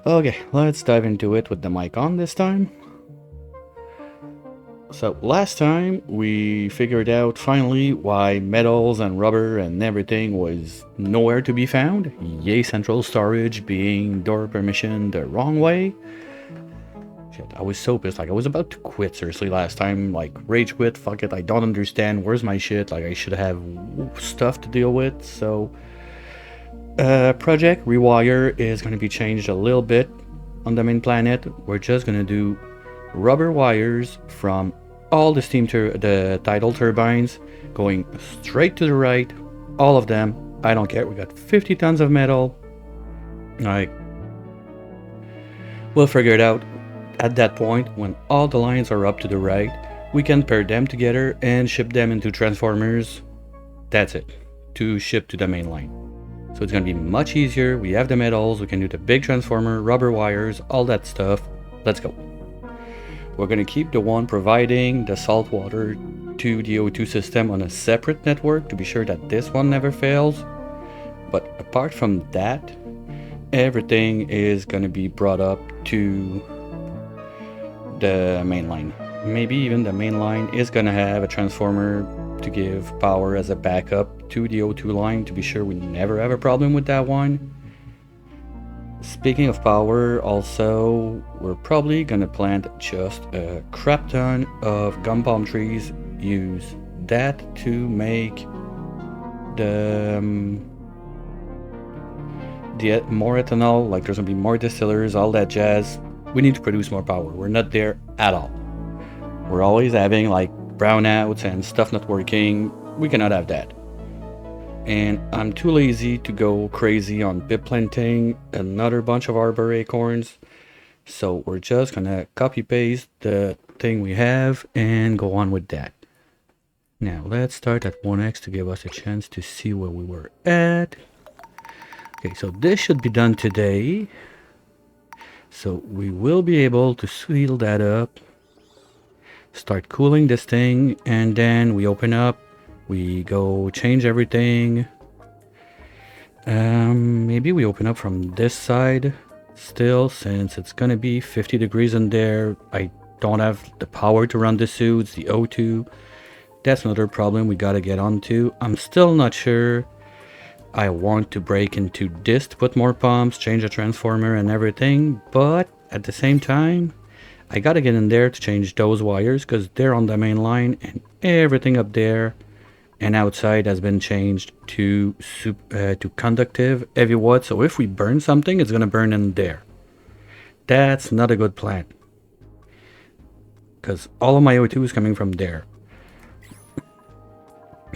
Okay, let's dive into it with the mic on this time. So last time we figured out finally why metals and rubber and everything was nowhere to be found. Yay, central storage being door permission the wrong way. Shit, I was so pissed. Like, I was about to quit, seriously, last time. Like, rage quit, fuck it, I don't understand. Where's my shit? Like, I should have stuff to deal with. So, Project Rewire is going to be changed a little bit on the main planet. We're just going to do rubber wires from all the the tidal turbines going straight to the right. All of them. I don't care. We got 50 tons of metal. Like, we'll figure it out. At that point, when all the lines are up to the right, we can pair them together and ship them into transformers. That's it, to ship to the main line. So it's gonna be much easier. We have the metals, we can do the big transformer, rubber wires, all that stuff. Let's go. We're gonna keep the one providing the salt water to the O2 system on a separate network to be sure that this one never fails. But apart from that, everything is gonna be brought up to the main line. Maybe even the main line is gonna have a transformer to give power as a backup to the O2 line to be sure we never have a problem with that one. Speaking of power, also, we're probably gonna plant just a crap ton of gum palm trees, use that to make the more ethanol, like there's gonna be more distillers, all that jazz. We need to produce more power. We're not there at all. We're always having like brownouts and stuff not working. We cannot have that. And I'm too lazy to go crazy on pip planting another bunch of arbor acorns. So we're just gonna copy paste the thing we have and go on with that. Now let's start at 1x to give us a chance to see where we were at. Okay, so this should be done today. So we will be able to seal that up, start cooling this thing, and then we open up, we go change everything. Maybe we open up from this side still, since it's gonna be 50 degrees in there. I don't have the power to run the suits, the O2. That's another problem we gotta get onto. I'm still not sure I want to break into this to put more pumps, change the transformer and everything, but at the same time, I gotta get in there to change those wires because they're on the main line and everything up there and outside has been changed to conductive heavy watt. So if we burn something, it's gonna burn in there. That's not a good plan because all of my O2 is coming from there.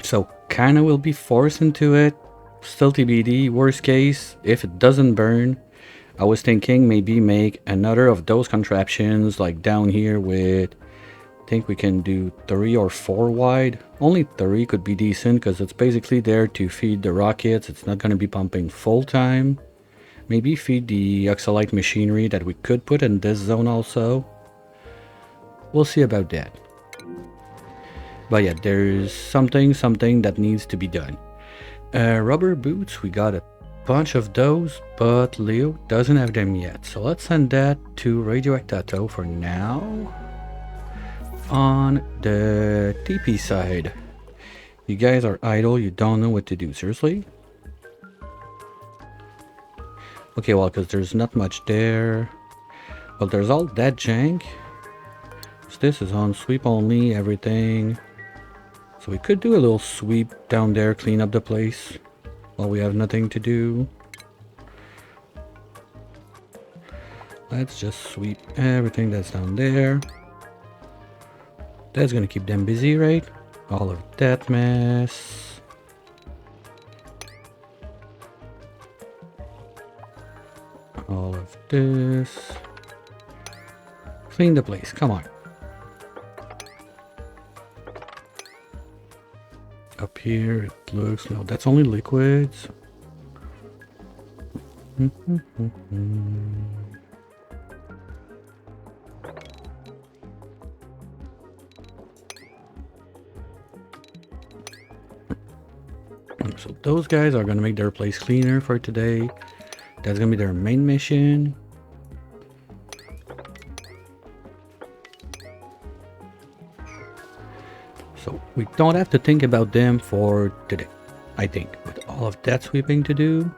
So kinda will be forced into it. Still TBD. Worst case, if it doesn't burn, I was thinking maybe make another of those contraptions like down here with, I think we can do 3 or 4 wide. Only 3 could be decent because it's basically there to feed the rockets. It's not going to be pumping full time. Maybe feed the oxalite machinery that we could put in this zone also. We'll see about that. But yeah, there's something that needs to be done. Rubber boots, we got a bunch of those, but Leo doesn't have them yet. So let's send that to Radioactato for now. On the TP side, you guys are idle, you don't know what to do, seriously? Okay, well, because there's not much there. Well, there's all that jank. So this is on sweep only, everything. So we could do a little sweep down there, clean up the place while we have nothing to do. Let's just sweep everything that's down there. That's gonna keep them busy, right? All of that mess. All of this. Clean the place, come on. Up here it looks, no, that's only liquids. So those guys are gonna make their place cleaner for today. That's gonna be their main mission. we don't have to think about them for today, I think, with all of that sweeping to do.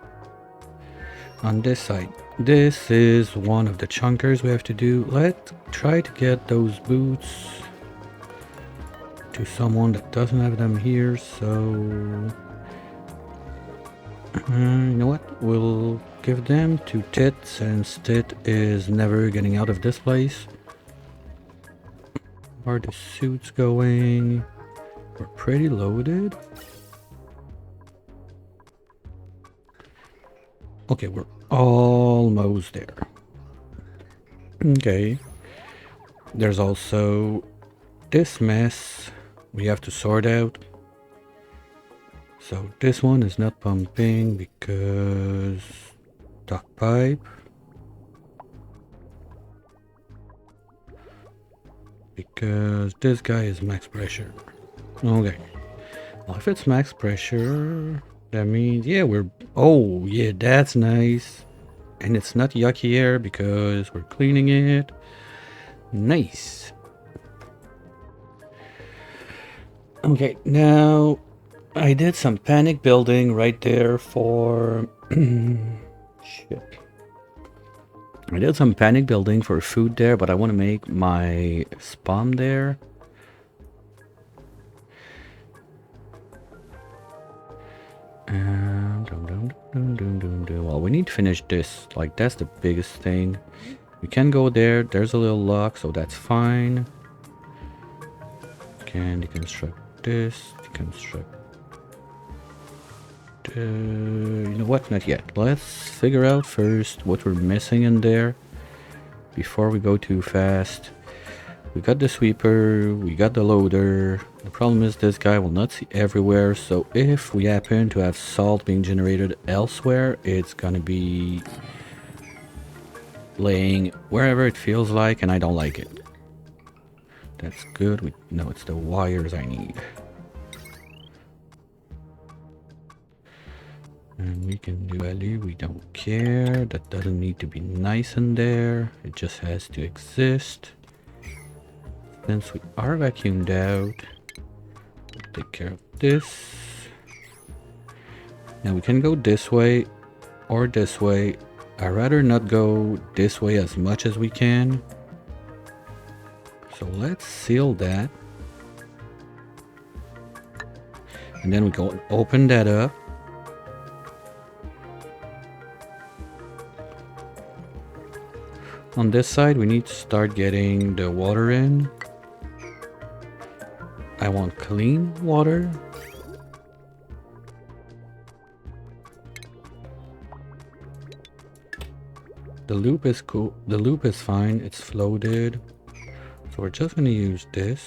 On this side, this is one of the chunkers we have to do. Let's try to get those boots to someone that doesn't have them here, so you know what, we'll give them to Tit, since Tit is never getting out of this place. Are the suits going? We're pretty loaded. Okay, we're almost there. Okay, there's also this mess we have to sort out. So this one is not pumping because duct pipe. Because this guy is max pressure. Okay. Well, if it's max pressure, that means, yeah, we're... Oh, yeah, that's nice. And it's not yucky air because we're cleaning it. Nice. Okay, now I did some panic building right there for... Shit. I did some panic building for food there, but I want to make my spawn there. Well, we need to finish this. Like, that's the biggest thing. We can go there. There's a little lock, so that's fine. Can deconstruct this. Deconstruct. You know what? Not yet. Let's figure out first what we're missing in there before we go too fast. We got the sweeper, we got the loader. The problem is this guy will not see everywhere, so if we happen to have salt being generated elsewhere, it's gonna be laying wherever it feels like, and I don't like it. That's good. No, it's the wires I need. And we can do value, we don't care. That doesn't need to be nice in there. It just has to exist. Since we are vacuumed out, we'll take care of this. Now we can go this way or this way. I'd rather not go this way as much as we can. So let's seal that. And then we go open that up. On this side, we need to start getting the water in. I want clean water. The loop is cool. The loop is fine. It's floated. So we're just going to use this.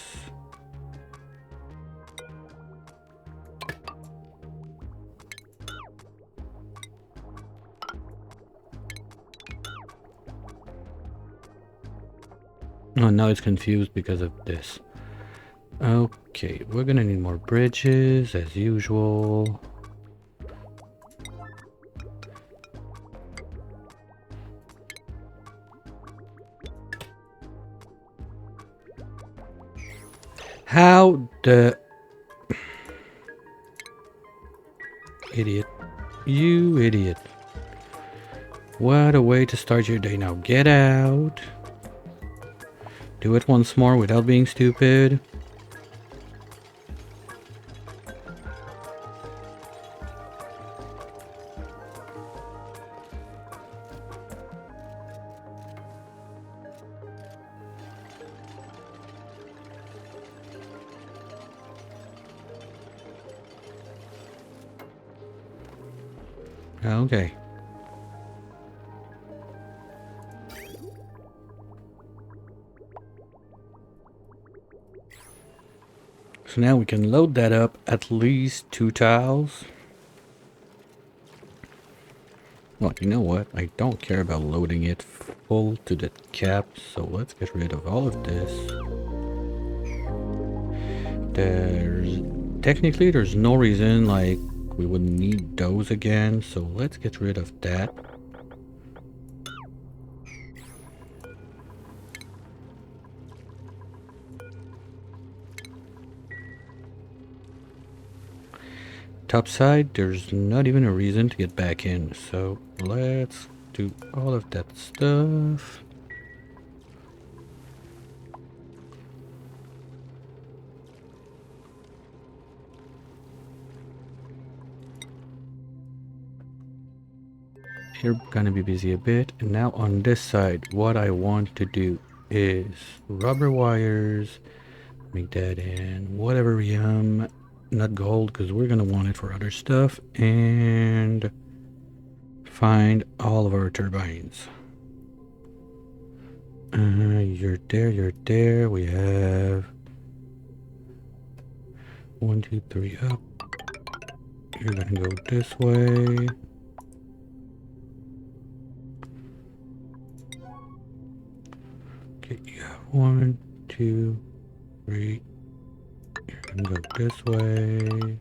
Oh, now it's confused because of this. Okay, we're gonna need more bridges as usual. How the... Idiot. You idiot. What a way to start your day. Now get out. Do it once more without being stupid. Okay. So now we can load that up at least 2 tiles. Well, you know what? I don't care about loading it full to the cap, so let's get rid of all of this. Technically, there's no reason like we would need those again, so let's get rid of that. top side, there's not even a reason to get back in. So let's do all of that stuff. You're gonna be busy a bit. And now on this side, what I want to do is rubber wires. Make that in whatever not gold, because we're gonna want it for other stuff. And find all of our turbines. You're there, you're there. We have 1, 2, 3 up. You're gonna go this way. Okay, you have 1, 2, 3. You're gonna go this way.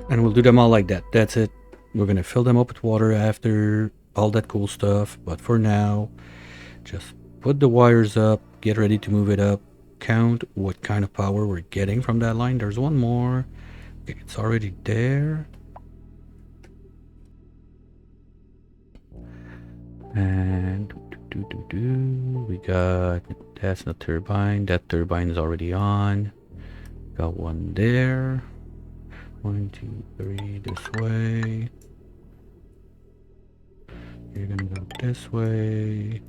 And we'll do them all like that. That's it. We're gonna fill them up with water after all that cool stuff. But for now, just put the wires up, get ready to move it up, count what kind of power we're getting from that line. There's one more. Okay, it's already there. And we got, that's the turbine. That turbine is already on. Got one there. 1, 2, 3 this way. You're gonna go this way.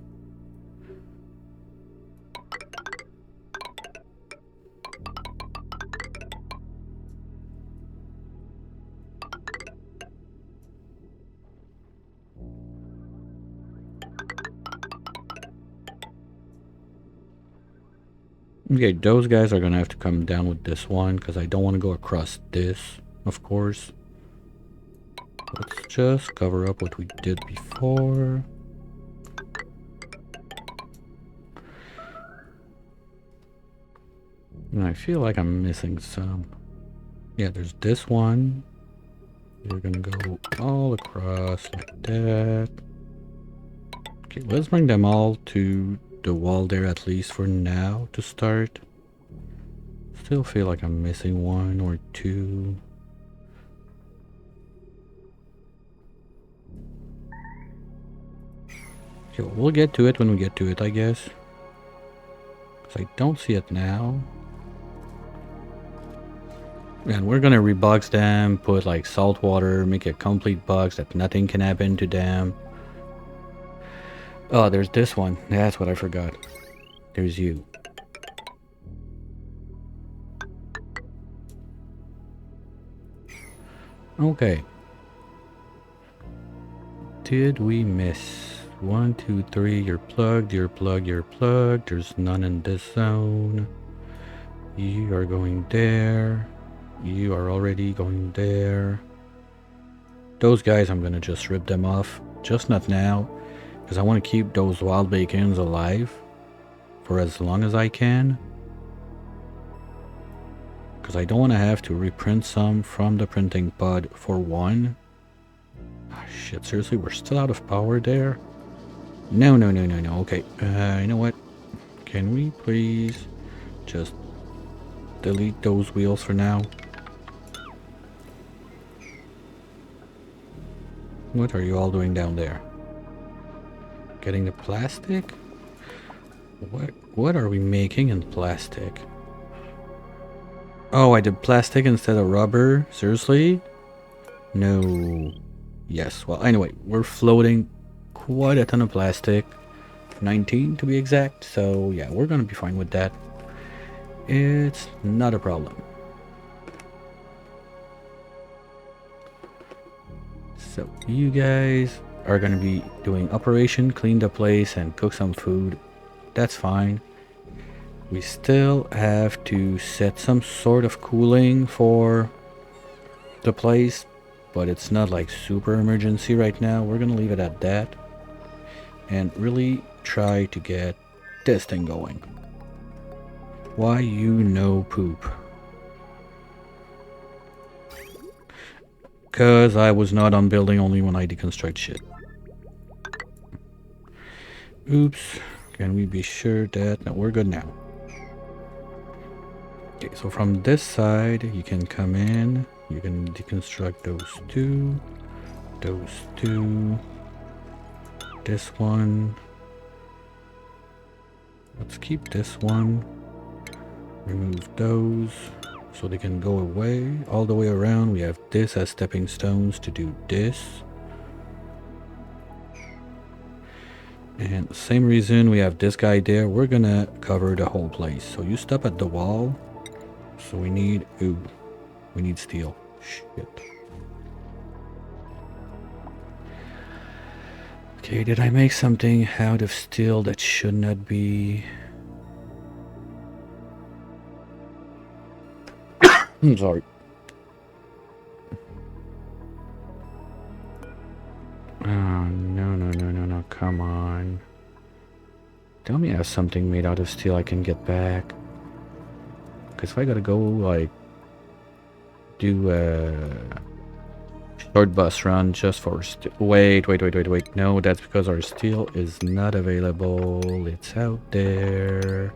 Okay, those guys are gonna have to come down with this one because I don't want to go across this, of course. Let's just cover up what we did before. And I feel like I'm missing some. Yeah, there's this one. You're gonna go all across like that. Okay, let's bring them all to the wall there at least for now to start. Still feel like I'm missing 1 or 2. Okay, we'll get to it when we get to it, I guess. Because I don't see it now. And we're gonna rebox them, put like salt water, make a complete box that nothing can happen to them. Oh, there's this one. That's what I forgot. There's you. Okay. Did we miss? 1, 2, 3. You're plugged, you're plugged, you're plugged. There's none in this zone. You are going there. You are already going there. Those guys, I'm gonna just rip them off. Just not now. Because I want to keep those wild bacons alive for as long as I can. Because I don't want to have to reprint some from the printing pod for one. Oh, shit, seriously, we're still out of power there? No. Okay, you know what? Can we please just delete those wheels for now? What are you all doing down there? Getting the plastic? What are we making in plastic? Oh, I did plastic instead of rubber? Seriously? No. Yes, well, anyway, we're floating quite a ton of plastic. 19 to be exact, so yeah, we're gonna be fine with that. It's not a problem. So you guys are gonna be doing operation, clean the place and cook some food. That's fine. We still have to set some sort of cooling for the place, but it's not like super emergency right now. We're gonna leave it at that and really try to get this thing going. Why you no poop? Cause I was not on building only when I deconstruct shit. Oops. Can we be sure that... No, we're good now. Okay, so from this side, you can come in. You can deconstruct those two, this one. Let's keep this one. Remove those so they can go away. All the way around, we have this as stepping stones to do this. And same reason we have this guy there. We're gonna cover the whole place. So you stop at the wall. So we need, ooh, we need steel. Shit. Okay, did I make something out of steel that should not be? I'm sorry. Oh, no, come on. Tell me I have something made out of steel I can get back. Because if I gotta go, like, do a short bus run just for wait. No, that's because our steel is not available. It's out there.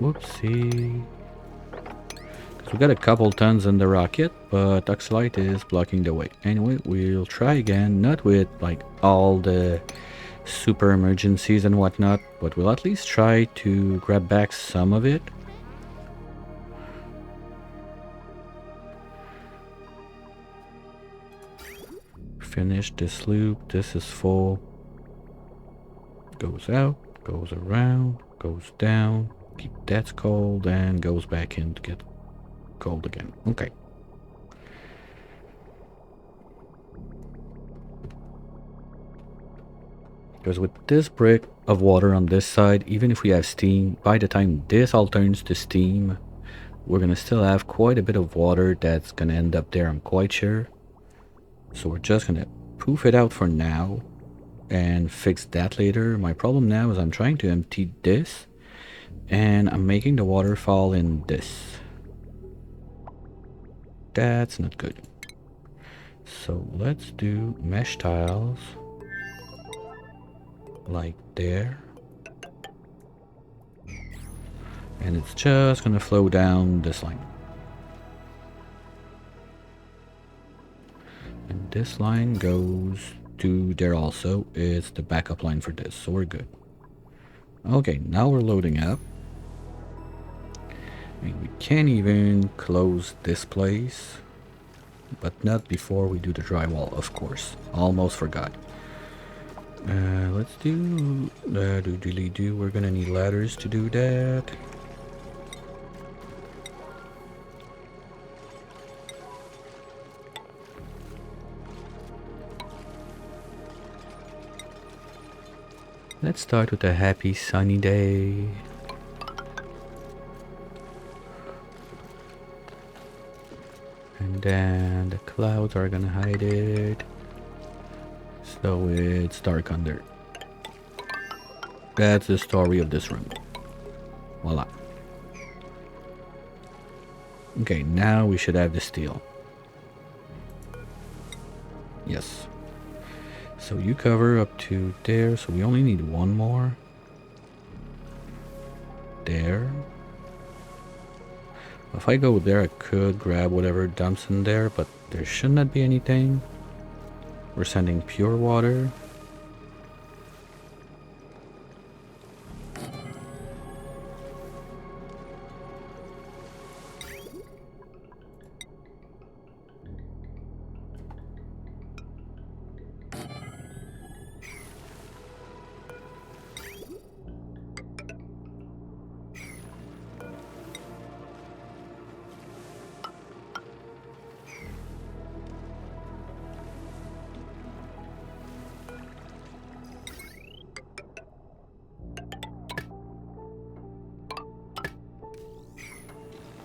Whoopsie. We got a couple tons in the rocket, but Oxalite is blocking the way. Anyway, we'll try again, not with like all the super emergencies and whatnot, but we'll at least try to grab back some of it. Finish this loop. This is full. Goes out, goes around, goes down, keep that's cold, and goes back in to get cold again. Okay. Because with this brick of water on this side, even if we have steam, by the time this all turns to steam, we're gonna still have quite a bit of water that's gonna end up there, I'm quite sure. So we're just gonna poof it out for now and fix that later. My problem now is I'm trying to empty this and I'm making the water fall in this. That's not good. So let's do mesh tiles like there. And it's just gonna flow down this line. And this line goes to there also. It's the backup line for this, so we're good. Okay, now we're loading up. I mean, we can't even close this place, but not before we do the drywall, of course. Almost forgot. Let's do do. We're gonna need ladders to do that. Let's start with a happy sunny day. And then the clouds are gonna hide it. So it's dark under. That's the story of this room. Voila. Okay, now we should have the steel. Yes. So you cover up to there, so we only need one more. There. If I go there, I could grab whatever dumps in there, but there should not be anything. We're sending pure water.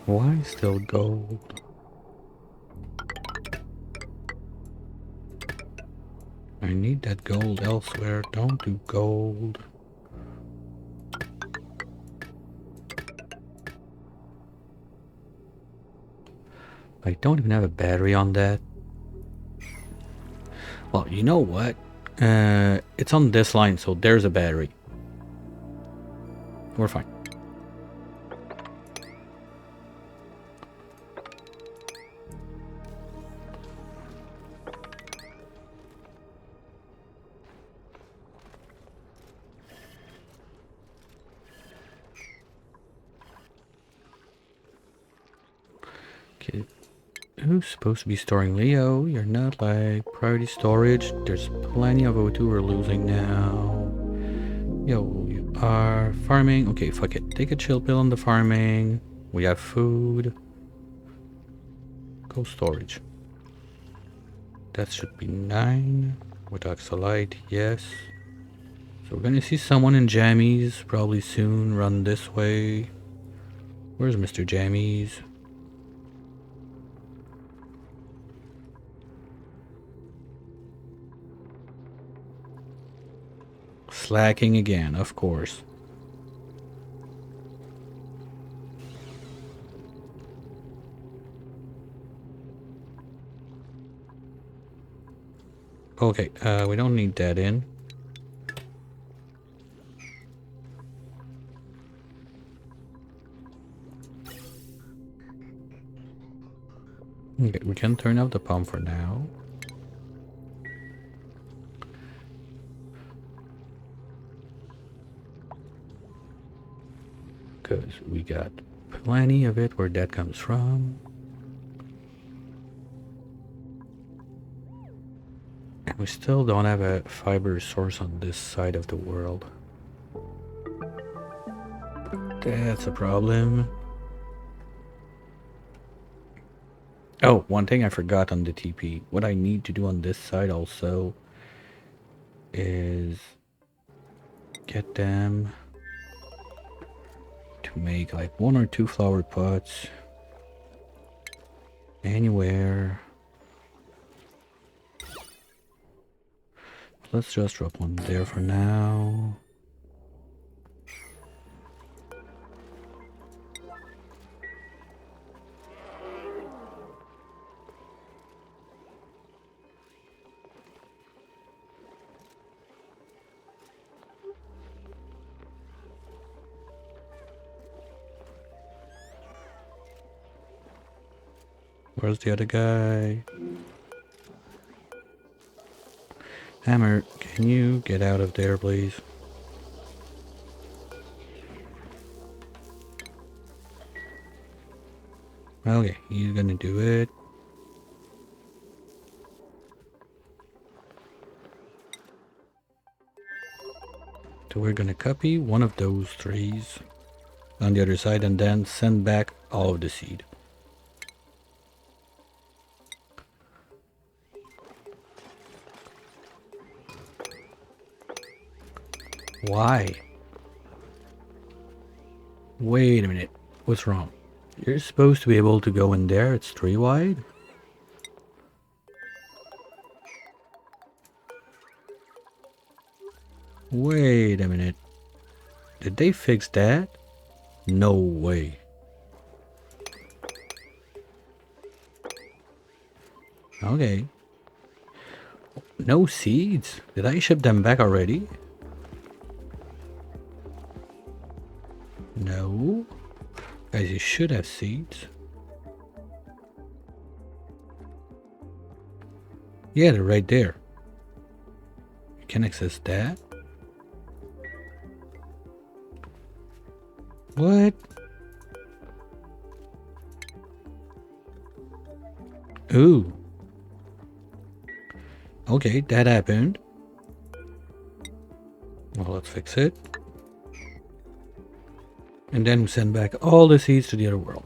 Why still gold? I need that gold elsewhere. Don't do gold. I don't even have a battery on that. Well, you know what? It's on this line, so there's a battery. We're fine. Okay. Who's supposed to be storing Leo? You're not like priority storage. There's plenty of O2 we're losing now. Yo, you are farming. Okay, fuck it. Take a chill pill on the farming. We have food. Go storage. That should be 9. With Oxalite, yes. So we're gonna see someone in Jammies probably soon. Run this way. Where's Mr. Jammies? Slacking again, of course. Okay, we don't need that in. Okay, we can turn off the pump for now. Because we got plenty of it where that comes from. And we still don't have a fiber source on this side of the world. That's a problem. Oh, one thing I forgot on the TP. What I need to do on this side also is get them to make like 1 or 2 flower pots anywhere. Let's just drop one there for now. Where's the other guy? Hammer, can you get out of there, please? Okay, he's gonna do it. So we're gonna copy one of those 3s on the other side and then send back all of the seed. Why? Wait a minute. What's wrong? You're supposed to be able to go in there. It's 3 wide. Wait a minute. Did they fix that? No way. Okay. No seeds? Did I ship them back already? No. Guys, you should have seeds. Yeah, they're right there. You can access that. What? Ooh. Okay, that happened. Well, let's fix it. And then we send back all the seeds to the other world.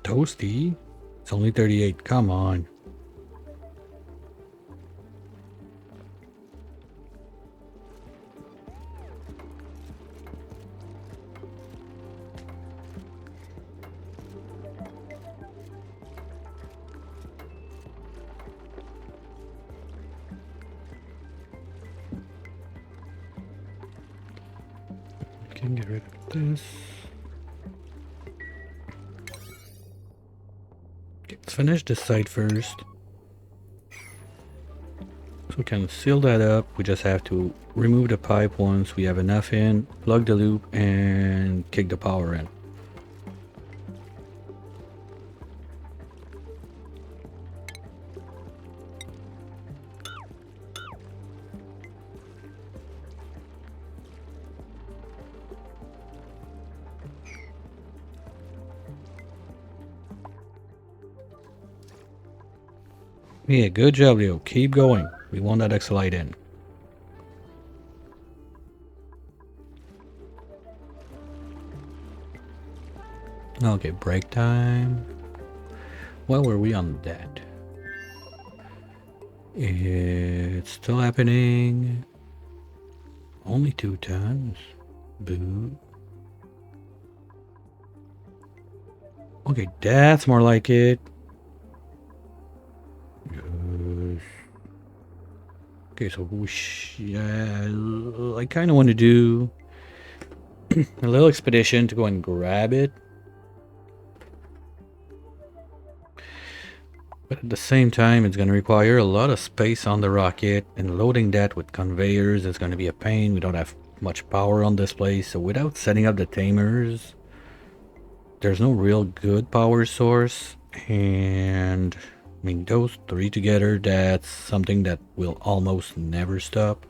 Toasty? It's only 38. Come on. Can get rid of this. let's finish this side first. So we can seal that up. We just have to remove the pipe once we have enough in, plug the loop, and kick the power in. Yeah, good job, Leo. Keep going. We want that extra light in. Okay, break time. Well, were we on that? It's still happening. Only 2 tons. Boo. Okay, that's more like it. Okay, so I kind of want to do a little expedition to go and grab it. But at the same time, it's going to require a lot of space on the rocket, and loading that with conveyors is going to be a pain. We don't have much power on this place, so without setting up the tamers, there's no real good power source. And I mean, those 3 together, that's something that will almost never stop.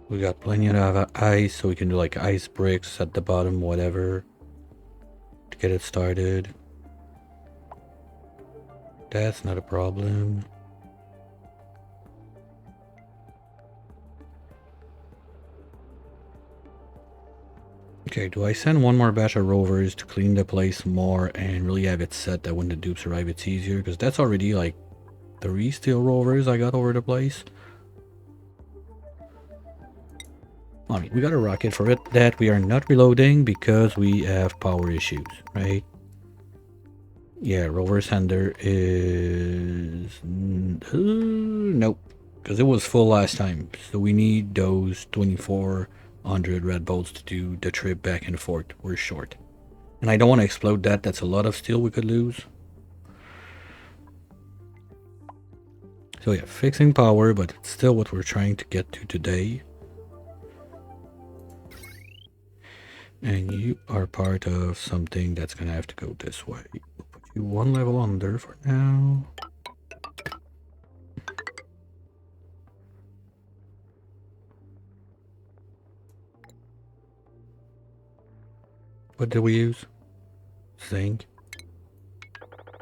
We got plenty of ice, so we can do like ice bricks at the bottom, whatever, to get it started. That's not a problem. Okay, do I send one more batch of rovers to clean the place more and really have it set that when the dupes arrive it's easier? Because that's already like 3 steel rovers I got over the place. I mean, we got a rocket for it that we are not reloading because we have power issues, right? Yeah, rover sender is... nope, because it was full last time. So we need those 2400 red bolts to do the trip back and forth. We're short. And I don't want to explode that. That's a lot of steel we could lose. So yeah, fixing power, but it's still what we're trying to get to today. And you are part of something that's gonna have to go this way. We'll put you 1 level under for now. What did we use? Zinc.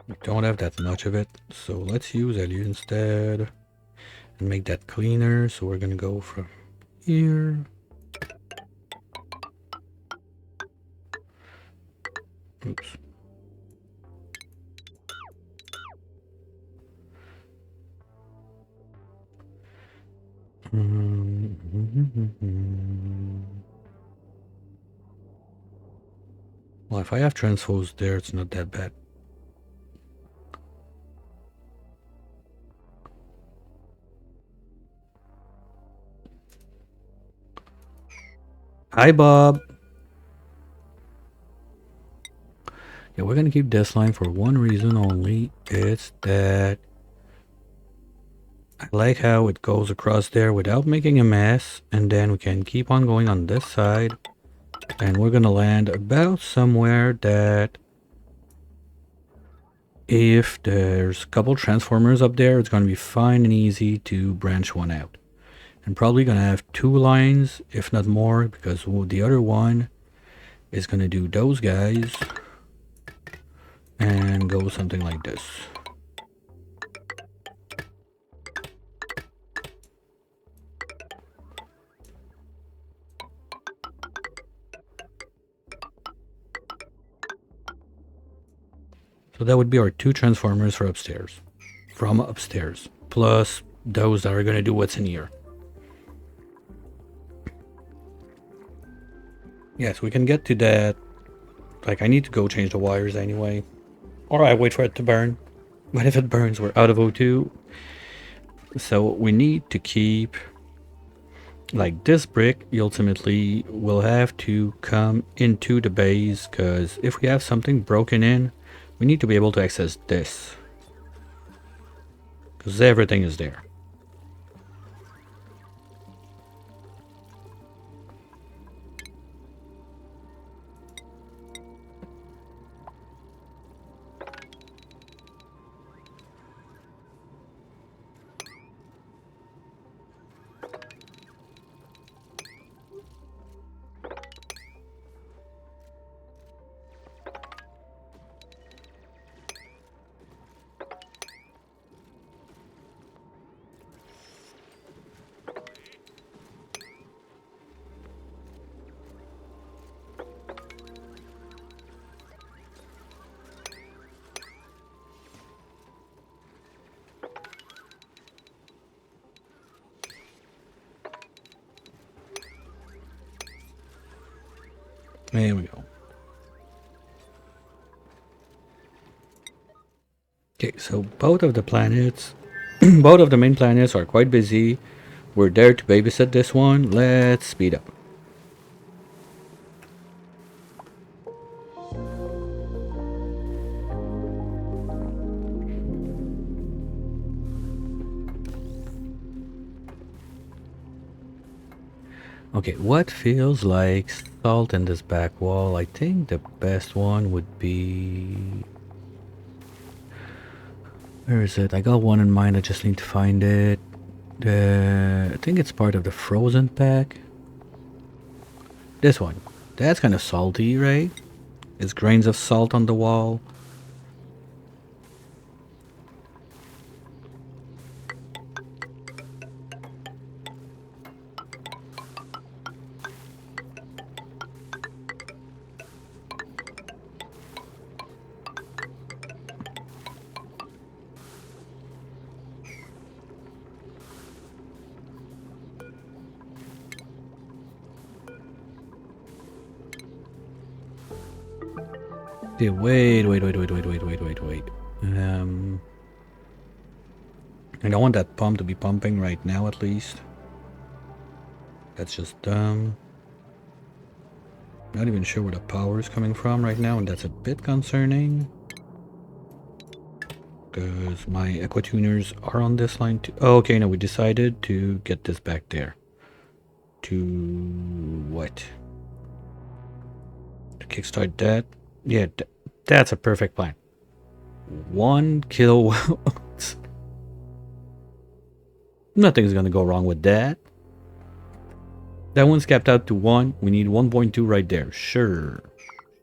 We don't have that much of it, so let's use LU instead and make that cleaner. So we're gonna go from here. Oops. Well, if I have transpose there, it's not that bad. Hi, Bob. Yeah, we're gonna keep this line for one reason only. It's that I like how it goes across there without making a mess, and then we can keep on going on this side, and we're gonna land about somewhere that if there's a couple transformers up there, it's gonna be fine and easy to branch one out. And probably gonna have 2 lines, if not more, because the other one is gonna do those guys and go something like this. So that would be our 2 transformers for upstairs, from upstairs, plus those that are gonna do what's in here. Yes, we can get to that. Like, I need to go change the wires anyway. Or I wait for it to burn. But if it burns, we're out of O2. So we need to keep Like this brick, you ultimately will have to come into the base, because if we have something broken in, we need to be able to access this, because everything is there. There we go. Okay, so both of the planets, both of the main planets are quite busy. We're there to babysit this one. Let's speed up. Okay, what feels like salt in this back wall? I think the best one would be... Where is it? I got one in mind, I just need to find it. I think it's part of the frozen pack. This one. That's kind of salty, right? It's grains of salt on the wall. Okay, wait. I don't want that pump to be pumping right now, at least. That's just dumb. Not even sure where the power is coming from right now, and that's a bit concerning. Because my aqua tuners are on this line too. Oh, okay, no, we decided to get this back there. To what? To kickstart that? Yeah, that's a perfect plan. 1 kilowatts. Nothing's gonna go wrong with that. That one's capped out to 1. We need 1.2 right there. Sure.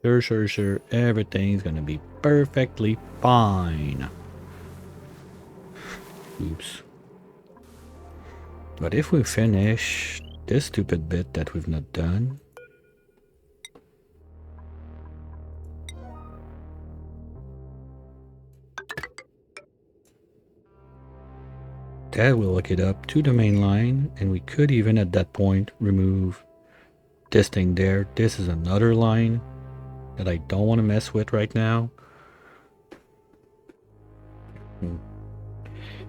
Sure. Everything's gonna be perfectly fine. Oops. But if we finish this stupid bit that we've not done... that will hook it up to the main line, and we could even at that point remove this thing there. This is another line that I don't want to mess with right now.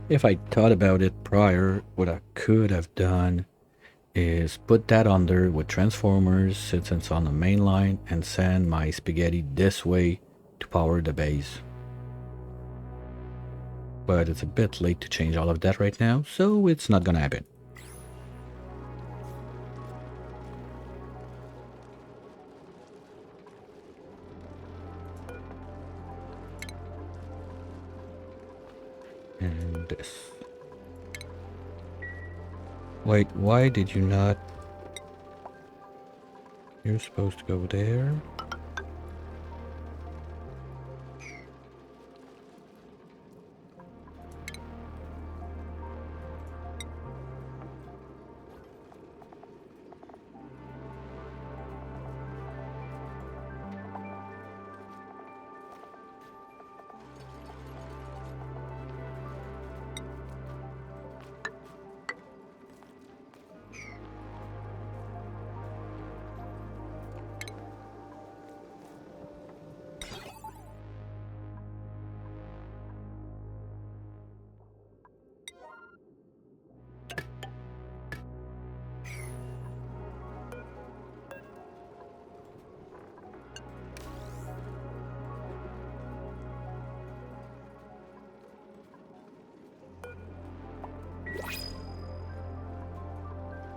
If I thought about it prior, what I could have done is put that under with transformers since it's on the main line, and send my spaghetti this way to power the base. But it's a bit late to change all of that right now, so it's not gonna happen. And this. Wait, why did you not... You're supposed to go there.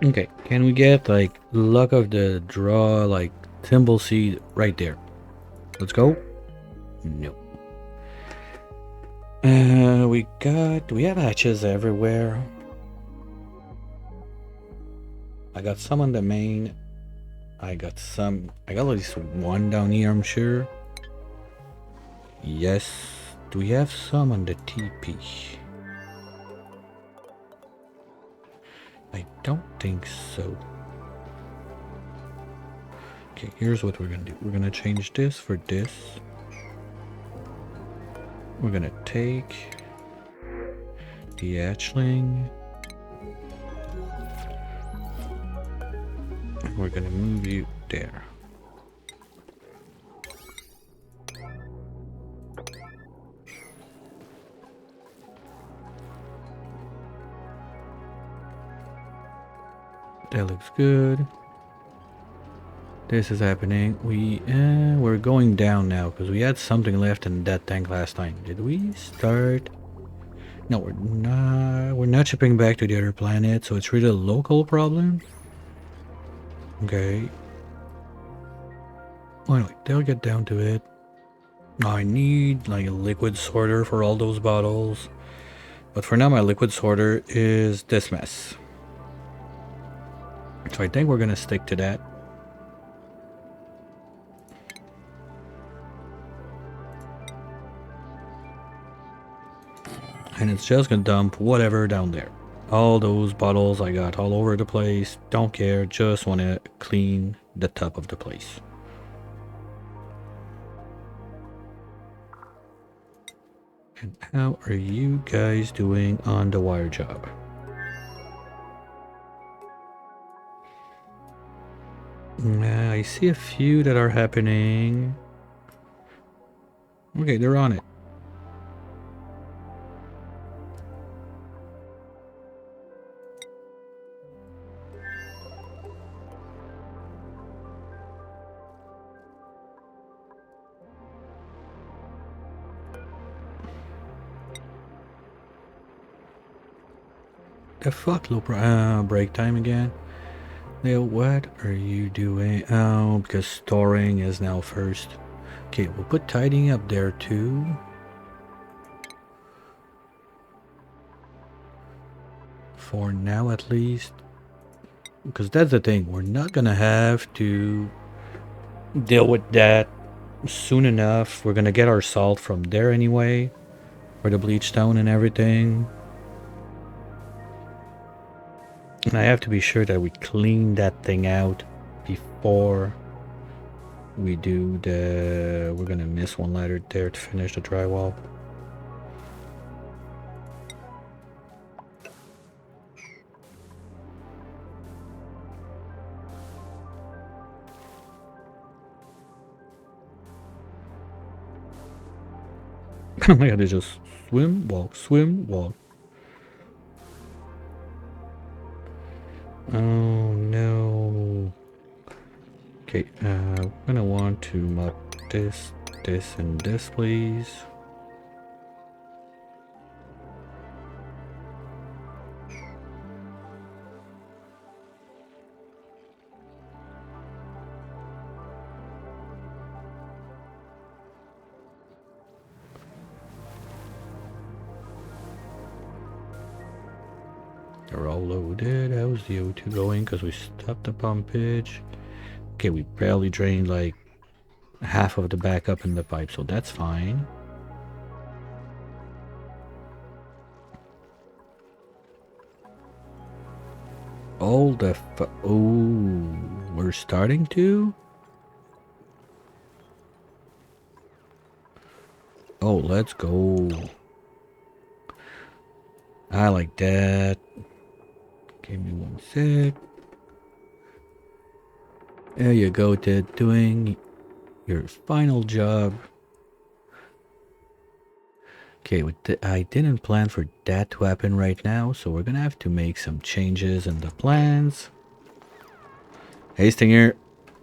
Okay, can we get like luck of the draw, like thimble seed right there? Let's go. No. We have hatches everywhere. I got some on the main. I got at least one down here, I'm sure. Yes. Do we have some on the TP? I don't think so. Okay, here's what we're gonna do. We're gonna change this for this. We're gonna take the hatchling. And we're gonna move you there. That looks good. This is happening. We're going down now because we had something left in that tank last time. Did we start? No, we're not. We're not shipping back to the other planet, so it's really a local problem. Okay. Well, anyway, they'll get down to it. I need like a liquid sorter for all those bottles, but for now, my liquid sorter is this mess. So I think we're gonna stick to that. And it's just gonna dump whatever down there. All those bottles I got all over the place. Don't care, just wanna clean the top of the place. And how are you guys doing on the wire job? I see a few that are happening. Okay, they're on it. The fuck, low break time again. Leo, what are you doing? Oh, because storing is now first. Okay, we'll put tidying up there too. For now at least. Because that's the thing, we're not gonna have to deal with that soon enough. We're gonna get our salt from there anyway. For the bleach stone and everything. And I have to be sure that we clean that thing out before we do the... We're gonna miss one ladder there to finish the drywall. Oh my god, they just swim, walk, swim, walk. Oh no. Okay, we're gonna want to mop this, this, and this, please. They're all loaded. How's the O2 going? Because we stopped the pumpage. Okay, we barely drained like half of the backup in the pipe, so that's fine. All the oh, we're starting to? Oh, let's go. I like that. Give me one sec. There you go, Ted, doing your final job. Okay, I didn't plan for that to happen right now, so we're gonna have to make some changes in the plans. Hey, Stinger.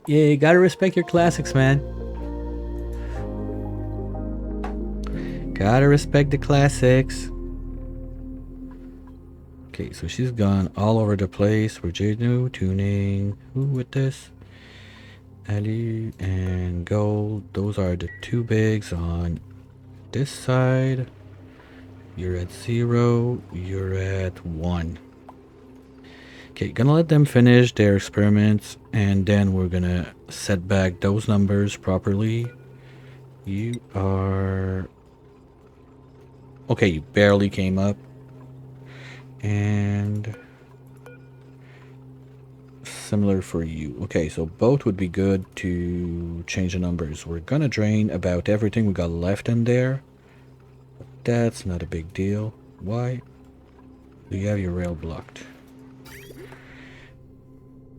Yeah, you gotta respect your classics, man. Gotta respect the classics. Okay, so she's gone all over the place. We're Jado tuning. Who with this? Ali and Gold. Those are the two bigs on this side. You're at 0. You're at 1. Okay, gonna let them finish their experiments, and then we're gonna set back those numbers properly. You are... Okay, you barely came up. And... similar for you. Okay, so both would be good to change the numbers. We're gonna drain about everything we got left in there. That's not a big deal. Why do you have your rail blocked?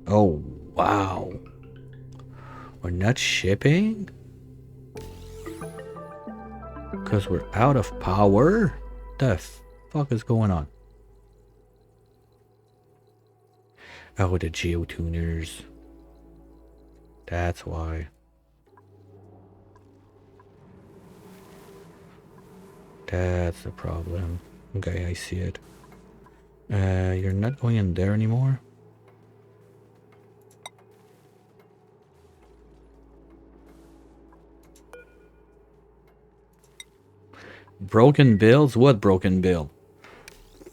Oh, wow. We're not shipping? Because we're out of power? The fuck is going on? Oh, the geotuners. That's why. That's the problem. Okay, I see it. You're not going in there anymore? Broken builds? What broken build?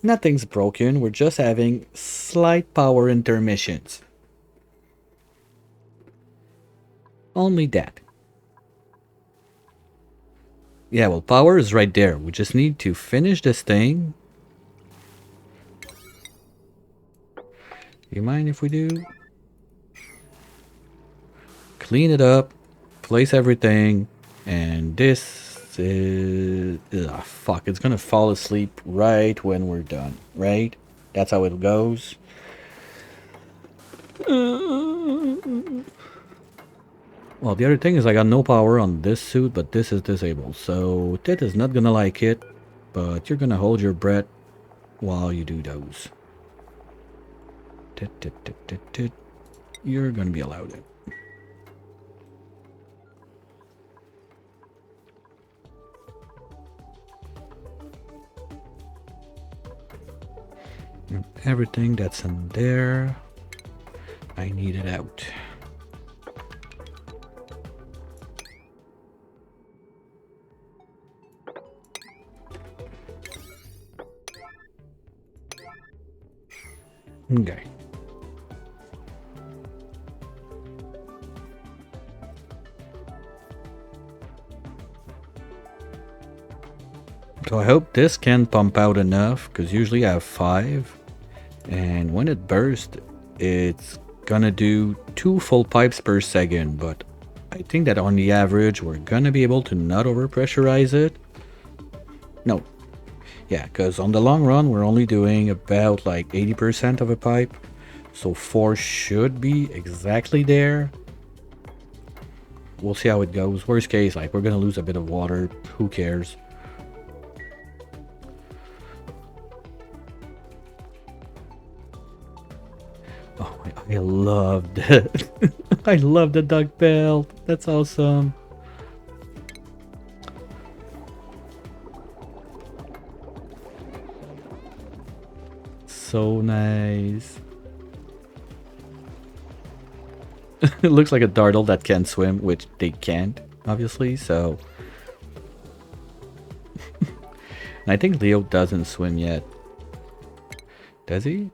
Nothing's broken, we're just having slight power intermissions. Only that. Yeah, well, power is right there. We just need to finish this thing. You mind if we do? Clean it up, place everything, and this is... ugh, fuck, it's gonna fall asleep right when we're done, right? That's how it goes. Well, the other thing is I got no power on this suit, but this is disabled. So Tit is not gonna like it, but you're gonna hold your breath while you do those. Tit, tit, tit, tit, tit. You're gonna be allowed in. And everything that's in there, I need it out. Okay. So I hope this can pump out enough, because usually I have 5. And when it bursts, it's gonna do 2 full pipes per second. But I think that on the average, we're gonna be able to not overpressurize it. No. Yeah, because on the long run, we're only doing about like 80% of a pipe. So 4 should be exactly there. We'll see how it goes. Worst case, like, we're gonna lose a bit of water. Who cares? Oh, I love that. I love the duck belt. That's awesome. So nice. It looks like a dartle that can swim, which they can't, obviously, so... And I think Leo doesn't swim yet. Does he?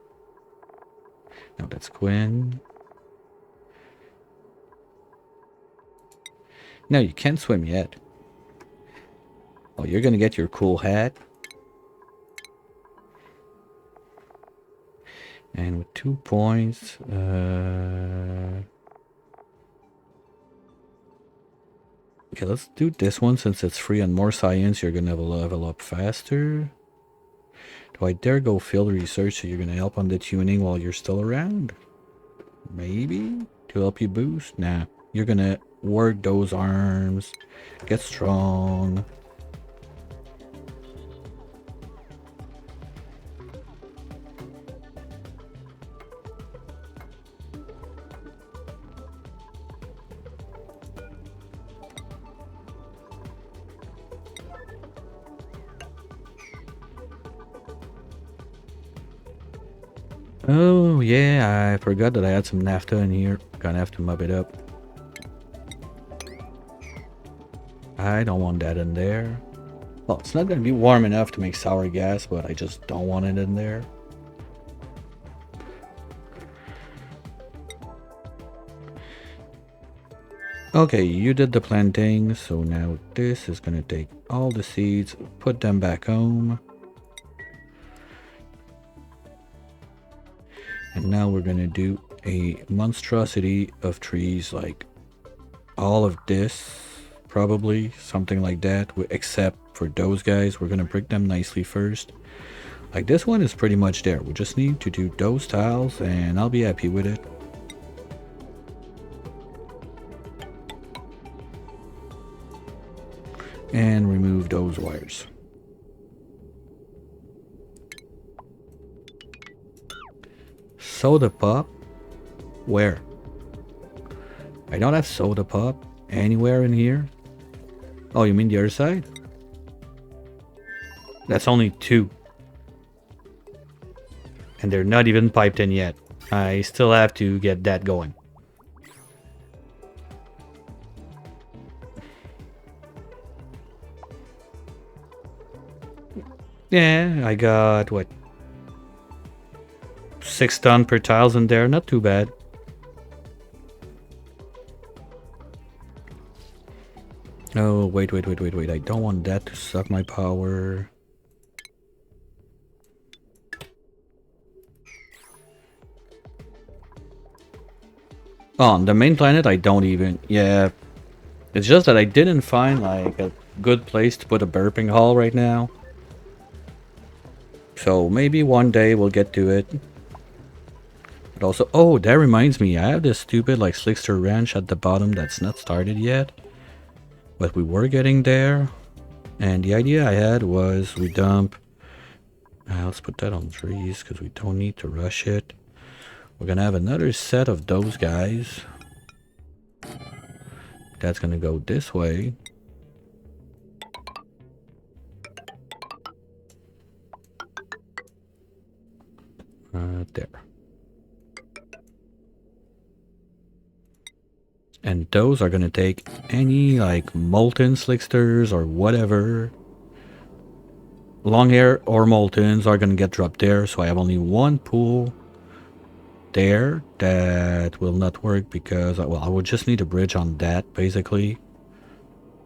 No, that's Quinn. No, you can't swim yet. Oh, you're gonna get your cool hat. And with 2 points, okay, let's do this one since it's free and more science. You're gonna level up faster. Do I dare go field research so you're gonna help on the tuning while you're still around? Maybe? To help you boost? Nah. You're gonna work those arms. Get strong. Oh yeah, I forgot that I had some naphtha in here. Gonna have to mop it up. I don't want that in there. Well, it's not gonna be warm enough to make sour gas, but I just don't want it in there. Okay, you did the planting, so now this is gonna take all the seeds, put them back home. And now we're gonna do a monstrosity of trees, like all of this, probably, something like that, except for those guys. We're gonna brick them nicely first. Like this one is pretty much there. We just need to do those tiles and I'll be happy with it. And remove those wires. Soda pop? Where? I don't have soda pop anywhere in here. Oh, you mean the other side? That's only 2. And they're not even piped in yet. I still have to get that going. Yeah, I got, what, 6 ton per tiles in there, not too bad. Oh, wait, I don't want that to suck my power. Oh, on the main planet, I don't even, yeah. It's just that I didn't find, like, a good place to put a burping hall right now. So maybe one day we'll get to it. But also, oh, that reminds me, I have this stupid like Slickster Ranch at the bottom that's not started yet. But we were getting there. And the idea I had was we dump... let's put that on trees because we don't need to rush it. We're gonna have another set of those guys. That's gonna go this way. There. And those are gonna take any like molten slicksters or whatever. Long hair or moltens are gonna get dropped there, so I have only one pool there that will not work because, well, I would just need a bridge on that basically.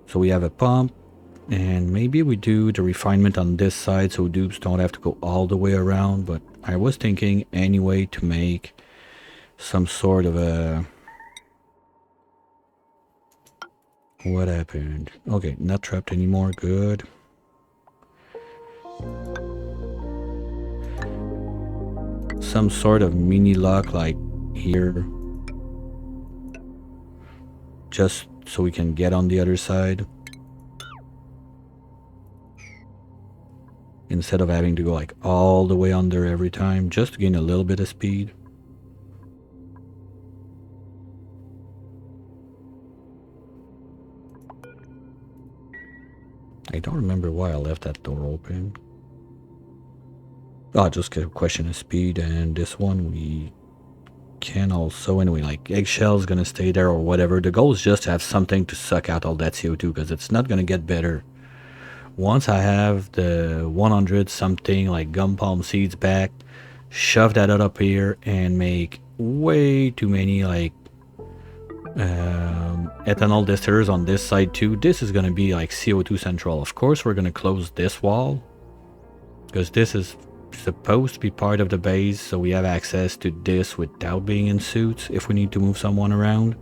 So we have a pump, and maybe we do the refinement on this side so dupes don't have to go all the way around, but I was thinking anyway to make some sort of a... What happened? Okay, not trapped anymore, good. Some sort of mini lock like here. Just so we can get on the other side. Instead of having to go like all the way under every time, just to gain a little bit of speed. I don't remember why I left that door open. Oh, just a question of speed, and this one we can also, anyway, like eggshell's gonna stay there or whatever. The goal is just to have something to suck out all that CO2 because it's not gonna get better. Once I have the 100 something like gum palm seeds back, shove that up here and make way too many like ethanol distillers on this side too. This is gonna be like CO2 central. Of course we're gonna close this wall because this is supposed to be part of the base, so we have access to this without being in suits if we need to move someone around.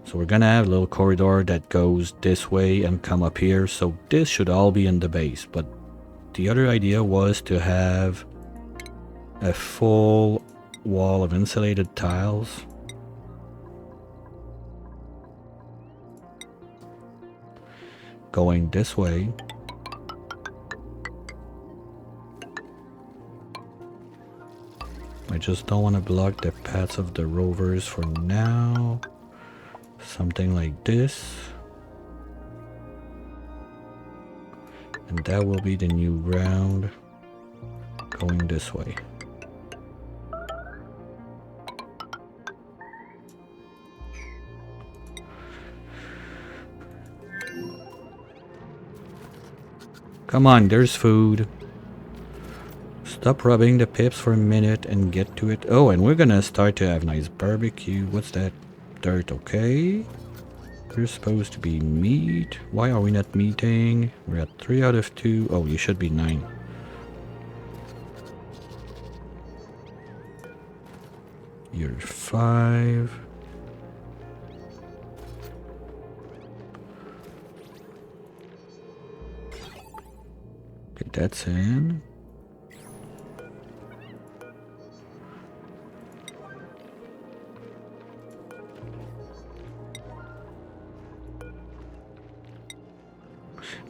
So we're gonna have a little corridor that goes this way and come up here, so this should all be in the base. But the other idea was to have a full wall of insulated tiles going this way. I just don't want to block the paths of the rovers for now. Something like this. And that will be the new ground going this way. Come on, there's food. Stop rubbing the pips for a minute and get to it. Oh, and we're gonna start to have nice barbecue. What's that? Dirt, okay. There's supposed to be meat. Why are we not meeting? We're at 3 out of 2. Oh, you should be 9. You're 5. Okay, that's in.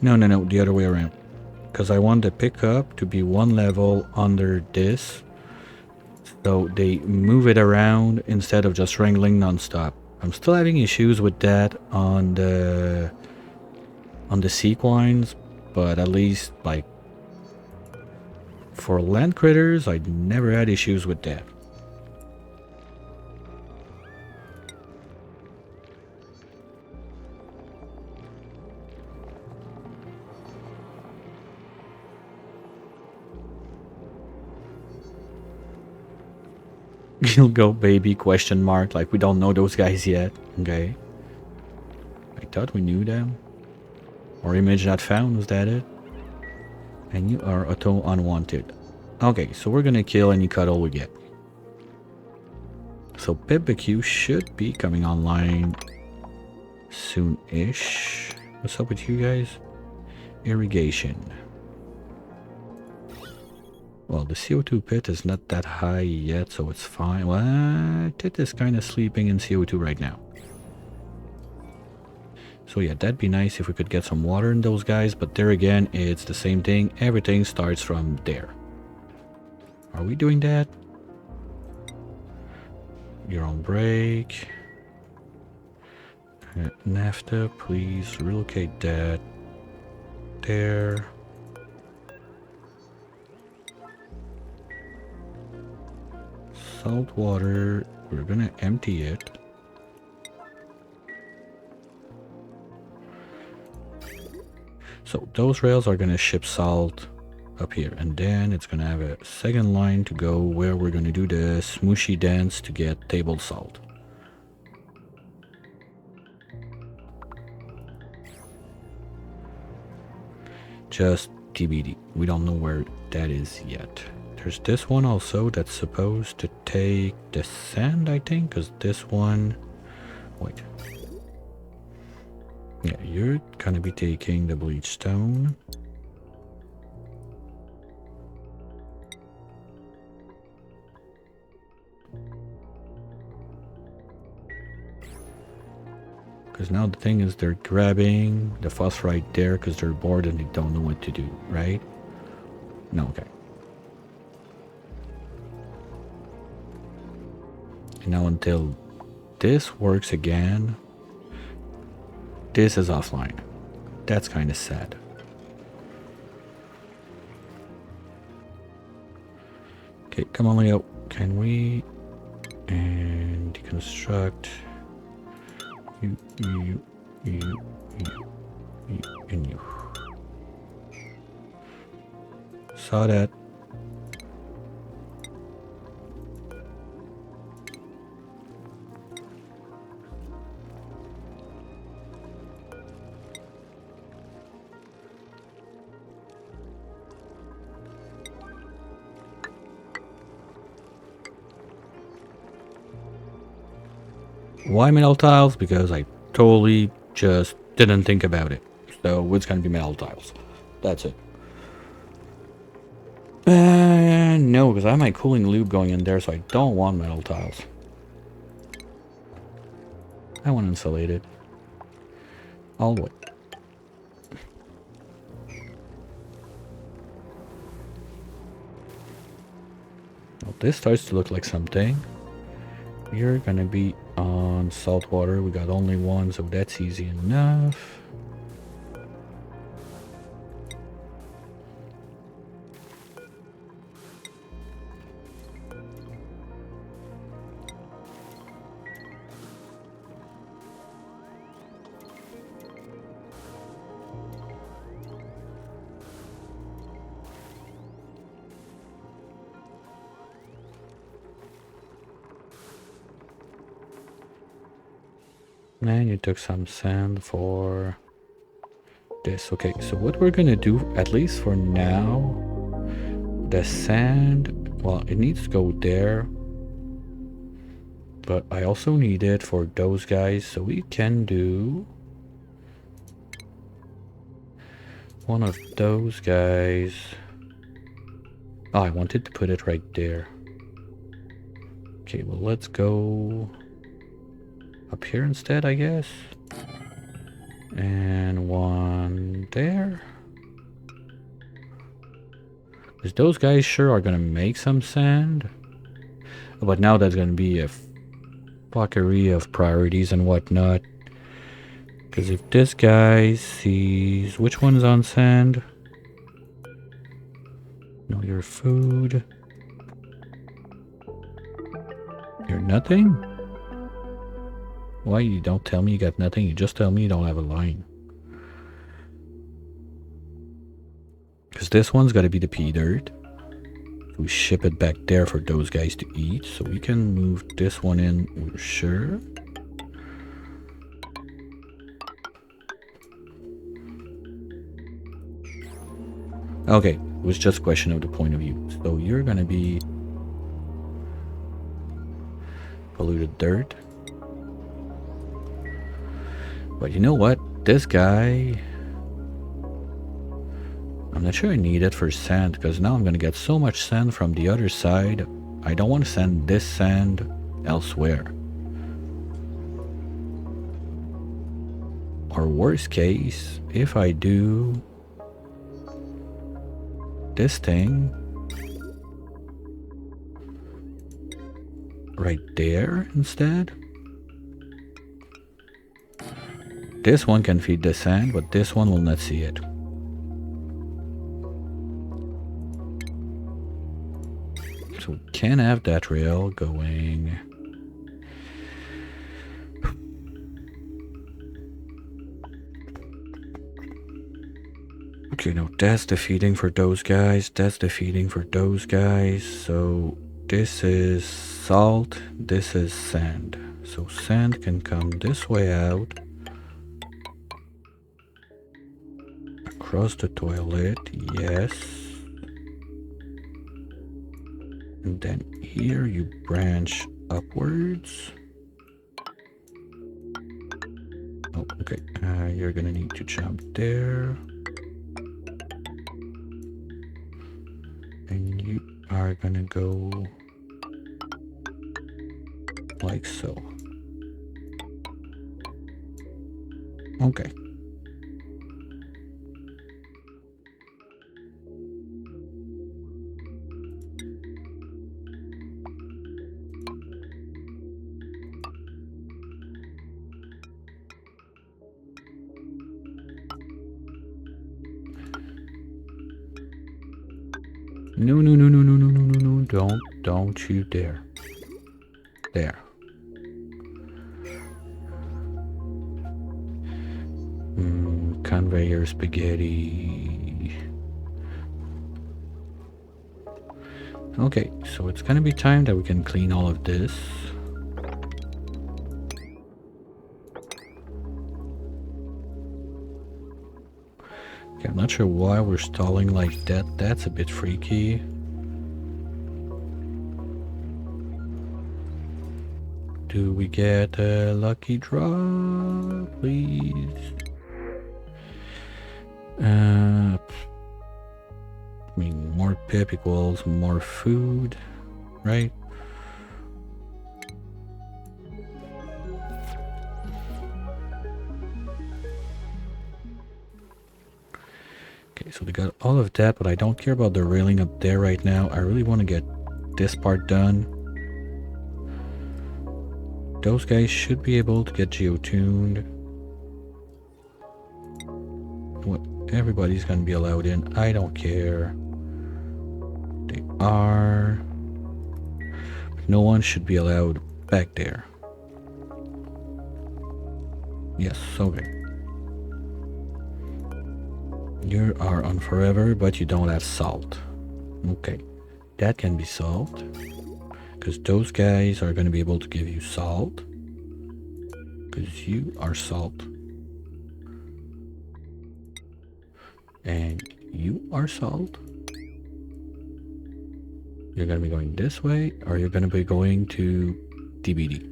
No, the other way around. Because I want the pickup to be 1 level under this. So they move it around instead of just wrangling non-stop. I'm still having issues with that on the sequines, but at least like for land critters, I never had issues with that. You'll go baby question mark, like we don't know those guys yet. Okay. I thought we knew them. Or image not found, was that it? And you are auto unwanted. Okay, so we're gonna kill any cuddle we get. So BBQ should be coming online soon-ish. What's up with you guys? Irrigation. Well, the CO2 pit is not that high yet, so it's fine. Well, it is kind of sleeping in CO2 right now. So yeah, that'd be nice if we could get some water in those guys, but there again, it's the same thing. Everything starts from there. Are we doing that? You're on break. NAFTA, please relocate that there. Salt water, we're gonna empty it. So those rails are gonna ship salt up here, and then it's gonna have a second line to go where we're gonna do the smooshy dance to get table salt. Just TBD. We don't know where that is yet. There's this one also that's supposed to take the sand, I think, because this one... Wait. Yeah, you're gonna be taking the bleach stone. Because now the thing is they're grabbing the phosphorite there because they're bored and they don't know what to do, right? No, okay. And now until this works again, this is offline. That's kind of sad. Okay, come on, Leo. Can we... And deconstruct... You, and you. Saw that. Why metal tiles? Because I totally just didn't think about it. So it's gonna be metal tiles. That's it. No, because I have my cooling loop going in there, so I don't want metal tiles. I want insulated. All the way. Well, this starts to look like something. You're gonna be on salt water. We got only one, so that's easy enough. And you took some sand for this. Okay, so what we're gonna do, at least for now, the sand, well, it needs to go there. But I also need it for those guys, so we can do one of those guys. Oh, I wanted to put it right there. Okay, well, let's go up here instead, I guess. And one there. Because those guys sure are gonna make some sand. But now that's gonna be a fuckery of priorities and whatnot. Because if this guy sees... Which one's on sand? No, your food. You're nothing? Why you don't tell me you got nothing? You just tell me you don't have a line. Because this one's got to be the pea dirt. We ship it back there for those guys to eat. So we can move this one in, we're sure. Okay, it was just a question of the point of view. So you're gonna be polluted dirt. But you know what? This guy... I'm not sure I need it for sand, because now I'm gonna get so much sand from the other side. I don't want to send this sand elsewhere. Or worst case, if I do this thing right there instead. This one can feed the sand, but this one will not see it. So we can have that rail going. Okay, no, that's the feeding for those guys. That's the feeding for those guys. So this is salt. This is sand. So sand can come this way out. Across the toilet, yes. And then here you branch upwards. Oh, okay. You're gonna need to jump there. And you are gonna go like so. Okay. No, no, no, no, no, no, no, no, no, don't you dare. There. Conveyor spaghetti. Okay, so it's gonna be time that we can clean all of this. Okay, I'm not sure why we're stalling like that. That's a bit freaky. Do we get a lucky draw, please? I mean, more pip equals more food, right? Okay, so we got all of that, but I don't care about the railing up there right now. I really want to get this part done. Those guys should be able to get geotuned. What? Everybody's gonna be allowed in. I don't care. They are. But no one should be allowed back there. Yes, okay. You are on forever, but you don't have salt. Okay, that can be solved. Because those guys are going to be able to give you salt. Because you are salt. And you are salt. You're going to be going this way, or you're going to be going to DBD.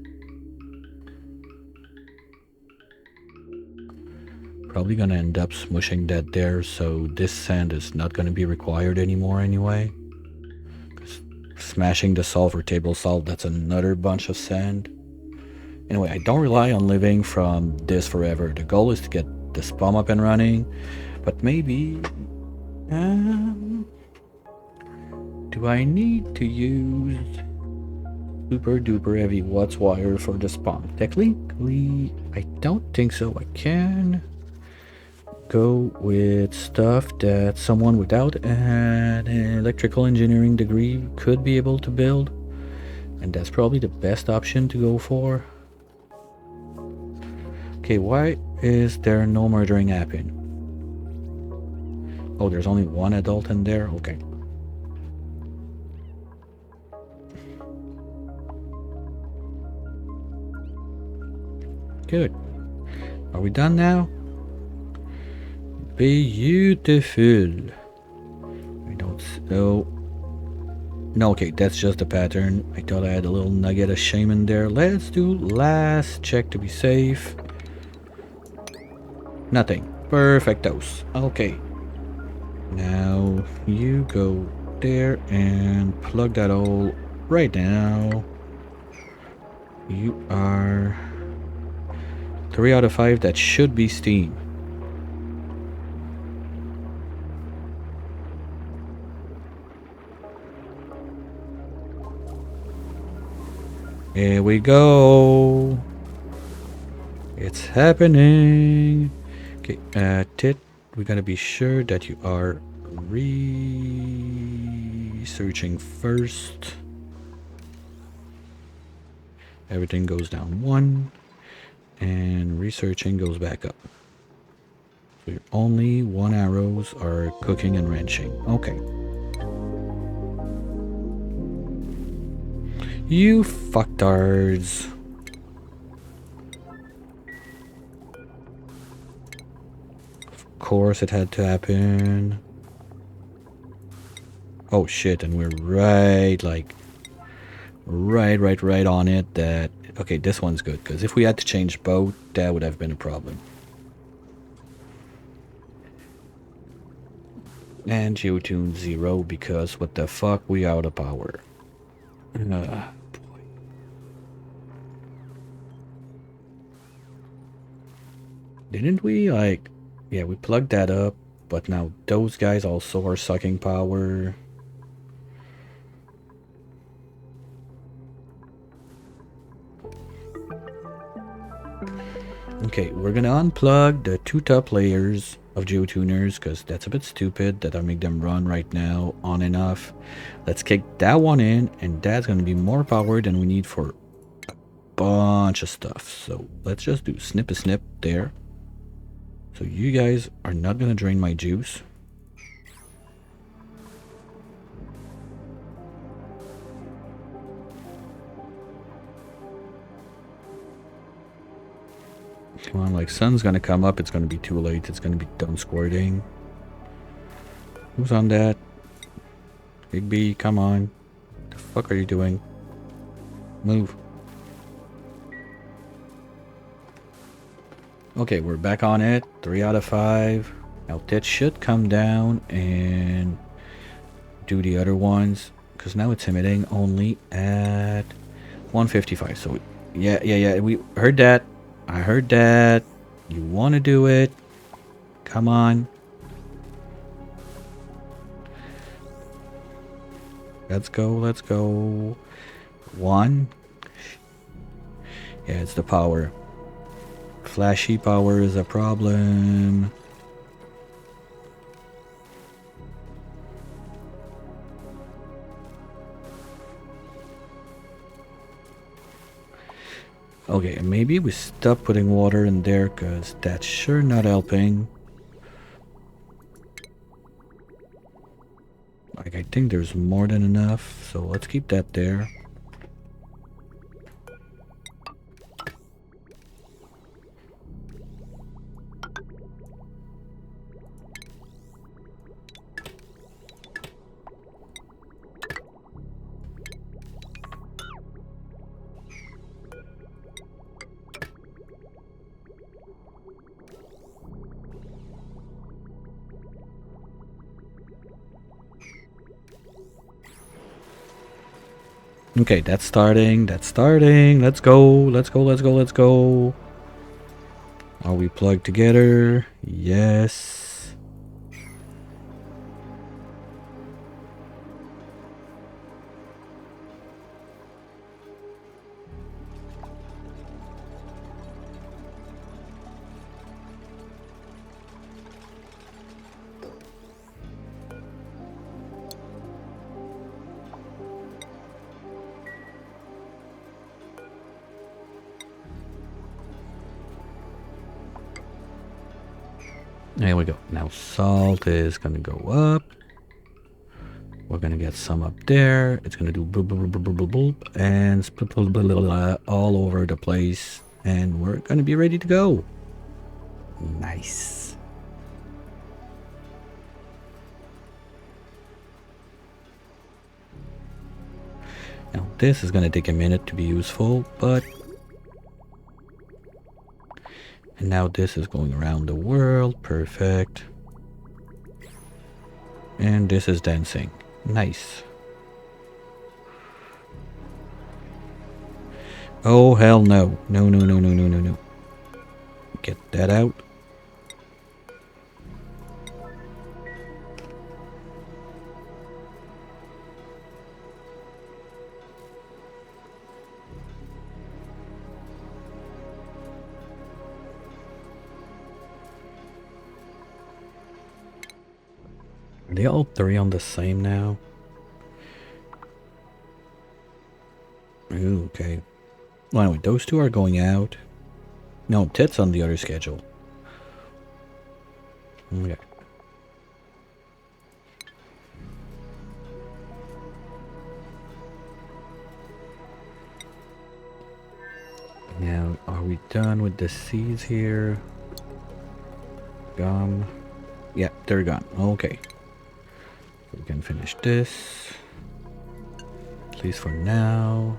Probably going to end up smushing that there, so this sand is not going to be required anymore anyway. Smashing the salt or table salt, that's another bunch of sand. Anyway, I don't rely on living from this forever. The goal is to get this bomb up and running, but maybe... do I need to use super duper heavy watts wire for the spawn? Technically, I don't think so. I can go with stuff that someone without an electrical engineering degree could be able to build, and that's probably the best option to go for. Okay, why is there no murdering happening? Oh, there's only one adult in there? Okay. Good. Are we done now? Beautiful. I don't... Oh. No, okay, that's just the pattern. I thought I had a little nugget of shame in there. Let's do last check to be safe. Nothing. Perfectos. Okay. Now you go there and plug that hole right now. You are 3 out of 5. That should be steam. Here we go. It's happening. Okay, Tit, we gotta be sure that you are researching first. Everything goes down 1, and researching goes back up. So your only 1 arrows are cooking and ranching. Okay. You fucktards. Of course it had to happen. Oh shit, and we're right, like, right on it. That, okay, this one's good, because if we had to change both, that would have been a problem. And Geotune 0, because what the fuck, we out of power. Boy. Didn't we, like... Yeah, we plugged that up, but now those guys also are sucking power. Okay, we're gonna unplug the 2 top layers of geotuners, because that's a bit stupid that I make them run right now on and off. Let's kick that one in, and that's gonna be more power than we need for a bunch of stuff. So let's just do snip a snip there. So you guys are not gonna drain my juice. Come on, like, sun's gonna come up, it's gonna be too late, it's gonna be done squirting. Who's on that? Big B, come on. What the fuck are you doing? Move. Okay, we're back on it. 3 out of 5. Now that should come down and do the other ones, because now it's emitting only at 155. So yeah, we heard that. I heard that. You want to do it? Come on. Let's go. 1. Yeah, it's the power. Flashy power is a problem. Okay, maybe we stop putting water in there, because that's sure not helping. Like, I think there's more than enough, so let's keep that there. Okay, that's starting. That's starting. Let's go. Let's go. Let's go. Let's go. Are we plugged together? Yes. There we go. Now salt is gonna go up. We're gonna get some up there. It's gonna do boop, boop, boop, boop, boop, boop, and all over the place. And we're gonna be ready to go. Nice. Now this is gonna take a minute to be useful, but... And now this is going around the world. Perfect. And this is dancing. Nice. Oh, hell no. No, no, no, no, no, no, no. Get that out. Are they all three on the same now? Ooh, okay. Well, anyway, those two are going out. No, Tit's on the other schedule. Okay. Now, are we done with the seeds here? Gone. Yeah, they're gone. Okay. We can finish this. At least for now.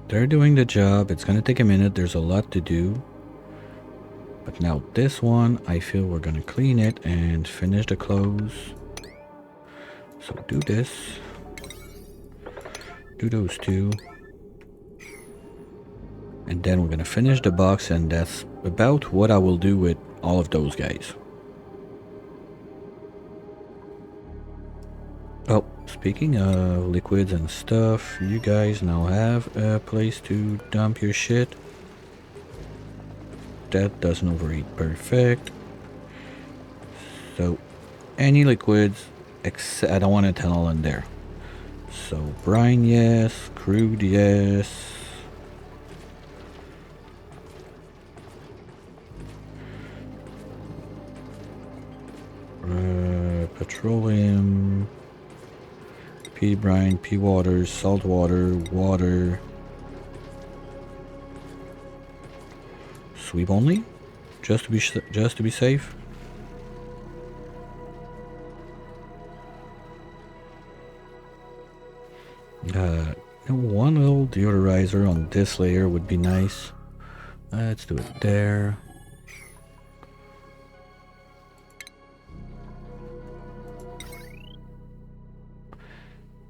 They're doing the job. It's gonna take a minute. There's a lot to do. But now this one, I feel we're gonna clean it and finish the clothes. So do this. Do those two. And then we're gonna finish the box, and that's about what I will do with all of those guys. Oh, speaking of liquids and stuff, you guys now have a place to dump your shit. That doesn't overeat. Perfect. So, any liquids, except I don't want ethanol in there. So, brine, yes. Crude, yes. Petroleum. Pea brine, pea water, salt water, water. Sweep only, just to be safe. One little deodorizer on this layer would be nice. Let's do it there.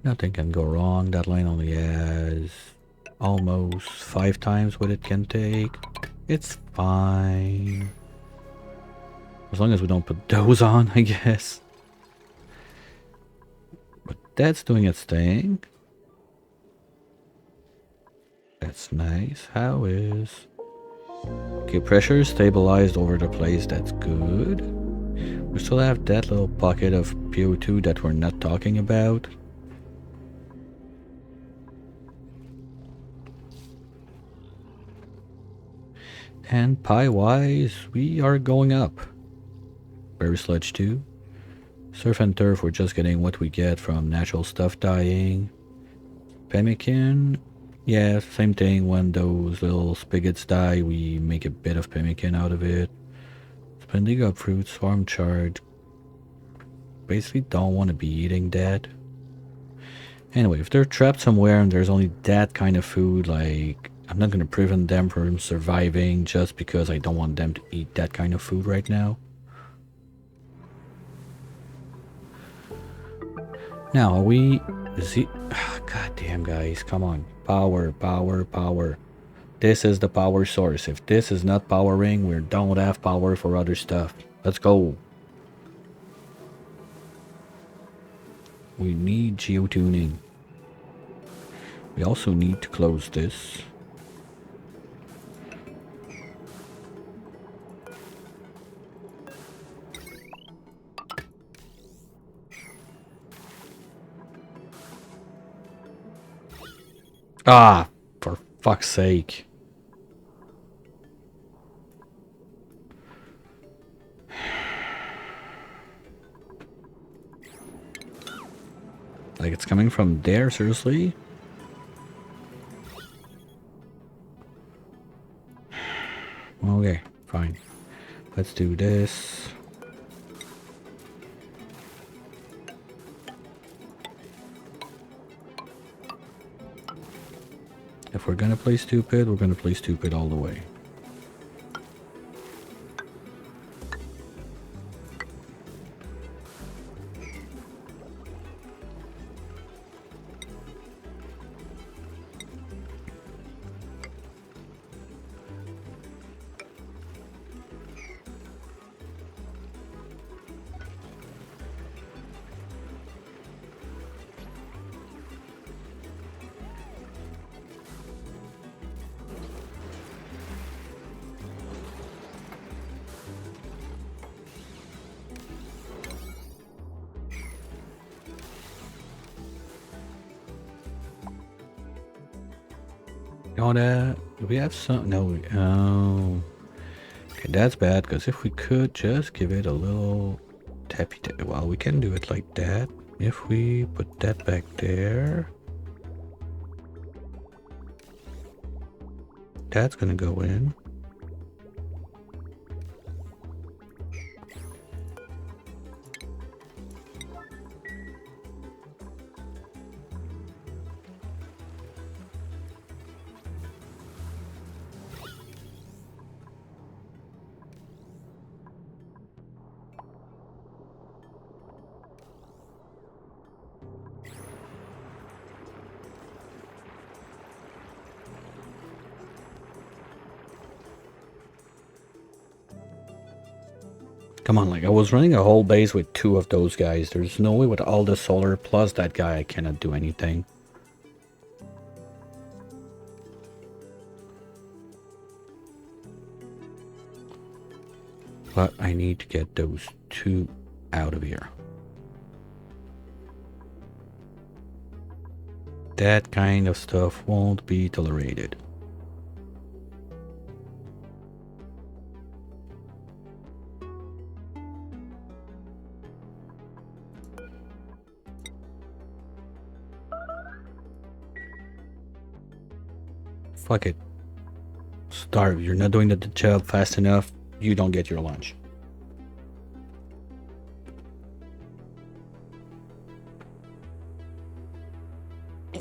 Nothing can go wrong. That line only has almost 5 times what it can take. It's fine. As long as we don't put those on, I guess. But that's doing its thing. That's nice. How is... Okay, pressure stabilized over the place. That's good. We still have that little pocket of PO2 that we're not talking about. And pie-wise, we are going up. Berry sludge 2. Surf and turf, we're just getting what we get from natural stuff dying. Pemmican, yeah, same thing. When those little spigots die, we make a bit of pemmican out of it. Spendigo fruits, farm chard. Basically don't want to be eating that. Anyway, if they're trapped somewhere and there's only that kind of food, like, I'm not going to prevent them from surviving just because I don't want them to eat that kind of food right now. Now, are we... God damn, guys, come on. Power, power, power. This is the power source. If this is not powering, we don't have power for other stuff. Let's go. We need geotuning. We also need to close this. Ah, for fuck's sake. Like, it's coming from there, seriously? Okay, fine. Let's do this. If we're gonna play stupid, we're gonna play stupid all the way. Oh, that... Do we have some... No, oh... Okay, that's bad, because if we could just give it a little tappy tap... Well, we can do it like that. If we put that back there... That's gonna go in. Come on, like, I was running a whole base with 2 of those guys. There's no way with all the solar plus that guy I cannot do anything. But I need to get those 2 out of here. That kind of stuff won't be tolerated. Fuck it. Starve. You're not doing the job fast enough. You don't get your lunch.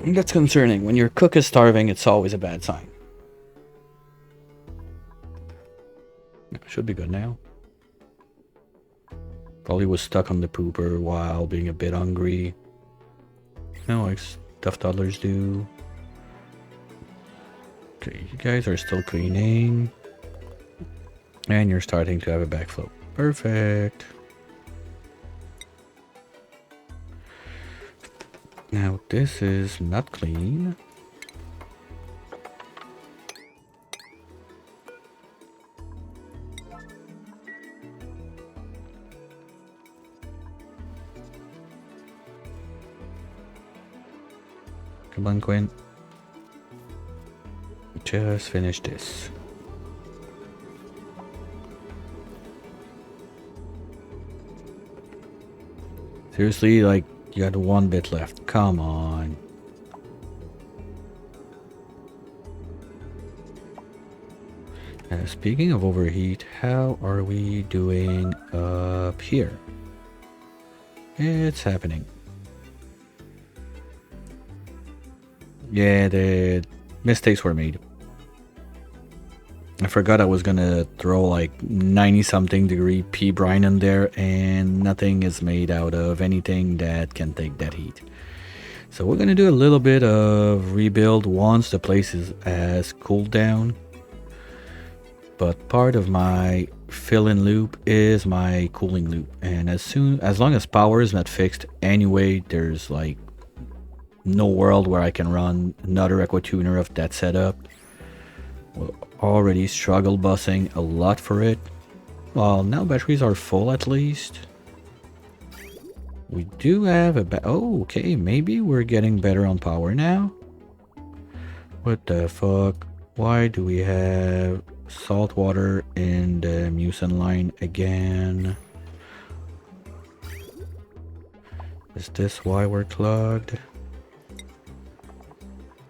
That's concerning. When your cook is starving, it's always a bad sign. Should be good now. Probably was stuck on the pooper while being a bit hungry. No, like stuff toddlers do. Okay, you guys are still cleaning. And you're starting to have a backflow. Perfect. Now this is not clean. Come on, Quinn. Just finish this. Seriously, like, you got 1 bit left. Come on. Speaking of overheat, how are we doing up here? It's happening. Yeah, the mistakes were made. I forgot I was gonna throw like 90 something degree pea brine in there, and nothing is made out of anything that can take that heat. So we're gonna do a little bit of rebuild once the place has cooled down. But part of my fill-in loop is my cooling loop, and as long as power is not fixed anyway, there's like no world where I can run another aqua tuner of that setup. We'll already struggle busing a lot for it. Well, now batteries are full at least. We do have oh, okay, maybe we're getting better on power now. What the fuck? Why do we have salt water in the mucin line again? Is this why we're clogged?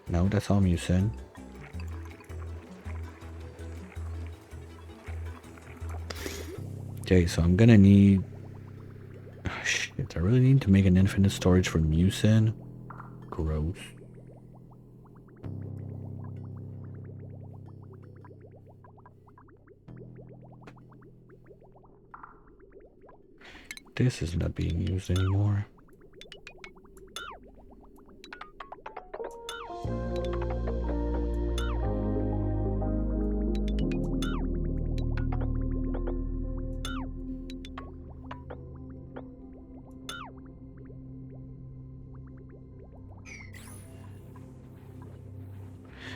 No, that's all mucin. Okay, so I'm gonna need... Oh, shit, I really need to make an infinite storage for mucin. Gross. This is not being used anymore.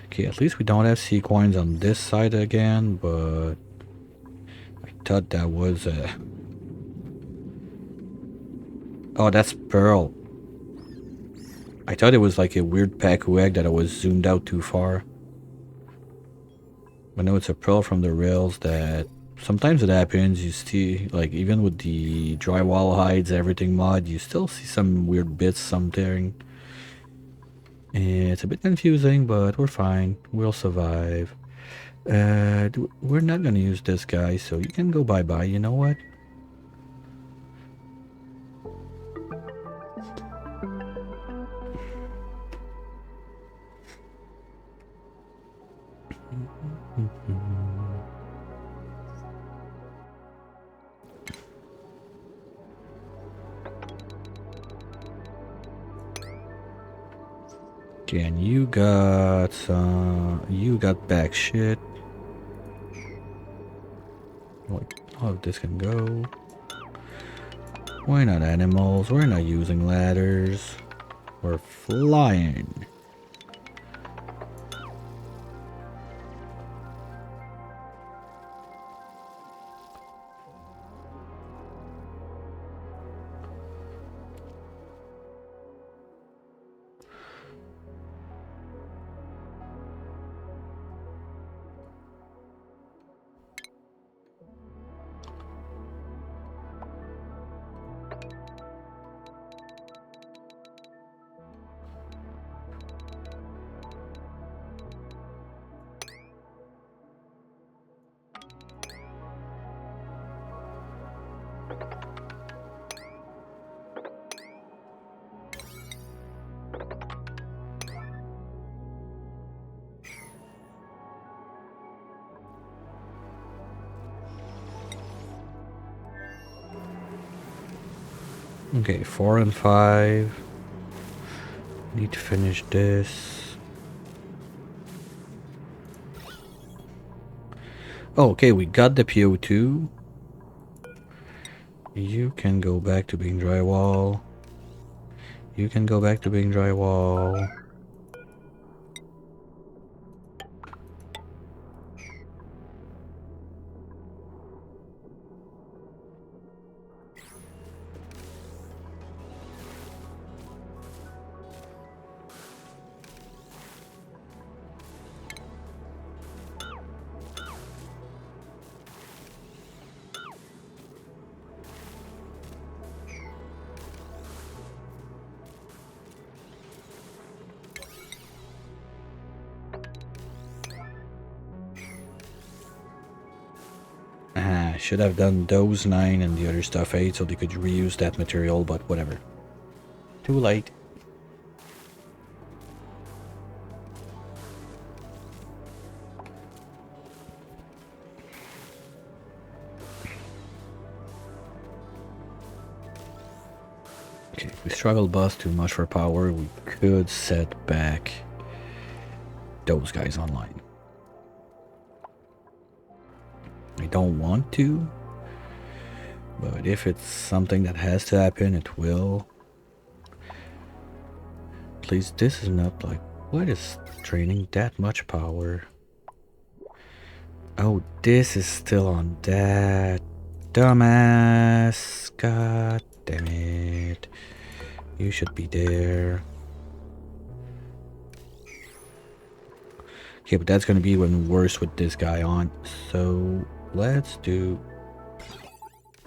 Okay, at least we don't have sea coins on this side again, but I thought that was a... Oh, that's pearl. I thought it was like a weird Paku egg that I was zoomed out too far. But no, it's a pearl from the rails that... Sometimes it happens, you see, like even with the drywall hides, everything mod, you still see some weird bits, something. It's a bit confusing, but we're fine. We'll survive. We're not gonna use this guy, so you can go bye-bye. You know what? Okay, and you got back shit. All of this can go. Why not animals? We're not using ladders. We're flying. Okay, 4 and 5. Need to finish this. Oh, okay, we got the PO2. You can go back to being drywall. You can go back to being drywall. Should have done those 9 and the other stuff 8 so they could reuse that material, but whatever. Too late. Okay, if we struggle bus too much for power, we could set back those guys online. I don't want to, but if it's something that has to happen, it will. Please, this is not like, what is draining that much power? Oh, this is still on that. Dumbass. God damn it. You should be there. Okay, but that's gonna be even worse with this guy on. So let's do.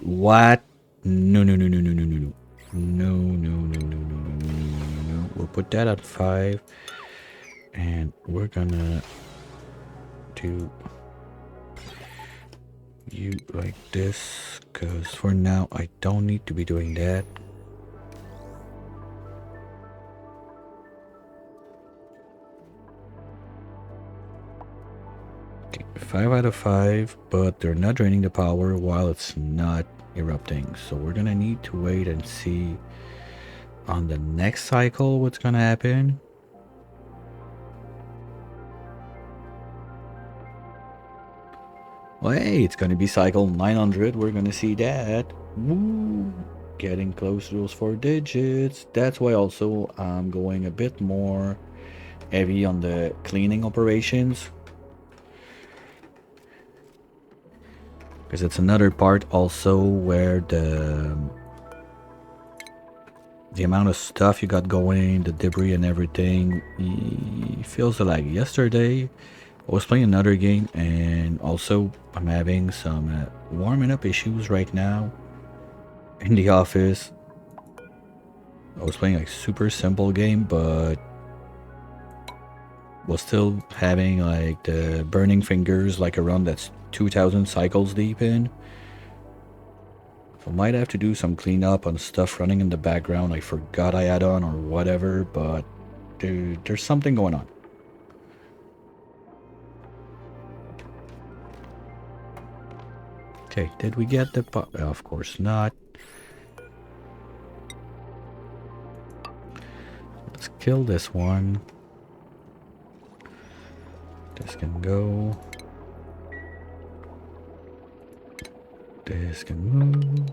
What? No, no, no, no, no, no, no, no. No, no, no, no, no, no, no, no, no, no. We'll put that at 5. And we're gonna do you like this, because for now I don't need to be doing that. Okay, 5 out of 5, but they're not draining the power while it's not erupting. So we're gonna need to wait and see on the next cycle what's gonna happen. Well, hey, it's gonna be cycle 900. We're gonna see that. Woo! Getting close to those 4 digits. That's why also I'm going a bit more heavy on the cleaning operations, because it's another part also where the amount of stuff you got going, the debris and everything, feels like yesterday I was playing another game, and also I'm having some warming up issues right now in the office. I was playing like super simple game, but was still having like the burning fingers, like around that's 2000 cycles deep in. So might have to do some cleanup on stuff running in the background I forgot I had on or whatever, but there's something going on. Okay, did we get the of course not. Let's kill this one. This can go. This can move.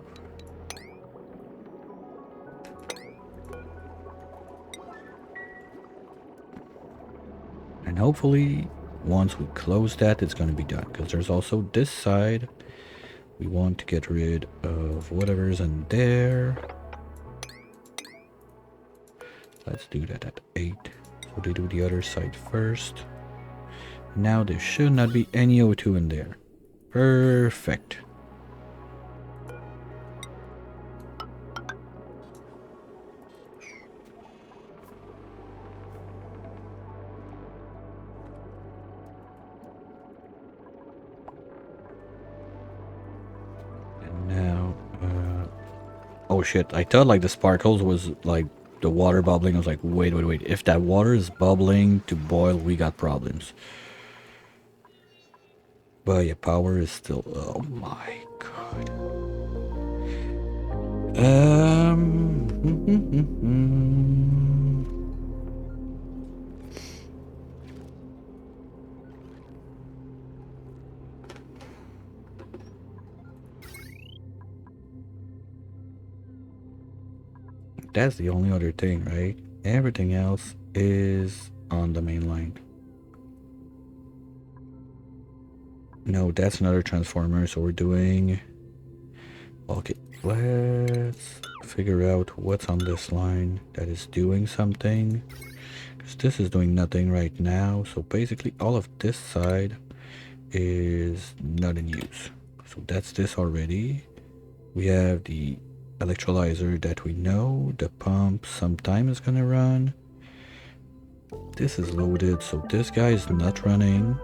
And hopefully, once we close that, it's going to be done. Because there's also this side. We want to get rid of whatever's in there. Let's do that at 8. So they do the other side first. Now there should not be any O2 in there. Perfect. And now, oh shit, I thought like the sparkles was like the water bubbling. I was like, wait. If that water is bubbling to boil, we got problems. But yeah, power is still, oh my god. That's the only other thing, right? Everything else is on the main line. No, that's another transformer, so we're doing... Okay, let's figure out what's on this line that is doing something. Because this is doing nothing right now, so basically all of this side is not in use. So that's this already. We have the electrolyzer that we know. The pump sometime is gonna run. This is loaded, so this guy is not running.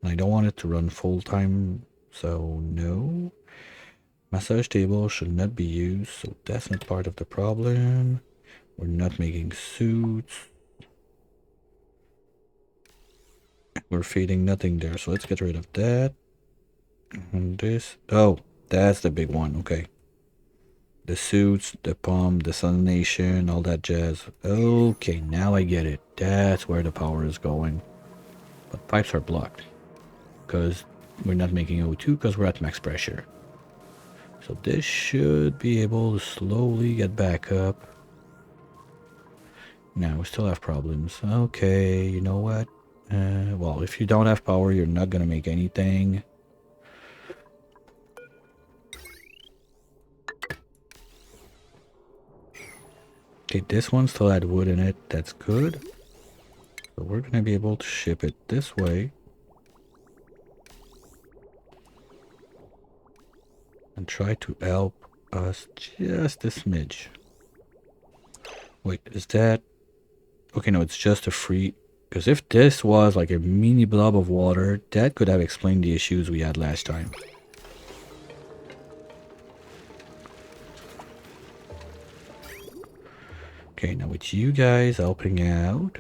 I don't want it to run full time, so no. Massage table should not be used, so that's not part of the problem. We're not making suits. We're feeding nothing there, so let's get rid of that. And this, oh, That's the big one, okay. The suits, the pump, desalination, all that jazz. Okay, now I get it. That's where the power is going. But pipes are blocked. Because we're not making O2 because we're at max pressure. So this should be able to slowly get back up. Now we still have problems. Okay, you know what? Well, if you don't have power, you're not gonna make anything. Okay, this one still had wood in it. That's good. So we're gonna be able to ship it this way. And try to help us just a smidge. Wait, is that... Okay, no, it's just a free... Because if this was like a mini blob of water, that could have explained the issues we had last time. Okay, now with you guys helping out,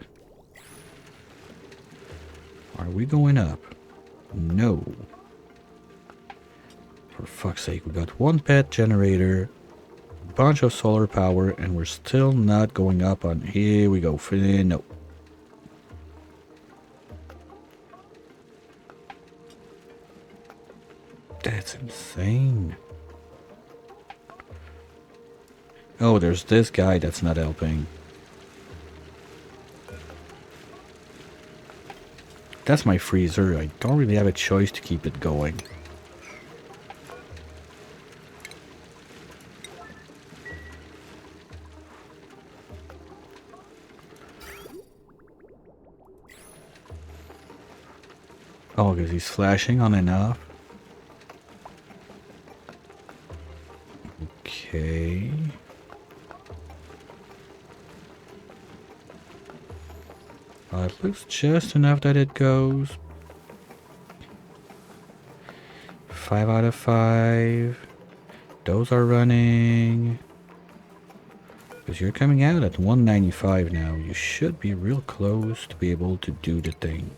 are we going up? No. For fuck's sake, we got one pet generator, a bunch of solar power, and we're still not going up on... Here we go. No. That's insane. Oh, there's this guy that's not helping. That's my freezer. I don't really have a choice to keep it going. Oh, because he's flashing on and off. Okay. It looks just enough that it goes. 5 out of 5. Those are running. Because you're coming out at 195 now. You should be real close to be able to do the thing.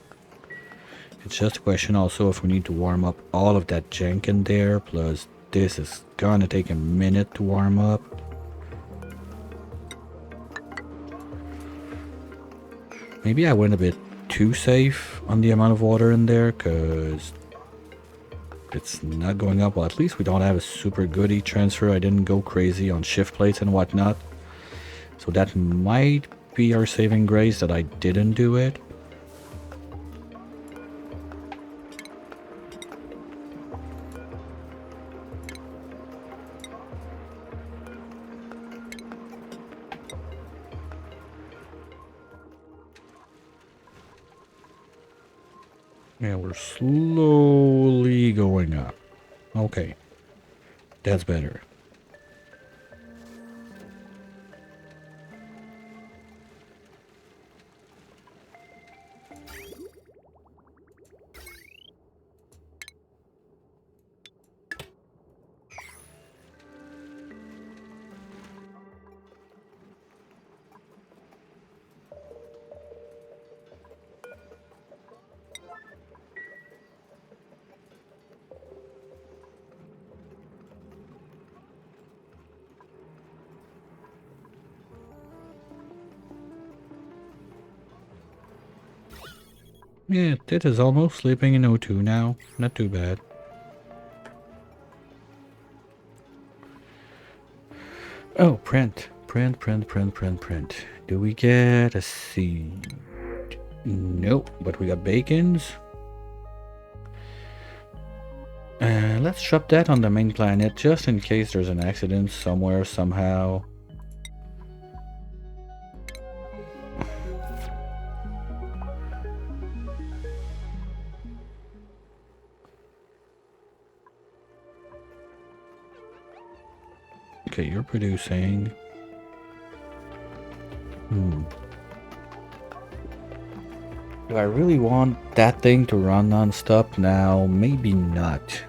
It's just a question also if we need to warm up all of that jank in there. Plus this is gonna take a minute to warm up. Maybe I went a bit too safe on the amount of water in there, because it's not going up. Well, at least we don't have a super good heat transfer. I didn't go crazy on shift plates and whatnot. So that might be our saving grace that I didn't do it. Yeah, we're slowly going up. Okay. That's better. Yeah, it is almost sleeping in O2 now. Not too bad. Oh, print. Print. Do we get a seed? Nope, but we got bacons. Let's drop that on the main planet just in case there's an accident somewhere, somehow. Okay, you're producing. Do I really want that thing to run non-stop now? Maybe not.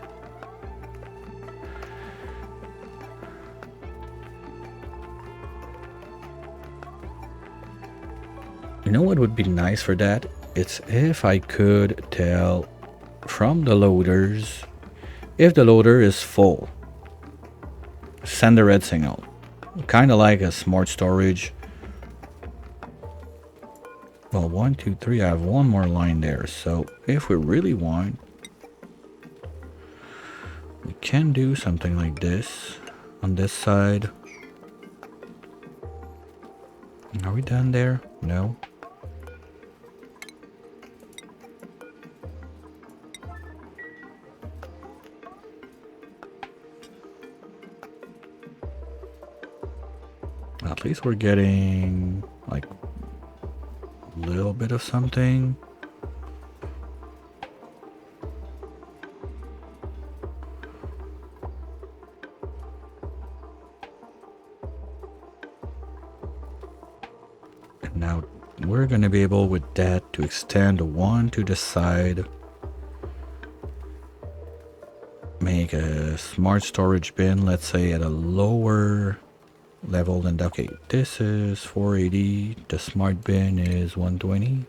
You know what would be nice for that? It's if I could tell from the loaders If the loader is full, send a red signal. Kind of like a smart storage. Well, 1, 2, 3, I have one more line there. So if we really want, we can do something like this on this side. Are we done there? No. At least we're getting like a little bit of something. And now we're going to be able with that to extend one to the side. Make a smart storage bin, let's say at a lower level than that. Okay, this is 480. The smart bin is 120.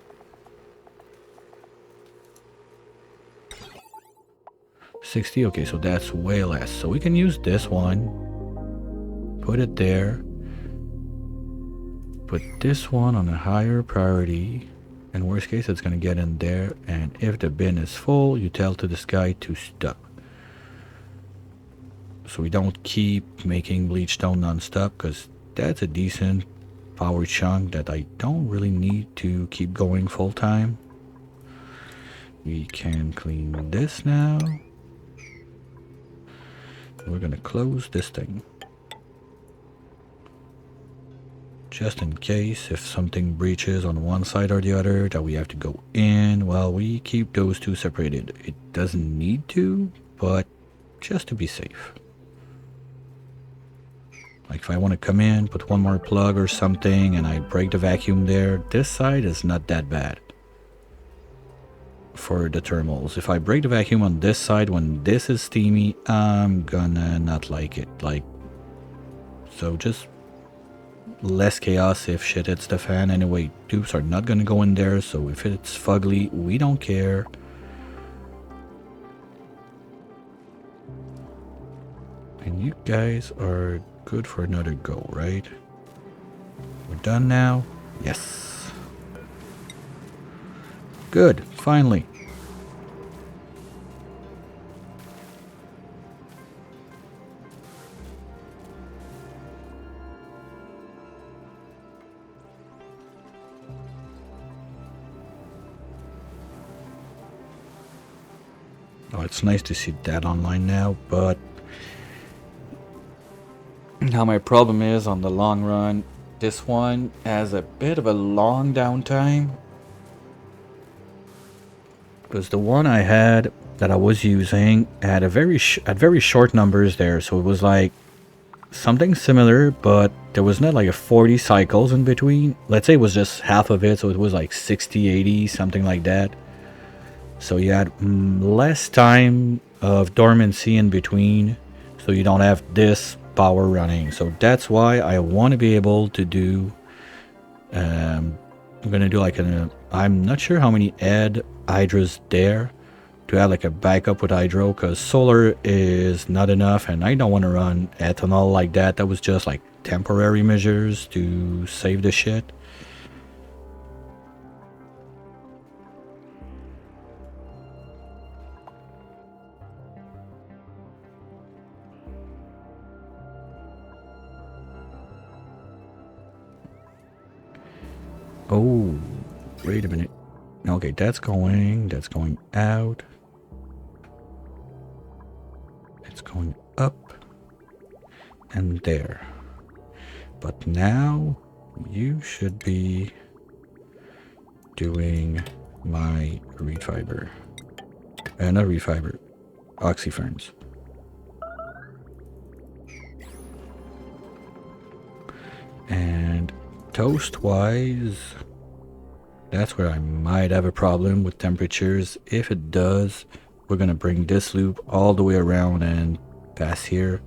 $60. Okay, so that's way less. So we can use this one. Put it there. Put this one on a higher priority. In worst case, it's gonna get in there. And if the bin is full, you tell to this guy to stop. So we don't keep making bleach stone non-stop, because that's a decent power chunk that I don't really need to keep going full time. We can clean this now. We're gonna close this thing. Just in case if something breaches on one side or the other that we have to go in, well, we keep those two separated. It doesn't need to, but just to be safe. Like if I want to come in, put one more plug or something, and I break the vacuum there, this side is not that bad for the thermals. If I break the vacuum on this side when this is steamy, I'm gonna not like it. Like, so just less chaos if shit hits the fan. Anyway, tubes are not gonna go in there, so if it's fugly, we don't care. And you guys are good for another go, right? We're done now? Yes. Good, finally. Oh, it's nice to see that online now, but now my problem is on the long run, this one has a bit of a long downtime. Because the one I had that I was using had a very short numbers there, so it was like something similar, but there was not like a 40 cycles in between. Let's say it was just half of it, so it was like 60, 80, something like that. So you had less time of dormancy in between, so you don't have this power running. So that's why I want to be able to do I'm gonna do like I'm not sure how many hydras there to have like a backup with hydro, because solar is not enough and I don't want to run ethanol like that. That was just like temporary measures to save the shit. Oh, wait a minute. Okay, that's going out. It's going up and there. But now you should be doing my reed fiber. Not reed fiber, oxyferns. And toast wise, that's where I might have a problem with temperatures. If it does, we're gonna bring this loop all the way around and pass here,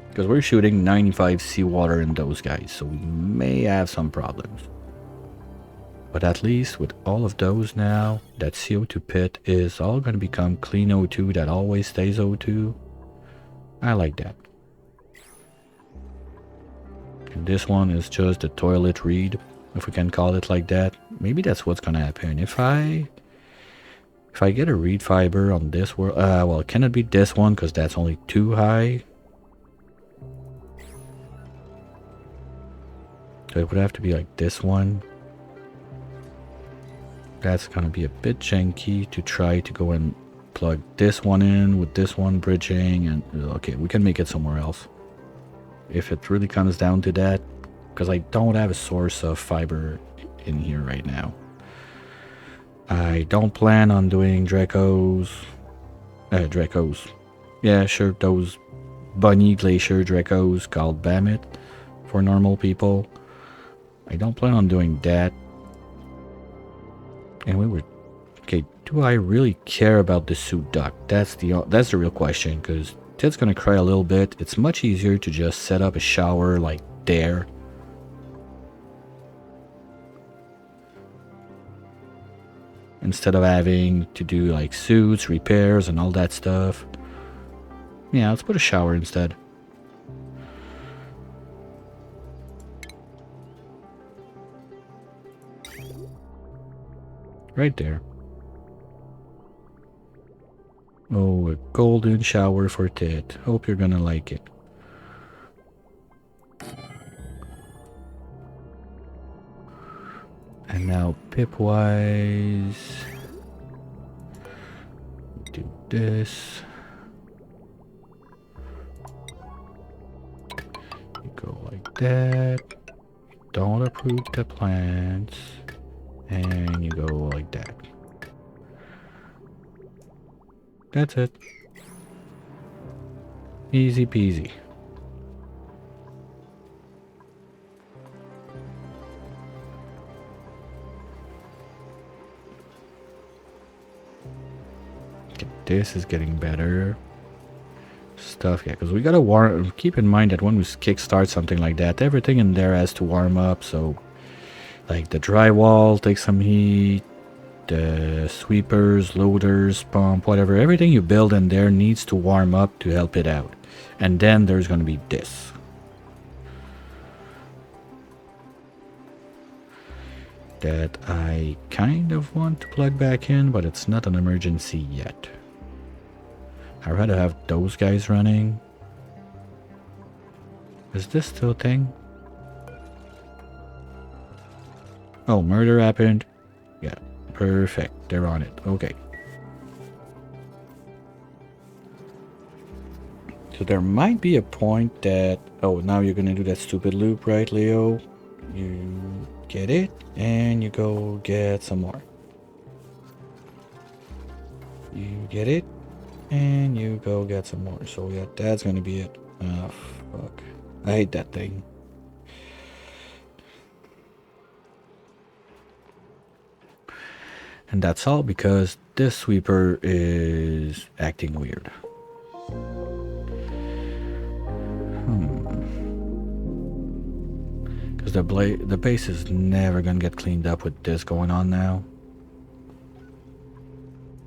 because we're shooting 95 seawater in those guys, so we may have some problems. But at least with all of those now, that CO2 pit is all going to become clean O2 that always stays O2. I like that. And this one is just a toilet reed, if we can call it like that. Maybe that's what's going to happen. If I get a reed fiber on this world, well, can it be this one? Because that's only too high. So it would have to be like this one. That's gonna be a bit janky to try to go and plug this one in with this one bridging, and okay, we can make it somewhere else if it really comes down to that, because I don't have a source of fiber in here right now. I don't plan on doing Dracos. Yeah, sure, those bunny glacier Dracos called Bammit for normal people. I don't plan on doing that. And we were... Okay, do I really care about the suit duct? That's the real question, because Ted's gonna cry a little bit. It's much easier to just set up a shower like there. Instead of having to do like suits, repairs, and all that stuff. Yeah, let's put a shower instead. Right there. Oh, a golden shower for Ted. Hope you're gonna like it. And now pip-wise... do this. You go like that. Don't approve the plants. And you go like that. That's it. Easy peasy. Okay, this is getting better. Stuff, yeah, because we gotta warm. Keep in mind that when we kickstart something like that, everything in there has to warm up. So, like the drywall takes some heat, the sweepers, loaders, pump, whatever, everything you build in there needs to warm up to help it out. And then there's gonna be this. That I kind of want to plug back in, but it's not an emergency yet. I'd rather have those guys running. Is this still a thing? Oh, murder happened. Yeah, perfect. They're on it. Okay. So there might be a point that... Oh, now you're gonna do that stupid loop, right, Leo? You get it, and you go get some more. You get it, and you go get some more. So yeah, that's gonna be it. Oh, fuck. I hate that thing. And that's all because this sweeper is acting weird. Because the base is never gonna get cleaned up with this going on now.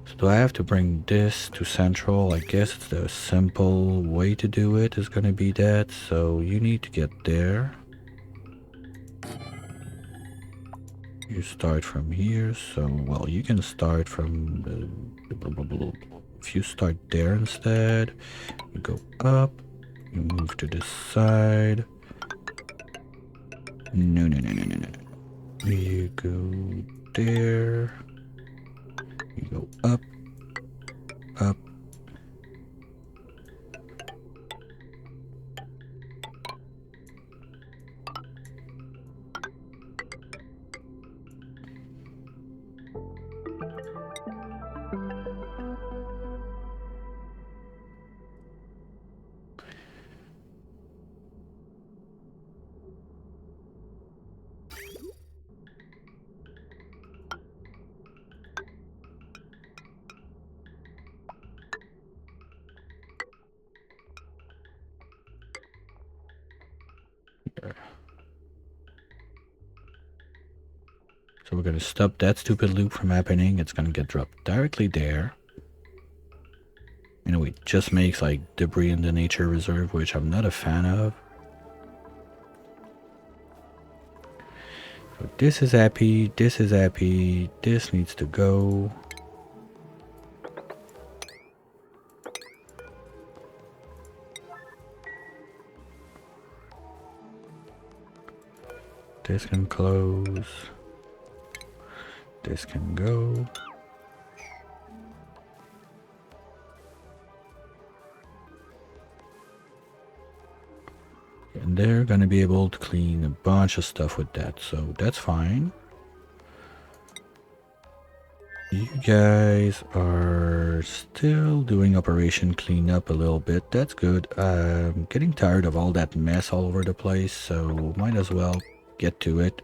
So do I have to bring this to central? I guess it's the simple way to do it is gonna be that. So you need to get there. You start from here. So, well, you can start from the... If you start there instead, you go up, you move to this side. No. You go there. You go up. So we're going to stop that stupid loop from happening. It's going to get dropped directly there. Anyway, it just makes like debris in the nature reserve, which I'm not a fan of. So this is happy, this is happy, this needs to go. This can close. This can go. And they're gonna be able to clean a bunch of stuff with that, so that's fine. You guys are still doing operation cleanup a little bit. That's good. I'm getting tired of all that mess all over the place, so might as well get to it.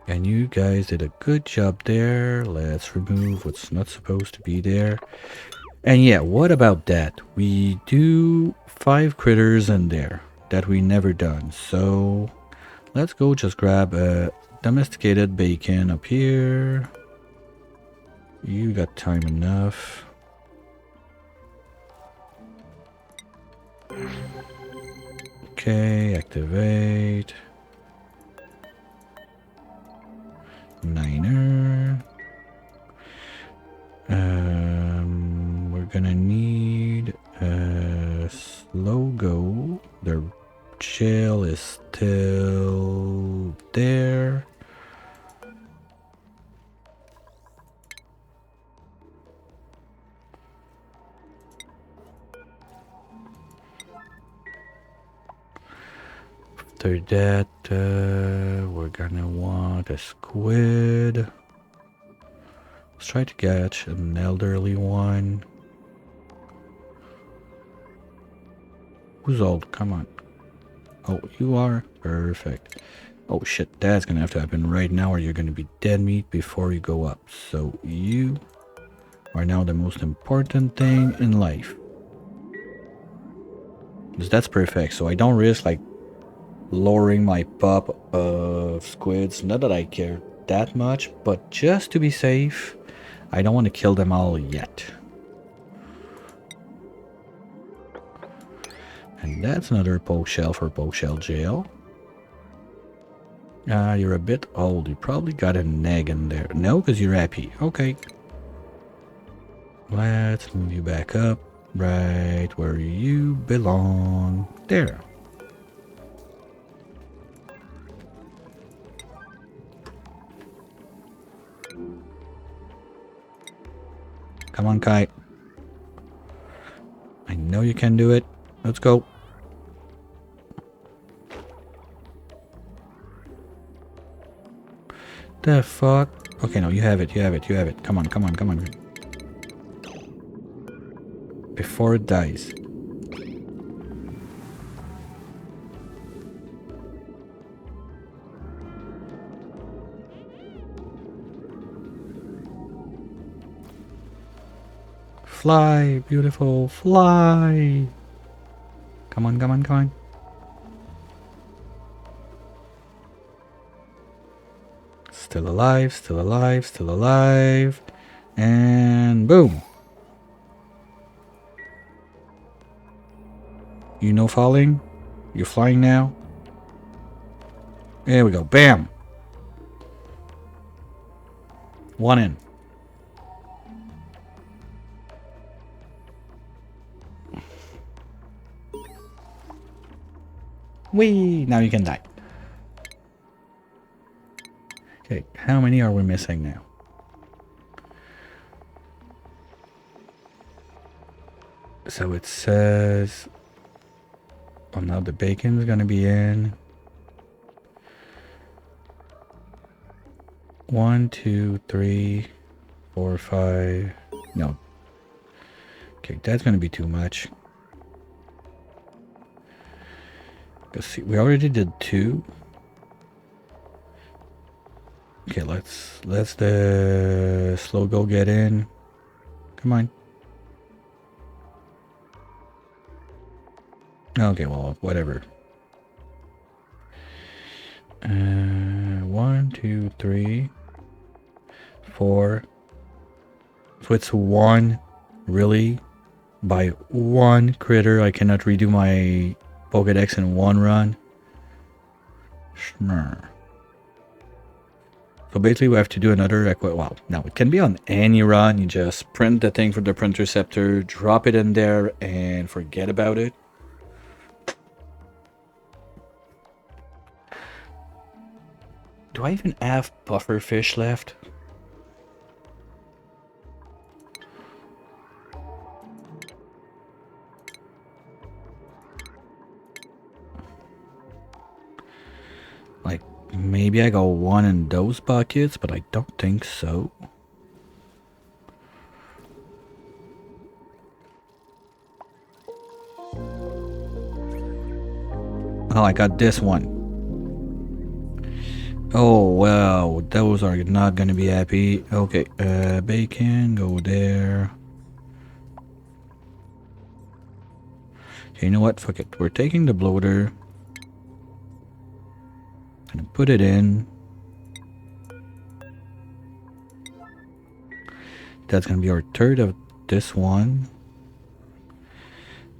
And you guys did a good job there. Let's remove what's not supposed to be there. And yeah, what about that? We do 5 critters in there that we never done. So let's go just grab a domesticated bacon up here. You got time enough. Okay, activate. Niner. We're gonna need a slow go. The jail is still there. After that, we're gonna want a squid. Let's try to catch an elderly one. Who's old? Come on. Oh, you are? Perfect. Oh shit, that's gonna have to happen right now or you're gonna be dead meat before you go up. So you are now the most important thing in life. Because that's perfect, so I don't risk like lowering my pop of squids. Not that I care that much, but just to be safe, I don't want to kill them all yet. And that's another poke shell for poke shell jail. You're a bit old. You probably got an egg in there. No, because you're happy. Okay. Let's move you back up. Right where you belong. There. Come on, Kite. I know you can do it. Let's go. The fuck? Okay, no, you have it, you have it, you have it. Come on, come on, come on. Before it dies. Fly, beautiful, fly. Come on, come on, come on. Still alive, still alive, still alive. And boom. You know falling? You're flying now? There we go. Bam. One in. Whee! Now you can die. Okay, how many are we missing now? So it says... Oh, now the bacon's gonna be in. 1, 2, 3, 4, 5. No. Okay, that's gonna be too much. Let's see, we already did 2. Okay, let's the slow go get in. Come on. Okay, well, whatever. 1, 2, 3, 4. So it's one, really? By one critter, I cannot redo my Pokedex in one run. Schmur. So basically we have to do another well, now it can be on any run. You just print the thing from the Printerceptor, drop it in there, and forget about it. Do I even have puffer fish left? Like, maybe I got one in those buckets, but I don't think so. Oh, I got this one. Oh, well, those are not gonna be happy. Okay, bacon, go there. Okay, you know what? Fuck it. We're taking the bloater. Gonna put it in. That's gonna be our third of this one.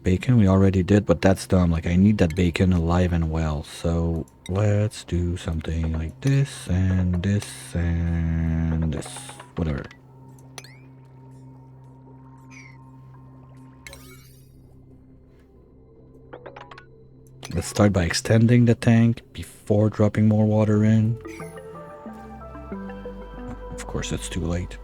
Bacon we already did, but that's dumb. Like, I need that bacon alive and well. So let's do something like this and this and this. Whatever. Let's start by extending the tank before dropping more water in. Of course, it's too late.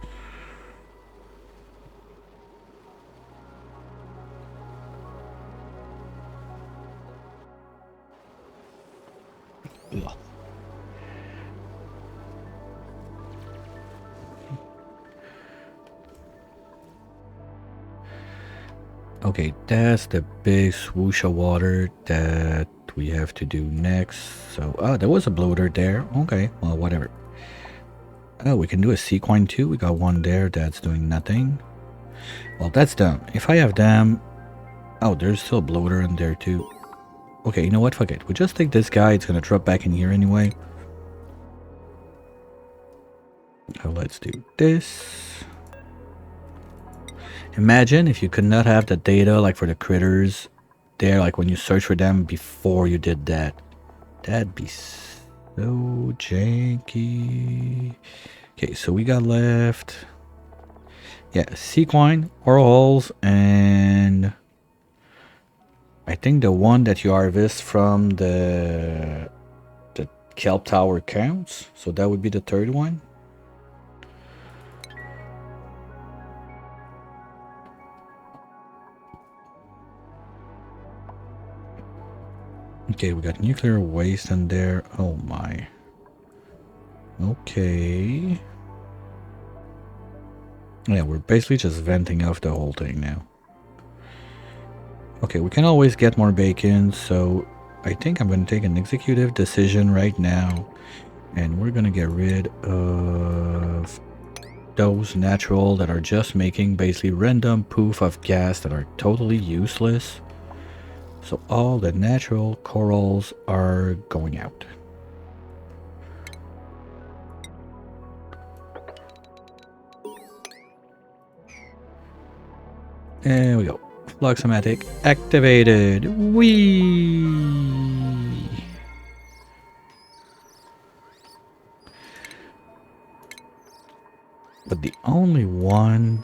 Ugh. Okay, that's the big swoosh of water that we have to do next. So, there was a bloater there. Okay, well, whatever. Oh, we can do a sequine too. We got one there that's doing nothing. Well, that's dumb. If I have them... Oh, there's still a bloater in there too. Okay, you know what? Fuck it. We just take this guy. It's gonna drop back in here anyway. So let's do this. Imagine if you could not have the data like for the critters there, like when you search for them before you did that. That'd be so janky. Okay, so we got left... Yeah, sequine, orals, and... I think the one that you harvest from the kelp tower counts. So that would be the third one. Okay, we got nuclear waste in there. Oh my. Okay. Yeah, we're basically just venting off the whole thing now. Okay, we can always get more bacon, so I think I'm going to take an executive decision right now. And we're going to get rid of those natural that are just making basically random poof of gas that are totally useless. So all the natural corals are going out. There we go. Fluxomatic activated. Whee! But the only one...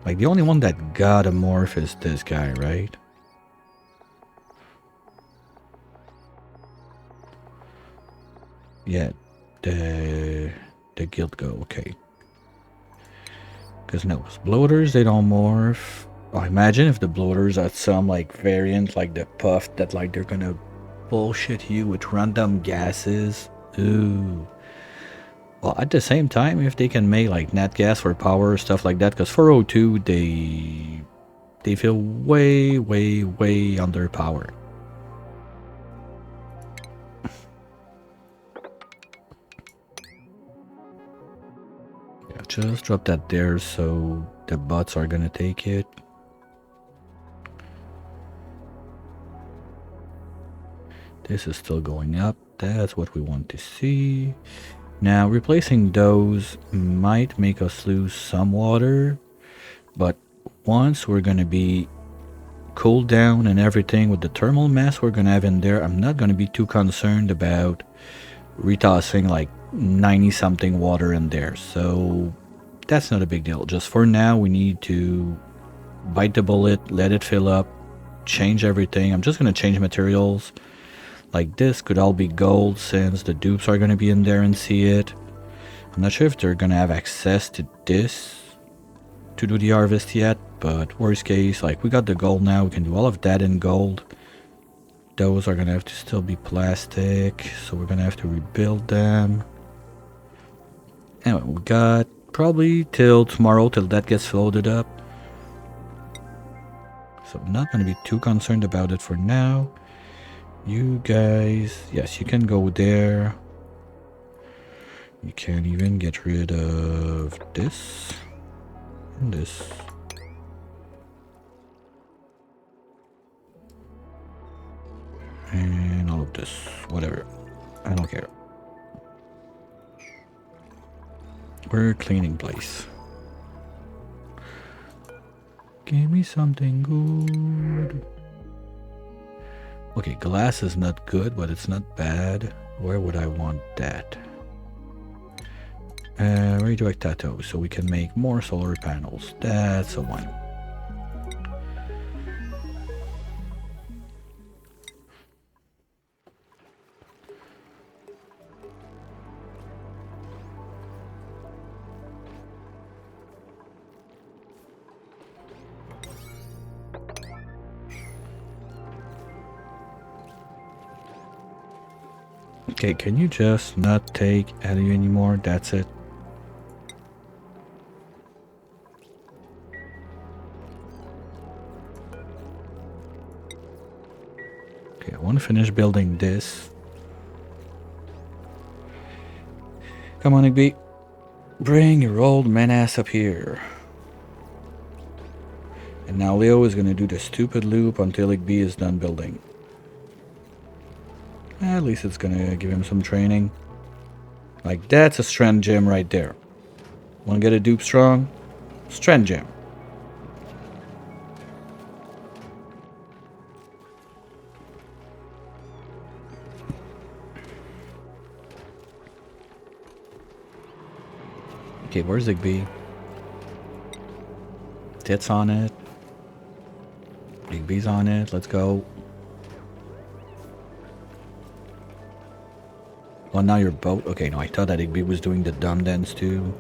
Like, the only one that got a morph is this guy, right? Yeah, the guild go, okay. Because no, bloaters, they don't morph. Oh, imagine if the bloaters are some like variant like the puff that like they're gonna bullshit you with random gases. Ooh. Well, at the same time, if they can make like nat gas for power, stuff like that, because 402 they feel way, way, way underpowered. Yeah, just drop that there so the bots are gonna take it. This is still going up. That's what we want to see. Now, replacing those might make us lose some water, but once we're going to be cooled down and everything with the thermal mass we're going to have in there, I'm not going to be too concerned about retossing like 90 something water in there. So that's not a big deal. Just for now, we need to bite the bullet, let it fill up, change everything. I'm just going to change materials. Like this could all be gold since the dupes are going to be in there and see it. I'm not sure if they're going to have access to this to do the harvest yet, but worst case, like we got the gold now, we can do all of that in gold. Those are going to have to still be plastic, so we're going to have to rebuild them. Anyway, we got probably till tomorrow till that gets loaded up. So I'm not going to be too concerned about it for now. You guys, yes, you can go there. You can even get rid of this and this. And all of this, whatever. I don't care. We're cleaning place. Give me something good. Okay, glass is not good, but it's not bad. Where would I want that? Radioactive tattoo, so we can make more solar panels. That's a one. Okay, can you just not take any anymore? That's it. Okay, I want to finish building this. Come on, Igby. Bring your old man ass up here. And now Leo is going to do the stupid loop until Igby is done building. At least it's gonna give him some training. Like, that's a strength gem right there. Wanna get a dupe strong? Strength gem. Okay, where's Igby? Tits on it. Igby's on it. Let's go. Well, now your boat. Okay, no, I thought that Igby was doing the dumb dance too.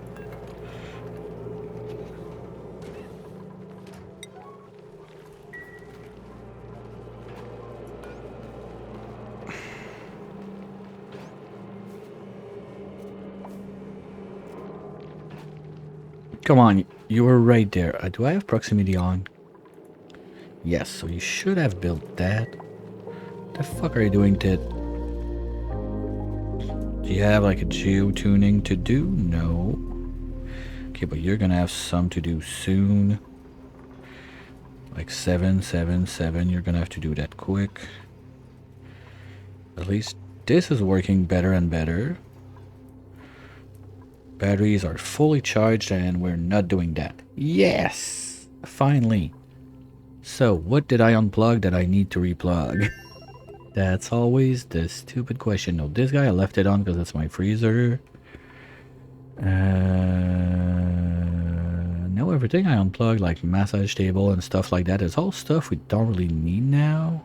Come on, you were right there. Do I have proximity on? Yes, so you should have built that. The fuck are you doing, Tit? Do you have like a geo-tuning to do? No. Okay, but you're gonna have some to do soon. Like 7, 7, 7. You're gonna have to do that quick. At least this is working better and better. Batteries are fully charged and we're not doing that. Yes! Finally. So, what did I unplug that I need to replug? That's always the stupid question. No, this guy I left it on because it's my freezer. No, everything I unplugged, like massage table and stuff like that, is all stuff we don't really need now.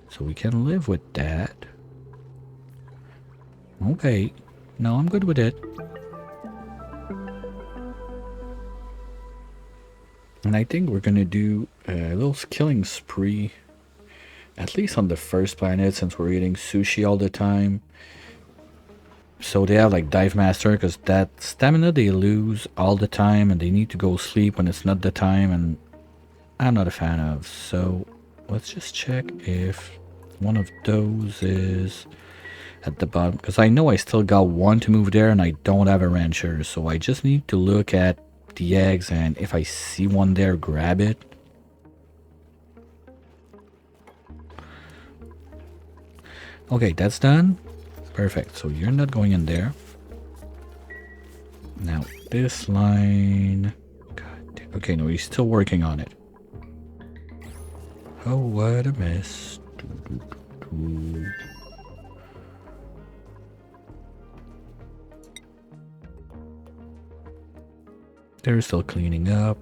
So we can live with that. Okay. No, I'm good with it. And I think we're gonna do a little killing spree. At least on the first planet, since we're eating sushi all the time. So they have like Dive Master, because that stamina they lose all the time and they need to go sleep when it's not the time, and I'm not a fan of. So let's just check if one of those is at the bottom, because I know I still got one to move there and I don't have a rancher, so I just need to look at the eggs, and if I see one there, grab it. Okay, that's done. Perfect. So you're not going in there. Now this line. God, okay, no, he's still working on it. Oh, what a mess. They're still cleaning up.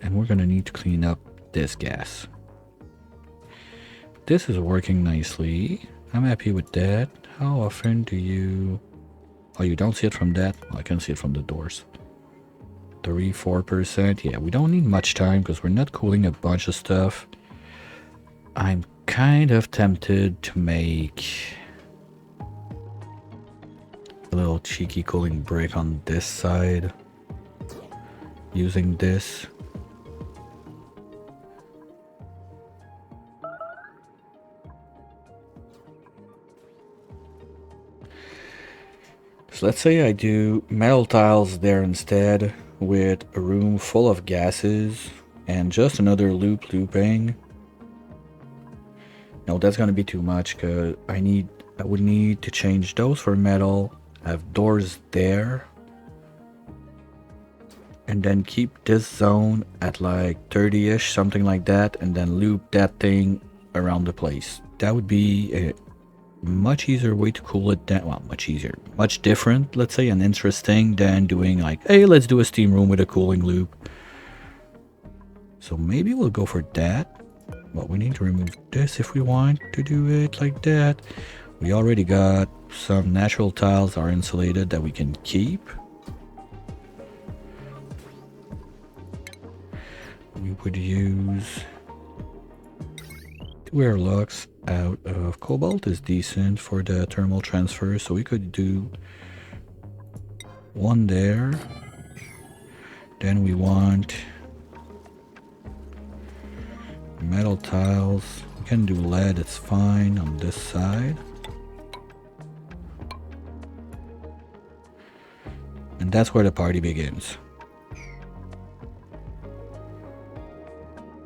And we're gonna need to clean up this gas. This is working nicely. I'm happy with that. How often do you... Oh, you don't see it from that? Well, I can see it from the doors. 3-4%. Yeah, we don't need much time because we're not cooling a bunch of stuff. I'm kind of tempted to make a little cheeky cooling brick on this side using this. So let's say I do metal tiles there instead with a room full of gases and just another looping. No, that's gonna be too much because I would need to change those for metal, have doors there, and then keep this zone at like 30-ish, something like that, and then loop that thing around the place. That would be a much easier way to cool it down. Well, much easier, much different, let's say, and interesting than doing like, hey, let's do a steam room with a cooling loop. So maybe we'll go for that. But we need to remove this if we want to do it like that. We already got some natural tiles are insulated that we can keep. We would use 2 airlocks out of cobalt is decent for the thermal transfer, so we could do 1 there. Then we want metal tiles. We can do lead, it's fine on this side. And that's where the party begins.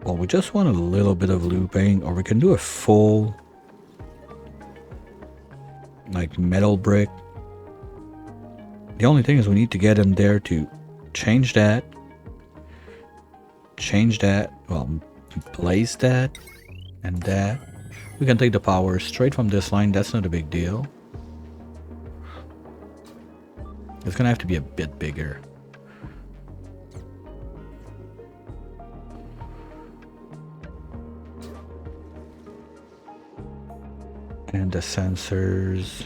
Well, we just want a little bit of looping, or we can do a full like metal brick. The only thing is we need to get in there to change that, well, place that and that. We can take the power straight from this line, that's not a big deal. It's gonna have to be a bit bigger. And the sensors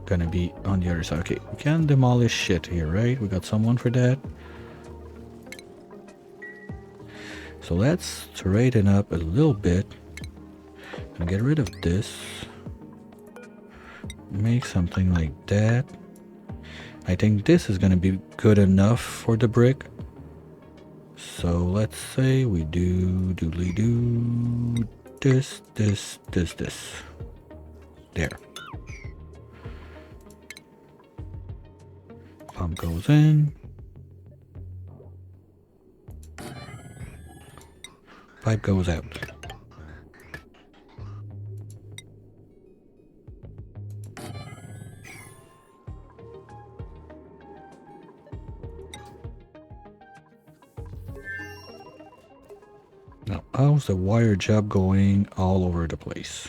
gonna be on the other side. Okay, we can demolish shit here, right? We got someone for that. So let's straighten up a little bit and get rid of this. Make something like that. I think this is gonna be good enough for the brick. So let's say we do doodly do this. There. Pump goes in. Pipe goes out. Now, how's the wire job going all over the place?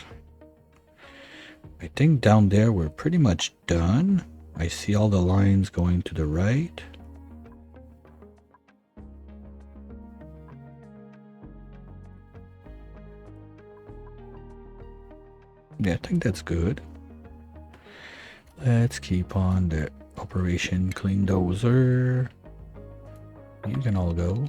I think down there we're pretty much done. I see all the lines going to the right. Yeah, I think that's good. Let's keep on the Operation Clean Dozer. You can all go.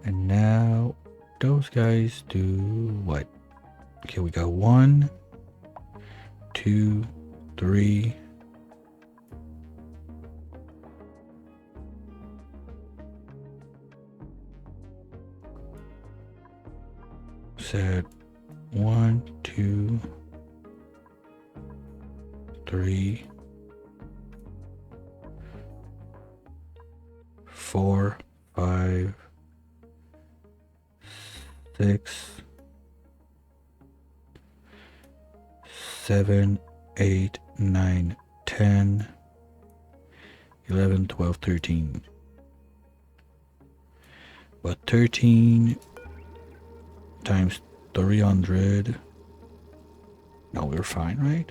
And now those guys do what? Okay, we got 1, 2, 3. Said 1, 2, 3, 4, 5, 6, 7, 8, 9, 10, 11, 12, 13. But 13 times 300. No, we're fine, right?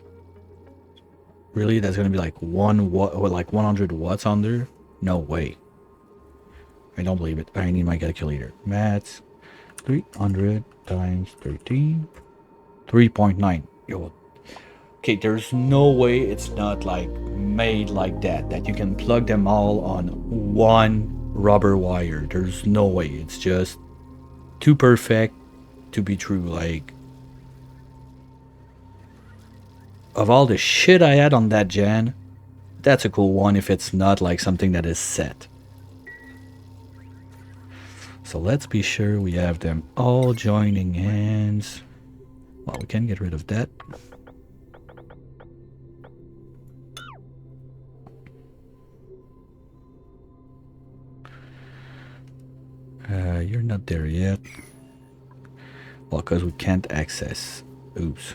Really? That's gonna be like 1 watt or like 100 watts under? No way. I don't believe it. I need my calculator. Maths. 300 times 13. 3.9. Yo. Okay, there's no way it's not like made like that you can plug them all on one rubber wire. There's no way. It's just too perfect to be true. Like, of all the shit I had on that gen, that's a cool one if it's not like something that is set. So let's be sure we have them all joining hands. Well, we can get rid of that. You're not there yet. Well, because we can't access. Oops.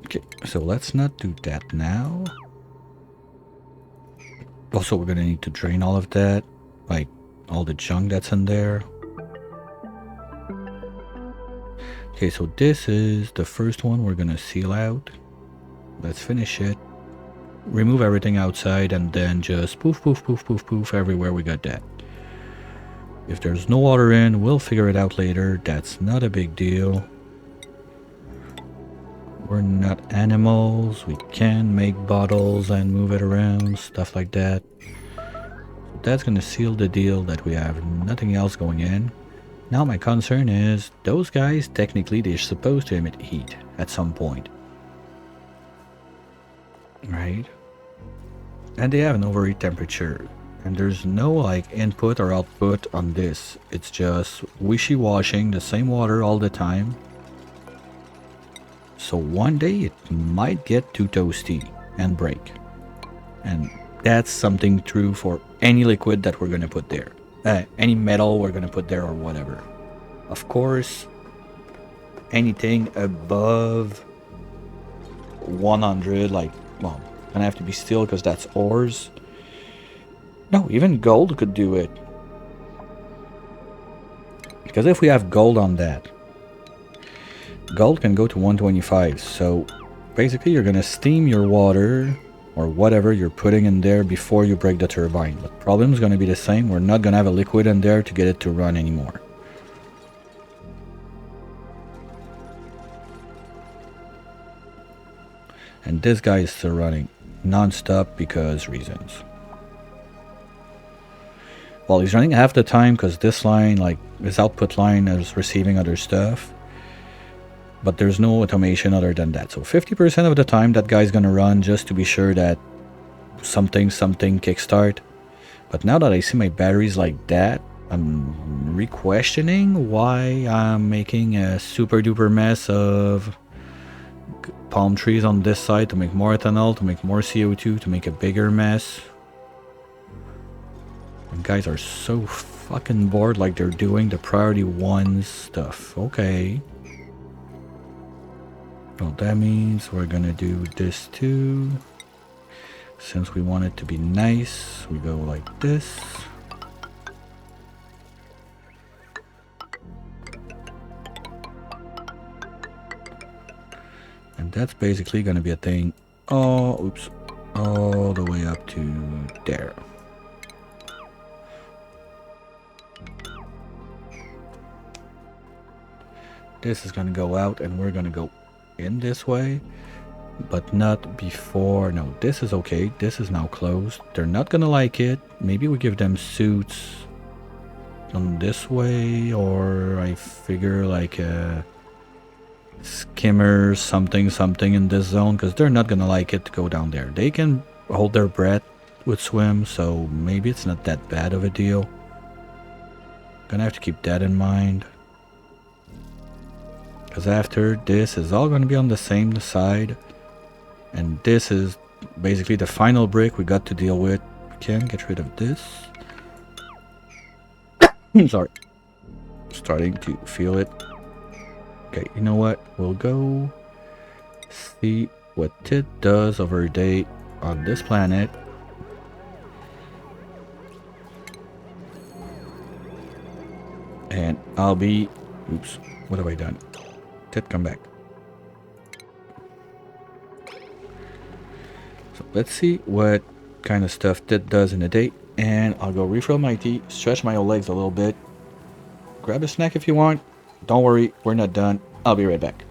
Okay, so let's not do that now. Also, we're gonna need to drain all of that. Like, all the junk that's in there. Okay, so this is the first one we're gonna seal out. Let's finish it. Remove everything outside and then just poof, poof, poof, poof, poof everywhere we got that. If there's no water in, we'll figure it out later. That's not a big deal. We're not animals. We can make bottles and move it around, stuff like that. That's gonna seal the deal that we have nothing else going in. Now my concern is, those guys, technically they're supposed to emit heat at some point. Right? And they have an overheat temperature. And there's no like input or output on this. It's just wishy-washing the same water all the time. So one day it might get too toasty and break. And that's something true for any liquid that we're gonna put there. Any metal we're gonna put there or whatever. Of course, anything above 100, like, well, gonna have to be steel because that's ores. No, even gold could do it. Because if we have gold on that, gold can go to 125. So basically you're gonna steam your water or whatever you're putting in there before you break the turbine. The problem is gonna be the same. We're not gonna have a liquid in there to get it to run anymore. And this guy is still running non-stop because reasons. Well, he's running half the time because this line, like his output line, is receiving other stuff. But there's no automation other than that. So 50% of the time that guy's gonna run just to be sure that something kickstart. But now that I see my batteries like that, I'm re-questioning why I'm making a super duper mess of palm trees on this side to make more ethanol, to make more CO2, to make a bigger mess. And guys are so fucking bored, like they're doing the priority 1 stuff. Okay. Well, that means we're gonna do this too. Since we want it to be nice, we go like this. And that's basically gonna be a thing. Oh, oops. All the way up to there. This is gonna go out and we're gonna go in this way, but not before. No, this is okay. This is now closed. They're not gonna like it. Maybe we give them suits on this way, or I figure like a skimmer something in this zone, because they're not gonna like it to go down there. They can hold their breath with swim, so maybe it's not that bad of a deal. Gonna have to keep that in mind. Because after this is all going to be on the same side, and this is basically the final brick we got to deal with. can get rid of this. Sorry. Starting to feel it. Okay, you know what? We'll go see what it does over a day on this planet. And I'll be... Oops. What have I done? Tit, come back. So let's see what kind of stuff Tit does in a day. And I'll go refill my tea, stretch my old legs a little bit. Grab a snack if you want. Don't worry, we're not done. I'll be right back.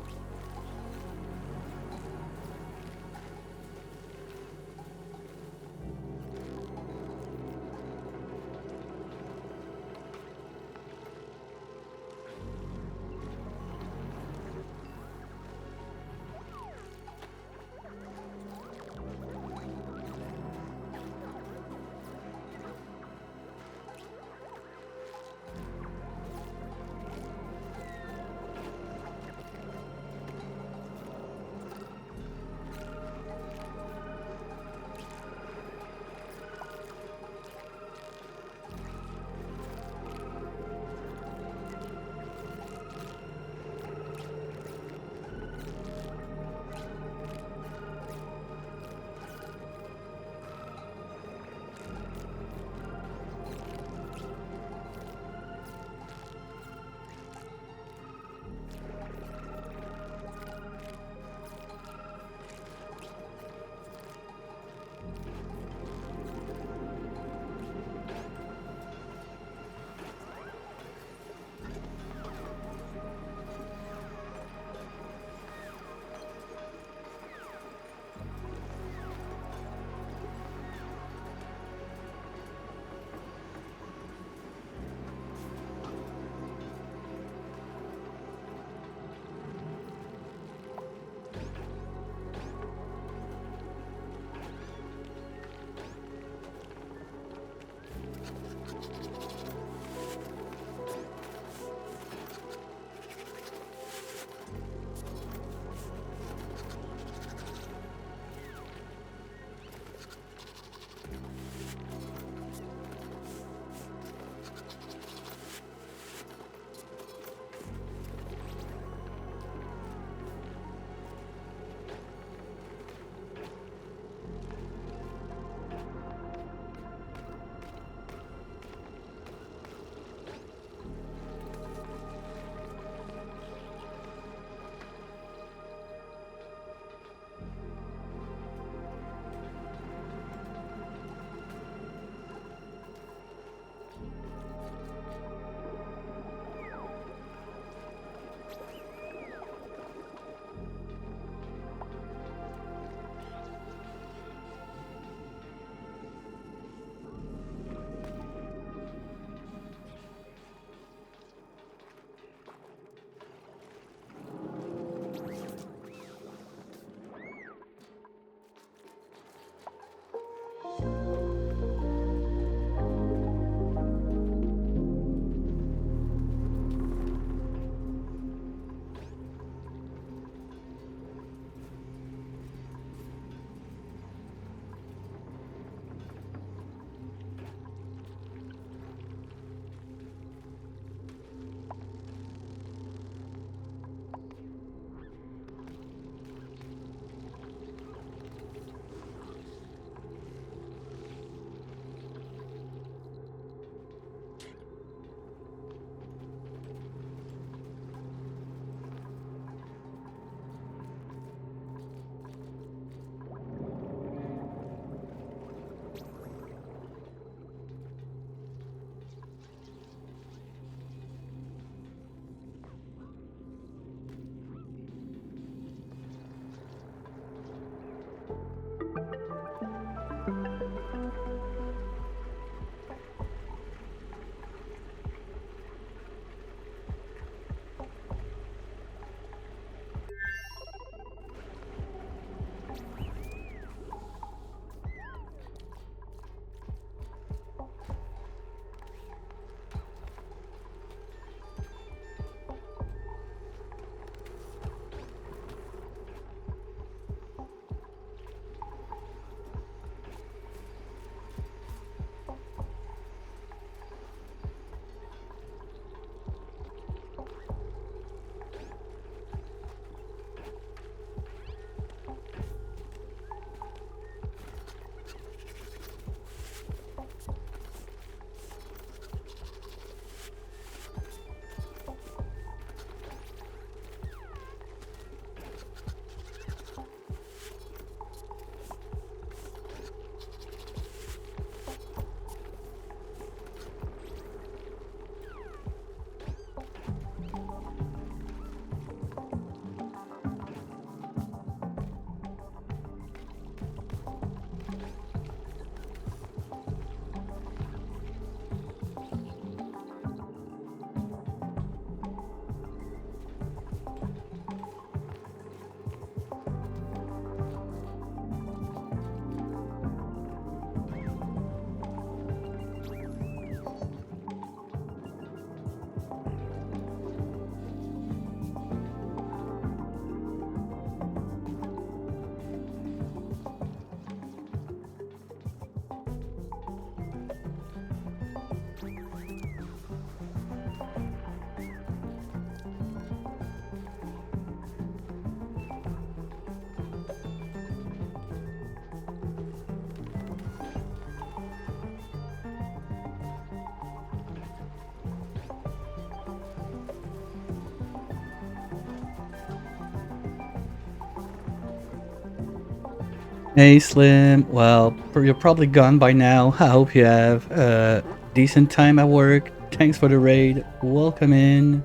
Hey Slim, well, you're probably gone by now. I hope you have a decent time at work. Thanks for the raid. Welcome in.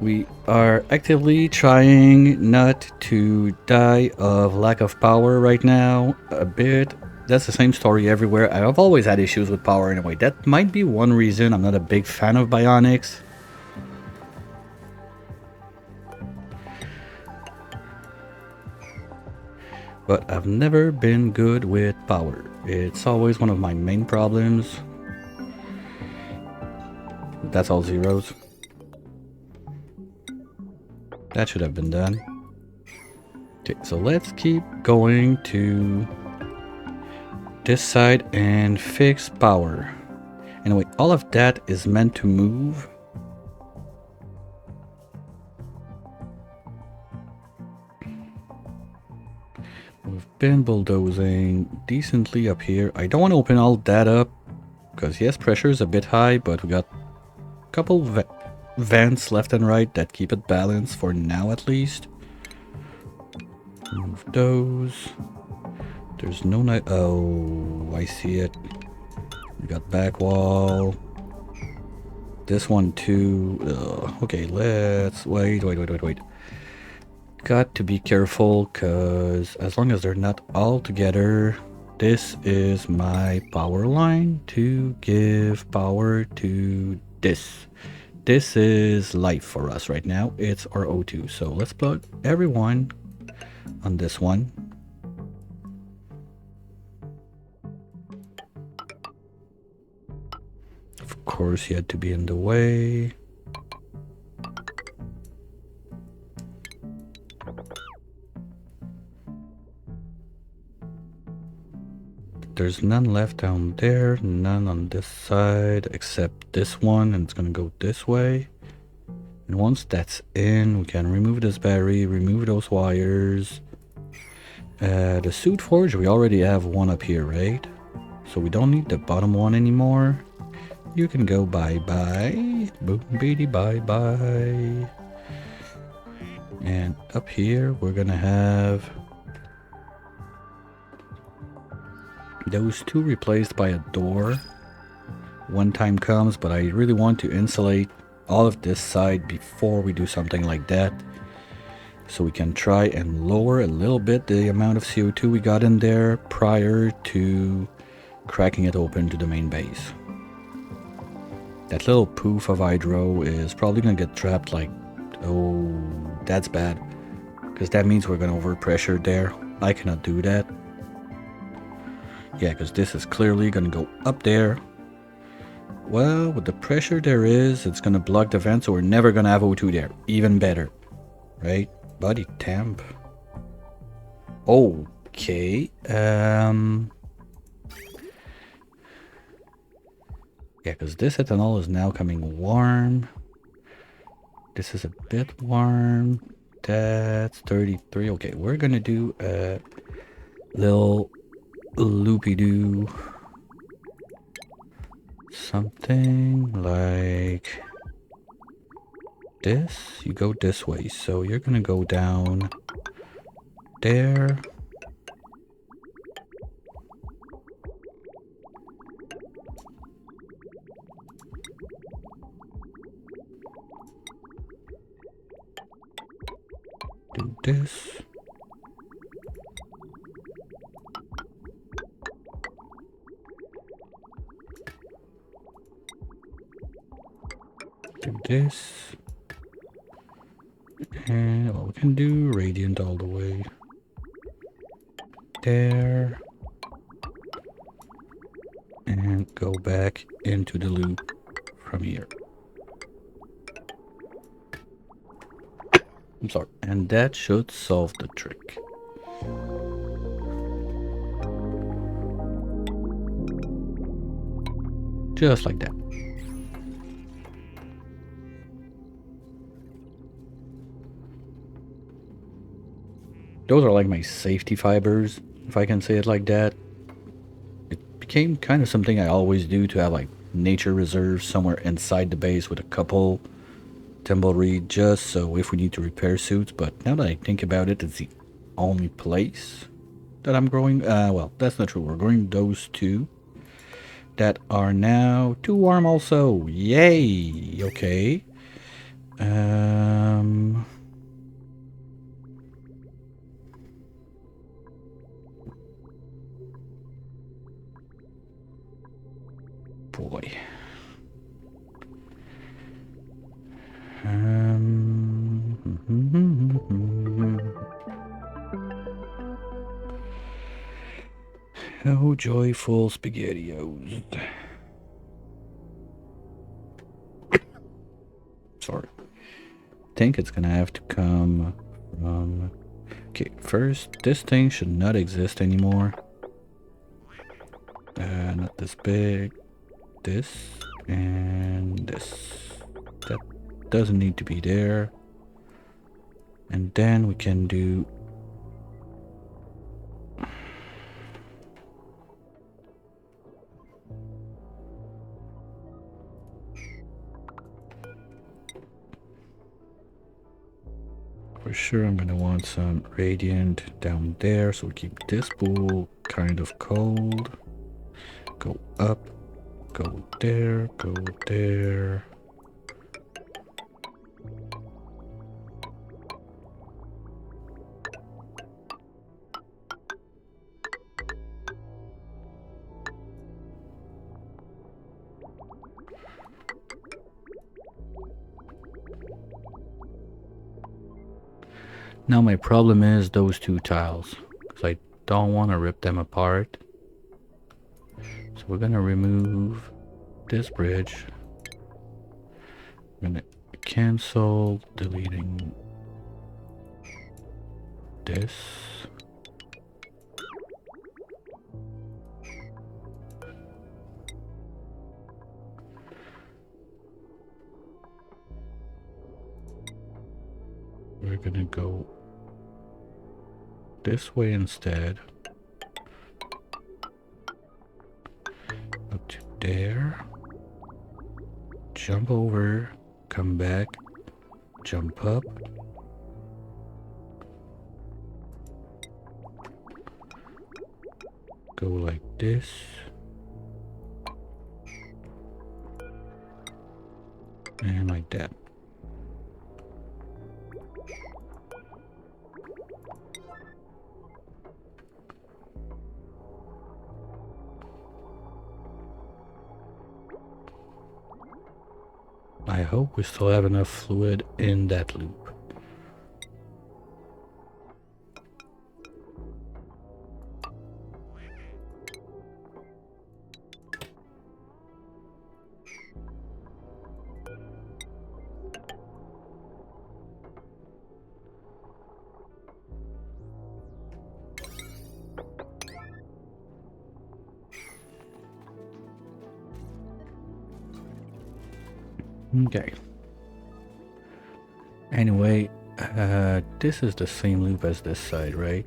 We are actively trying not to die of lack of power right now. A bit. That's the same story everywhere. I've always had issues with power anyway. That might be one reason I'm not a big fan of bionics. But I've never been good with power. It's always one of my main problems. That's all zeros. That should have been done. Okay, so let's keep going to this side and fix power. Anyway, all of that is meant to move. We've been bulldozing decently up here. I don't want to open all that up because yes, pressure is a bit high, but we got a couple vents left and right that keep it balanced for now at least. Move those. There's no night. Oh, I see it. We got back wall. This one too. Okay, let's wait. Got to be careful because as long as they're not all together, this is my power line to give power to this. This is life for us right now. It's our O2. So let's plug everyone on this one. Of course, he had to be in the way. There's none left down there, none on this side except this one, and it's gonna go this way. And once that's in, we can remove this battery, remove those wires. The suit forge, we already have one up here, right? So we don't need the bottom one anymore. You can go bye-bye. Boom, beady, bye-bye. And up here, we're gonna have those two replaced by a door when time comes, but I really want to insulate all of this side before we do something like that, so we can try and lower a little bit the amount of CO2 we got in there prior to cracking it open to the main base. That little poof of hydro is probably gonna get trapped like, oh, that's bad, because that means we're gonna overpressure there. I cannot do that. Yeah, because this is clearly going to go up there. Well, with the pressure there is, it's going to block the vent, so we're never going to have O2 there. Even better. Right? Body temp. Okay. Yeah, because this ethanol is now coming warm. This is a bit warm. That's 33. Okay, we're going to do a little loopy-doo, something like this. You go this way, so you're gonna go down there. Do this. Do this, and well, we can do radiant all the way there, and go back into the loop from here. I'm sorry, and that should solve the trick. Just like that. Those are like my safety fibers, if I can say it like that. It became kind of something I always do to have like nature reserves somewhere inside the base with a couple tumbleweed, just so if we need to repair suits. But now that I think about it, it's the only place. that I'm growing. Well, that's not true. We're growing those two that are now too warm also. Yay! Okay. Boy. Oh, joyful SpaghettiOs. Sorry. I think it's gonna have to come from... Okay, first, this thing should not exist anymore. Not this big. This and this. That doesn't need to be there. And then we can do... For sure I'm gonna want some radiant down there, so we keep this pool kind of cold. Go up, go there, go there. Now my problem is those two tiles, because I don't want to rip them apart. So we're gonna remove this bridge. I'm gonna cancel deleting this. We're gonna go this way instead. Up to there. Jump over, come back, jump up. Go like this. And like that. I hope we still have enough fluid in that loop. Okay. Anyway, this is the same loop as this side, right?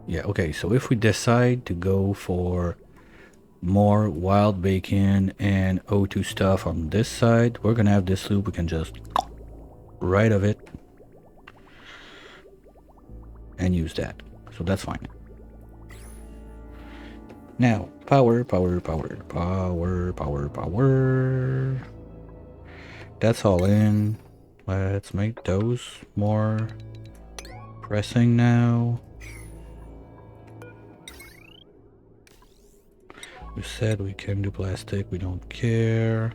Yeah, okay, so if we decide to go for more wild bacon and O2 stuff on this side, we're gonna have this loop. We can just right of it and use that. So that's fine. Now, power. That's all in. Let's make those more pressing now. We said we can do plastic, we don't care.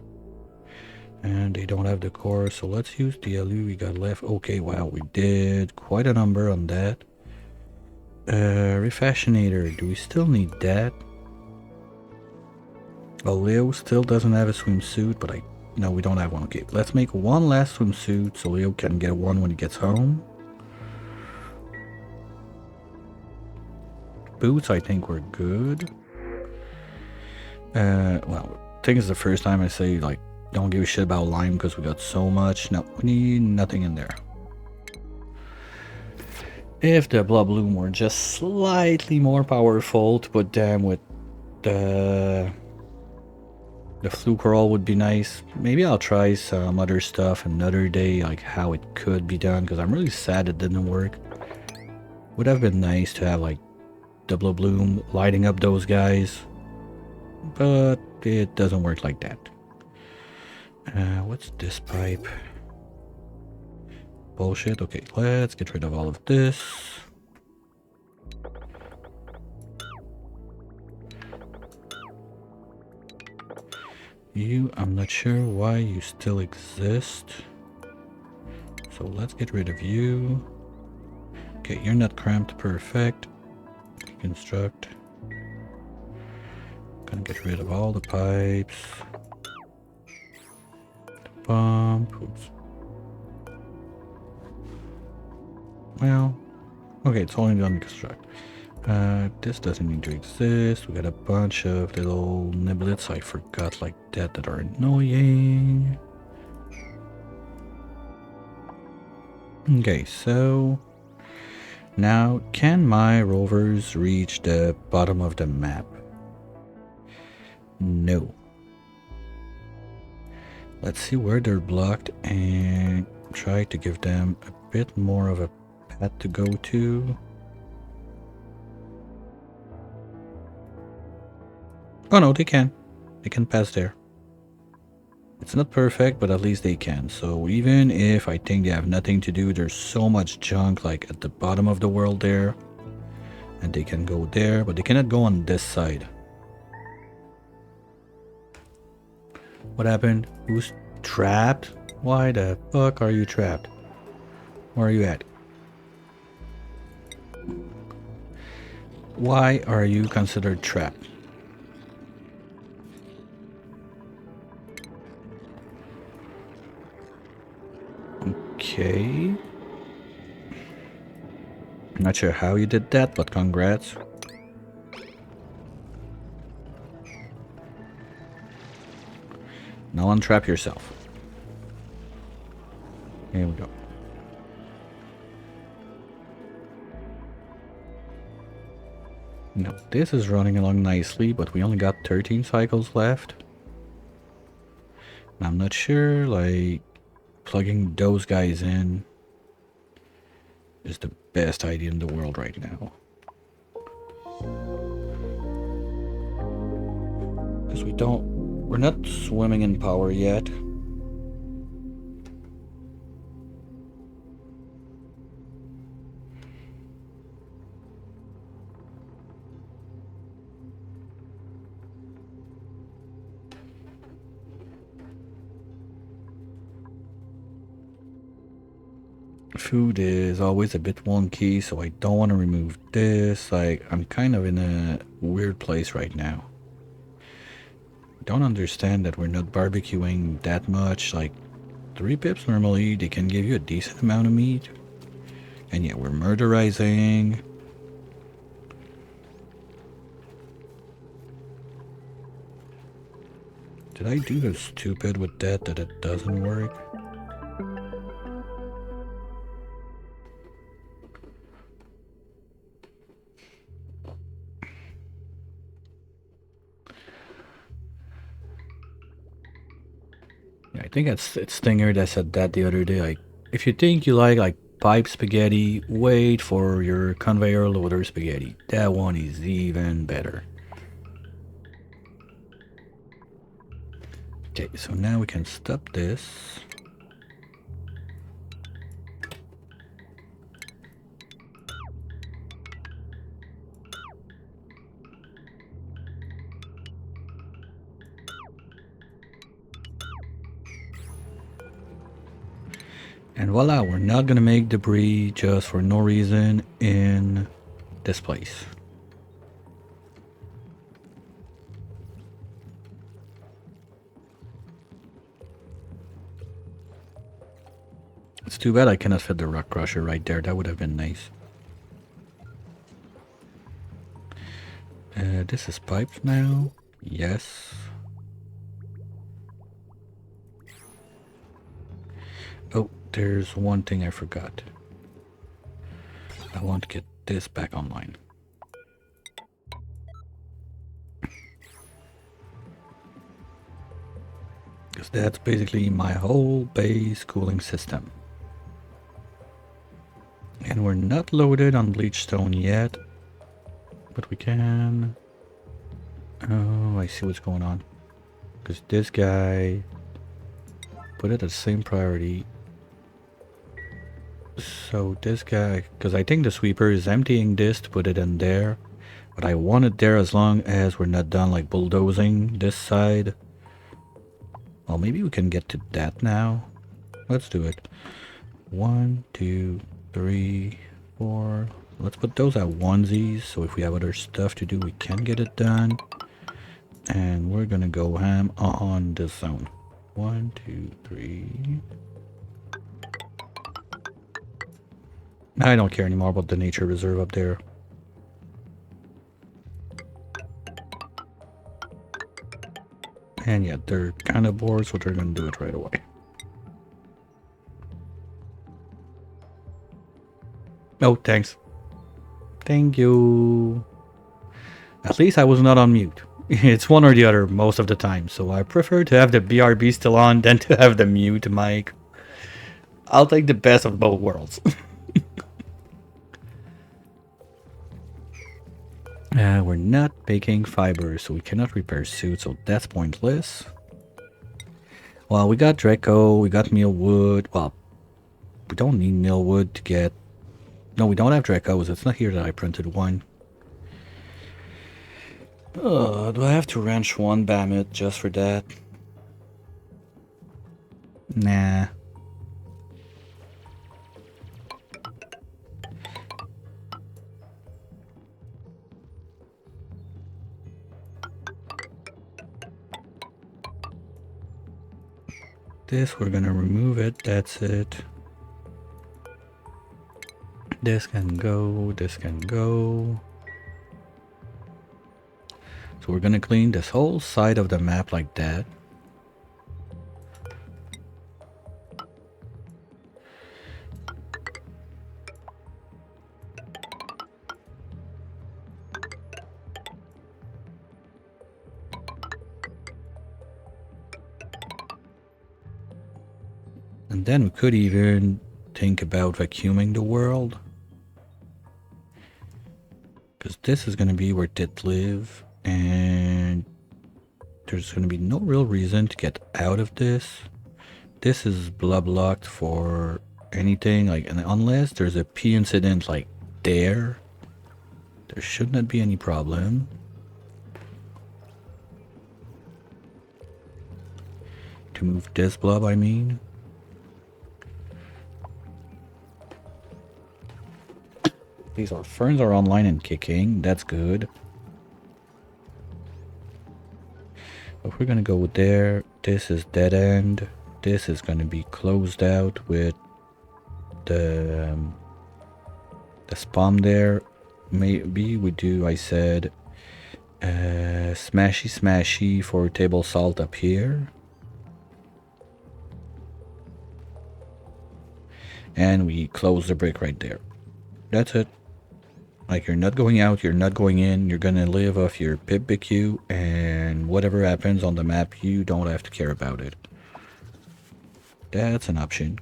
And they don't have the core, so let's use the LU we got left. Okay, wow, we did quite a number on that. Refashionator, do we still need that? Leo still doesn't have a swimsuit, but no, we don't have one. Okay, let's make one last swimsuit so Leo can get one when he gets home. Boots, I think we're good. Well, I think it's the first time I say, like, don't give a shit about lime because we got so much. No, we need nothing in there. If the blob bloom were just slightly more powerful to put them with the fluke roll would be nice. Maybe I'll try some other stuff another day, like how it could be done, because I'm really sad it didn't work. Would have been nice to have like double bloom lighting up those guys, but it doesn't work like that. What's this pipe? Bullshit. Okay, let's get rid of all of this. You, I'm not sure why you still exist. So let's get rid of you. Okay, you're not cramped. Perfect. Construct. Gonna get rid of all the pipes. The pump. Oops. Well, okay, it's only done construct. This doesn't need to exist. We got a bunch of little niblets I forgot like that are annoying. Okay, so now can my rovers reach the bottom of the map? No. Let's see where they're blocked and try to give them a bit more of a path to go to. Oh no, they can. They can pass there. It's not perfect, but at least they can. So even if I think they have nothing to do, there's so much junk like at the bottom of the world there. And they can go there, but they cannot go on this side. What happened? Who's trapped? Why the fuck are you trapped? Where are you at? Why are you considered trapped? Okay. Not sure how you did that, but congrats. Now untrap yourself. Here we go. Now this is running along nicely, but we only got 13 cycles left. And I'm not sure, like, plugging those guys in is the best idea in the world right now. Because we're not swimming in power yet. Food is always a bit wonky, so I don't want to remove this. Like, I'm kind of in a weird place right now. Don't understand that we're not barbecuing that much. Like, 3 pips normally, they can give you a decent amount of meat. And yet we're murderizing. Did I do the stupid with that it doesn't work? I think it's Stinger that said that the other day. Like, if you think you like pipe spaghetti, wait for your conveyor loader spaghetti. That one is even better. Okay, so now we can stop this. And voila, we're not gonna make debris just for no reason in this place. It's too bad I cannot fit the rock crusher right there. That would have been nice. This is piped now. Yes. Oh, there's one thing I forgot. I want to get this back online. Because that's basically my whole base cooling system. And And we're not loaded on bleach stone yet. But we can... Oh, I see what's going on. Because this guy... Put it at the same priority. So this guy... Because I think the sweeper is emptying this to put it in there. But I want it there as long as we're not done like bulldozing this side. Well, maybe we can get to that now. Let's do it. 1, 2, 3, 4. Let's put those at onesies, so if we have other stuff to do, we can get it done. And we're gonna go ham on this zone. 1, 2, 3. I don't care anymore about the nature reserve up there. And yeah, they're kind of bored, so they're gonna do it right away. Oh, thanks. Thank you. At least I was not on mute. It's one or the other most of the time, so I prefer to have the BRB still on than to have the mute mic. I'll take the best of both worlds. We're not making fiber, so we cannot repair suits, so that's pointless. Well, we got Draco, we got mealwood. Well, we don't need mealwood to get... No, we don't have Dracos. It's not here that I printed one. Do I have to wrench one Bammit just for that? Nah. This, we're gonna remove it. That's it. This can go. This can go. So we're gonna clean this whole side of the map like that. And then we could even think about vacuuming the world. Because this is gonna be where it live. And there's going to be no real reason to get out of this. This is blocked for anything, like, and unless there's a P incident like there should not be any problem. To move this blob, I mean. These are ferns are online and kicking. That's good. If we're gonna go with there, this is dead end. This is gonna be closed out with the spawn there. Maybe we do, I said, smashy for table salt up here. And we close the brick right there. That's it. Like, you're not going out, you're not going in, you're gonna live off your PIBQ, and whatever happens on the map, you don't have to care about it. That's an option.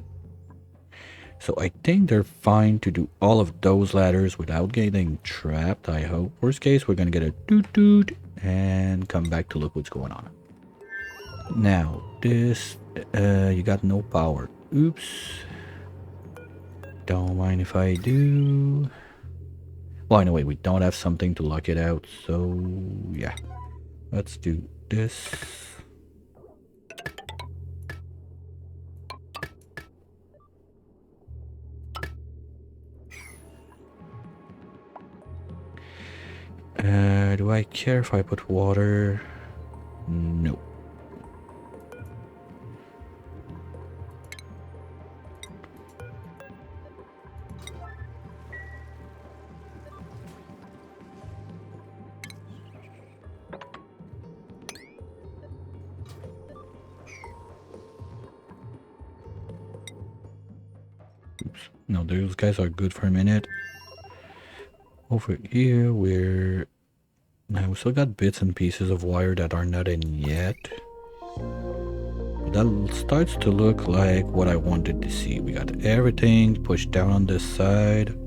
So I think they're fine to do all of those ladders without getting trapped, I hope. Worst case, we're gonna get a doot and come back to look what's going on. Now, this, you got no power. Oops. Don't mind if I do. Well, anyway, we don't have something to lock it out, so yeah. Let's do this. Do I care if I put water? No. No, those guys are good for a minute. Over here, now we still got bits and pieces of wire that are not in yet. But that starts to look like what I wanted to see. We got everything pushed down on this side.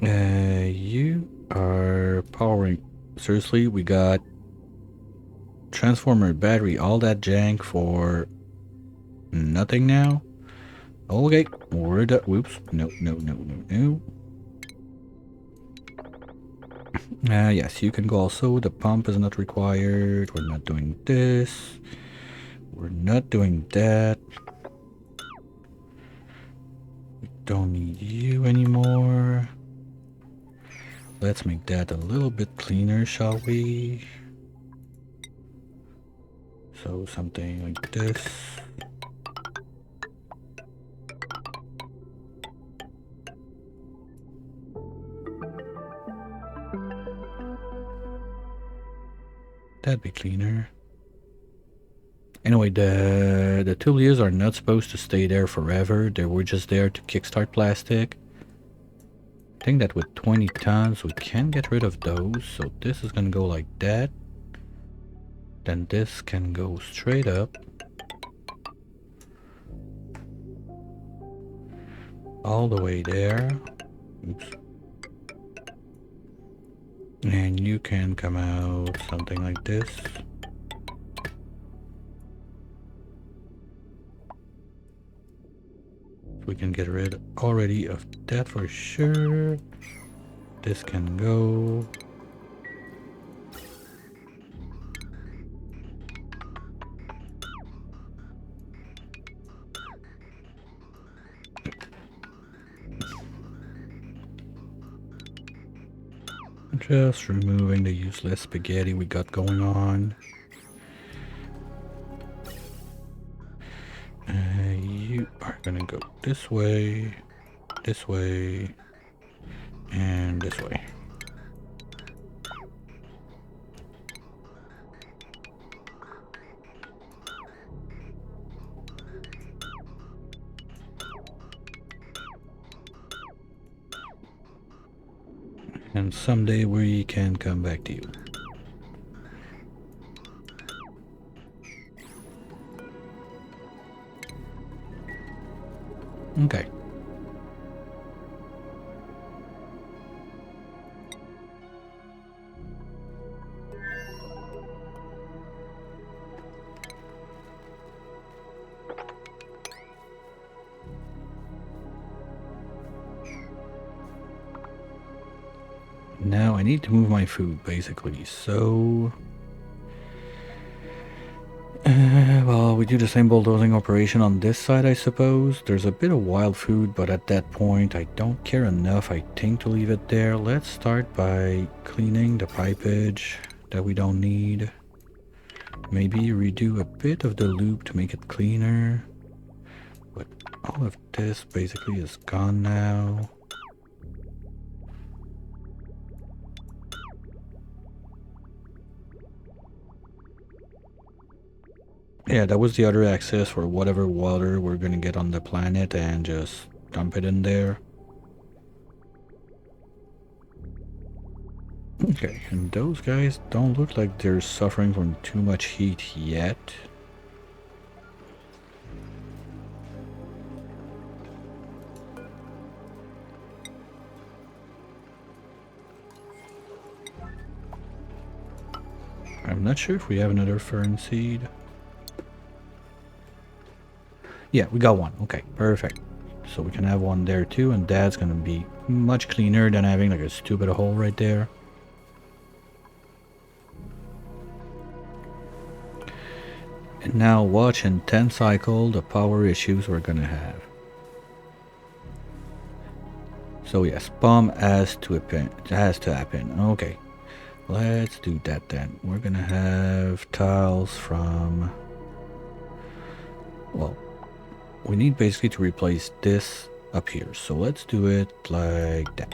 You are powering. Seriously, we got transformer, battery, all that jank for nothing now? Okay, we're done. Whoops. No, no, no, no, no. Yes, you can go also. The pump is not required. We're not doing this. We're not doing that. We don't need you anymore. Let's make that a little bit cleaner, shall we? So something like this. That'd be cleaner. Anyway, the tulias are not supposed to stay there forever. They were just there to kickstart plastic. I think that with 20 tons we can get rid of those. So this is gonna go like that. Then this can go straight up. All the way there. Oops. And you can come out something like this. We can get rid already of that for sure. This can go. Just removing the useless spaghetti we got going on. You are gonna go this way, and this way. And someday we can come back to you. Okay. Now I need to move my food, basically, so... well, we do the same bulldozing operation on this side, I suppose. There's a bit of wild food, but at that point I don't care enough, I think, to leave it there. Let's start by cleaning the pipage that we don't need. Maybe redo a bit of the loop to make it cleaner. But all of this basically is gone now. Yeah, that was the other access for whatever water we're gonna get on the planet and just dump it in there. Okay, and those guys don't look like they're suffering from too much heat yet. I'm not sure if we have another fern seed. Yeah, we got one. Okay, perfect. So we can have one there too, and that's gonna be much cleaner than having like a stupid hole right there. And now watch in 10 cycle the power issues we're gonna have. So yes, bomb has to happen. Okay, let's do that then. We're gonna have tiles from... well, we need basically to replace this up here. So let's do it like that.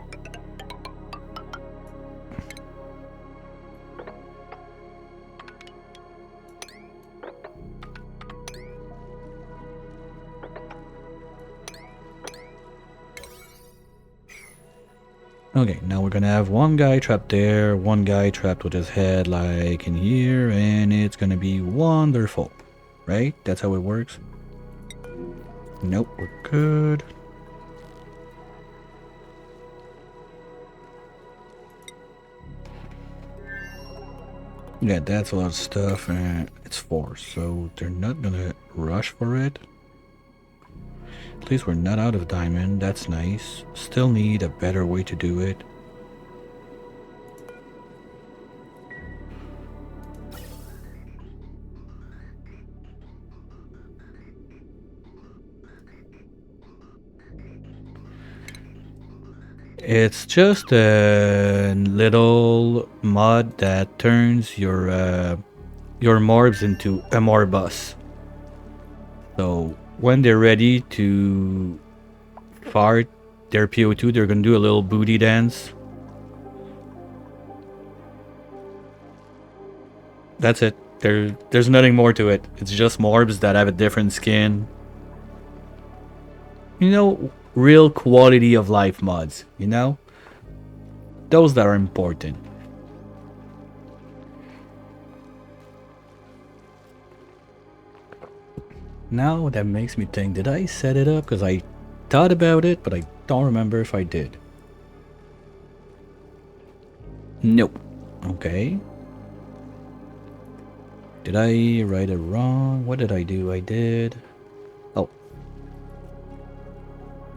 Okay, now we're gonna have one guy trapped there, one guy trapped with his head like in here, and it's gonna be wonderful, right? That's how it works. Nope, we're good. Yeah, that's a lot of stuff, and it's 4, so they're not gonna rush for it. At least we're not out of diamond, that's nice. Still need a better way to do it. It's just a little mod that turns your morbs into a morbus. So when they're ready to fart their PO2, they're gonna do a little booty dance. That's it. There's nothing more to it. It's just morbs that have a different skin. You know, real quality of life mods, you know? Those that are important. Now that makes me think, did I set it up? Because I thought about it, but I don't remember if I did. Nope. Okay. Did I write it wrong? What did I do? I did... Oh.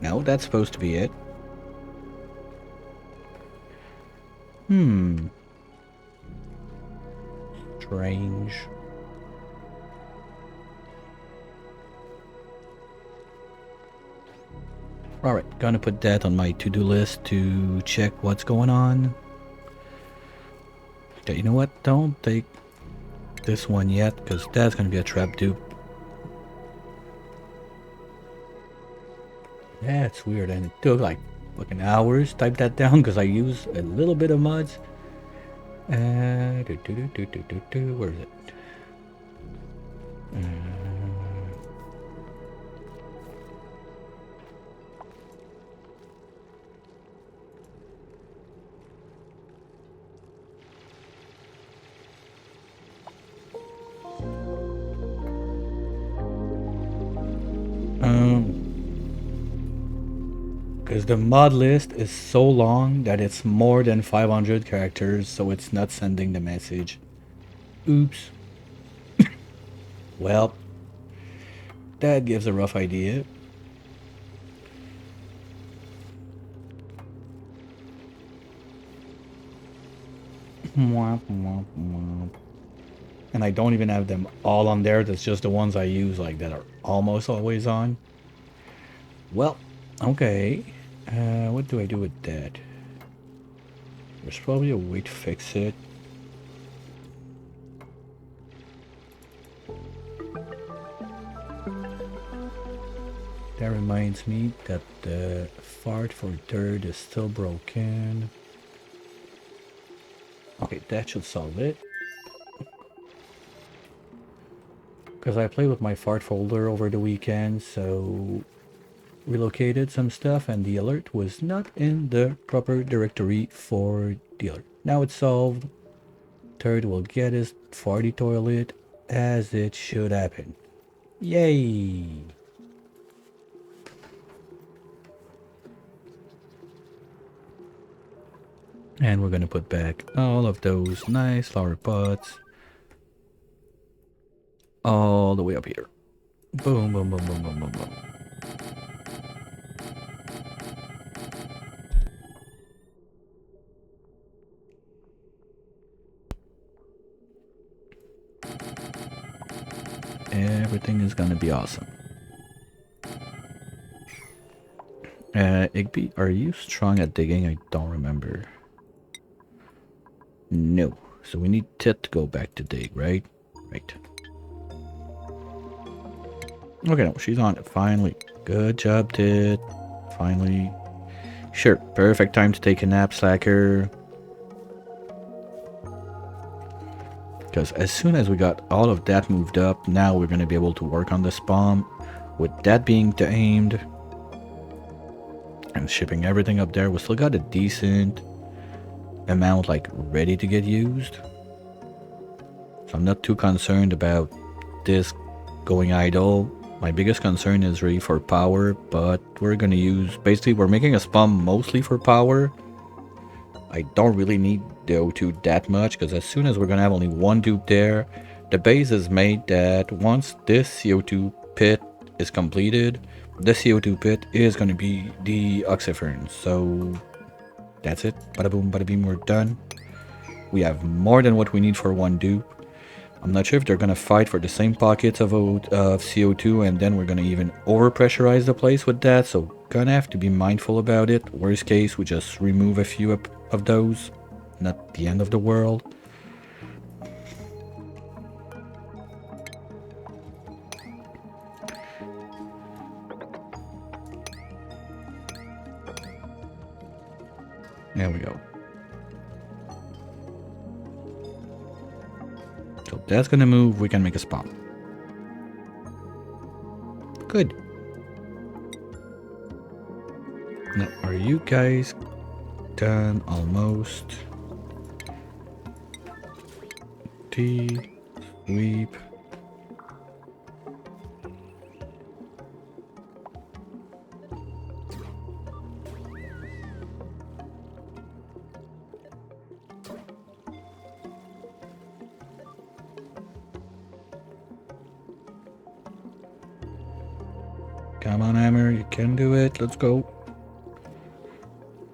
No, that's supposed to be it. Strange. Alright, gonna put that on my to-do list to check what's going on. Okay, you know what? Don't take this one yet, because that's gonna be a trap dupe. Yeah, it's weird, and it took like fucking hours to type that down because I use a little bit of mods. Where is it? Because the mod list is so long that it's more than 500 characters, so it's not sending the message. Oops. Well, that gives a rough idea. And I don't even have them all on there. That's just the ones I use, like, that are almost always on. Well, okay. What do I do with that? There's probably a way to fix it. That reminds me that the fart for third is still broken. Okay, that should solve it. Because I played with my fart folder over the weekend, so relocated some stuff and the alert was not in the proper directory for the alert. Now it's solved. Third will get his farty toilet as it should happen. Yay! And we're gonna put back all of those nice flower pots all the way up here. Boom, boom, boom, boom, boom, boom, boom. Everything is gonna be awesome. Igby, are you strong at digging? I don't remember. No. So we need Tit to go back to dig, right? Right. Okay, no, she's on it. Finally. Good job, Tit. Finally. Sure, perfect time to take a nap, slacker. Because as soon as we got all of that moved up, now we're going to be able to work on the spawn. With that being tamed and shipping everything up there, we still got a decent amount like ready to get used. So I'm not too concerned about this going idle. My biggest concern is really for power, but we're going to use, basically we're making a spawn mostly for power. I don't really need the O2 that much, because as soon as we're gonna have only one dupe there, the base is made that once this CO2 pit is completed, the CO2 pit is gonna be the oxyferns. So that's it. Bada boom, bada beam, we're done. We have more than what we need for one dupe. I'm not sure if they're gonna fight for the same pockets of CO2, and then we're gonna even overpressurize the place with that, so gonna have to be mindful about it. Worst case, we just remove a few of those. Not the end of the world. There we go. So that's gonna move, we can make a spawn. Good. Now, are you guys done almost? Sweep. Come on, Hammer, you can do it. Let's go.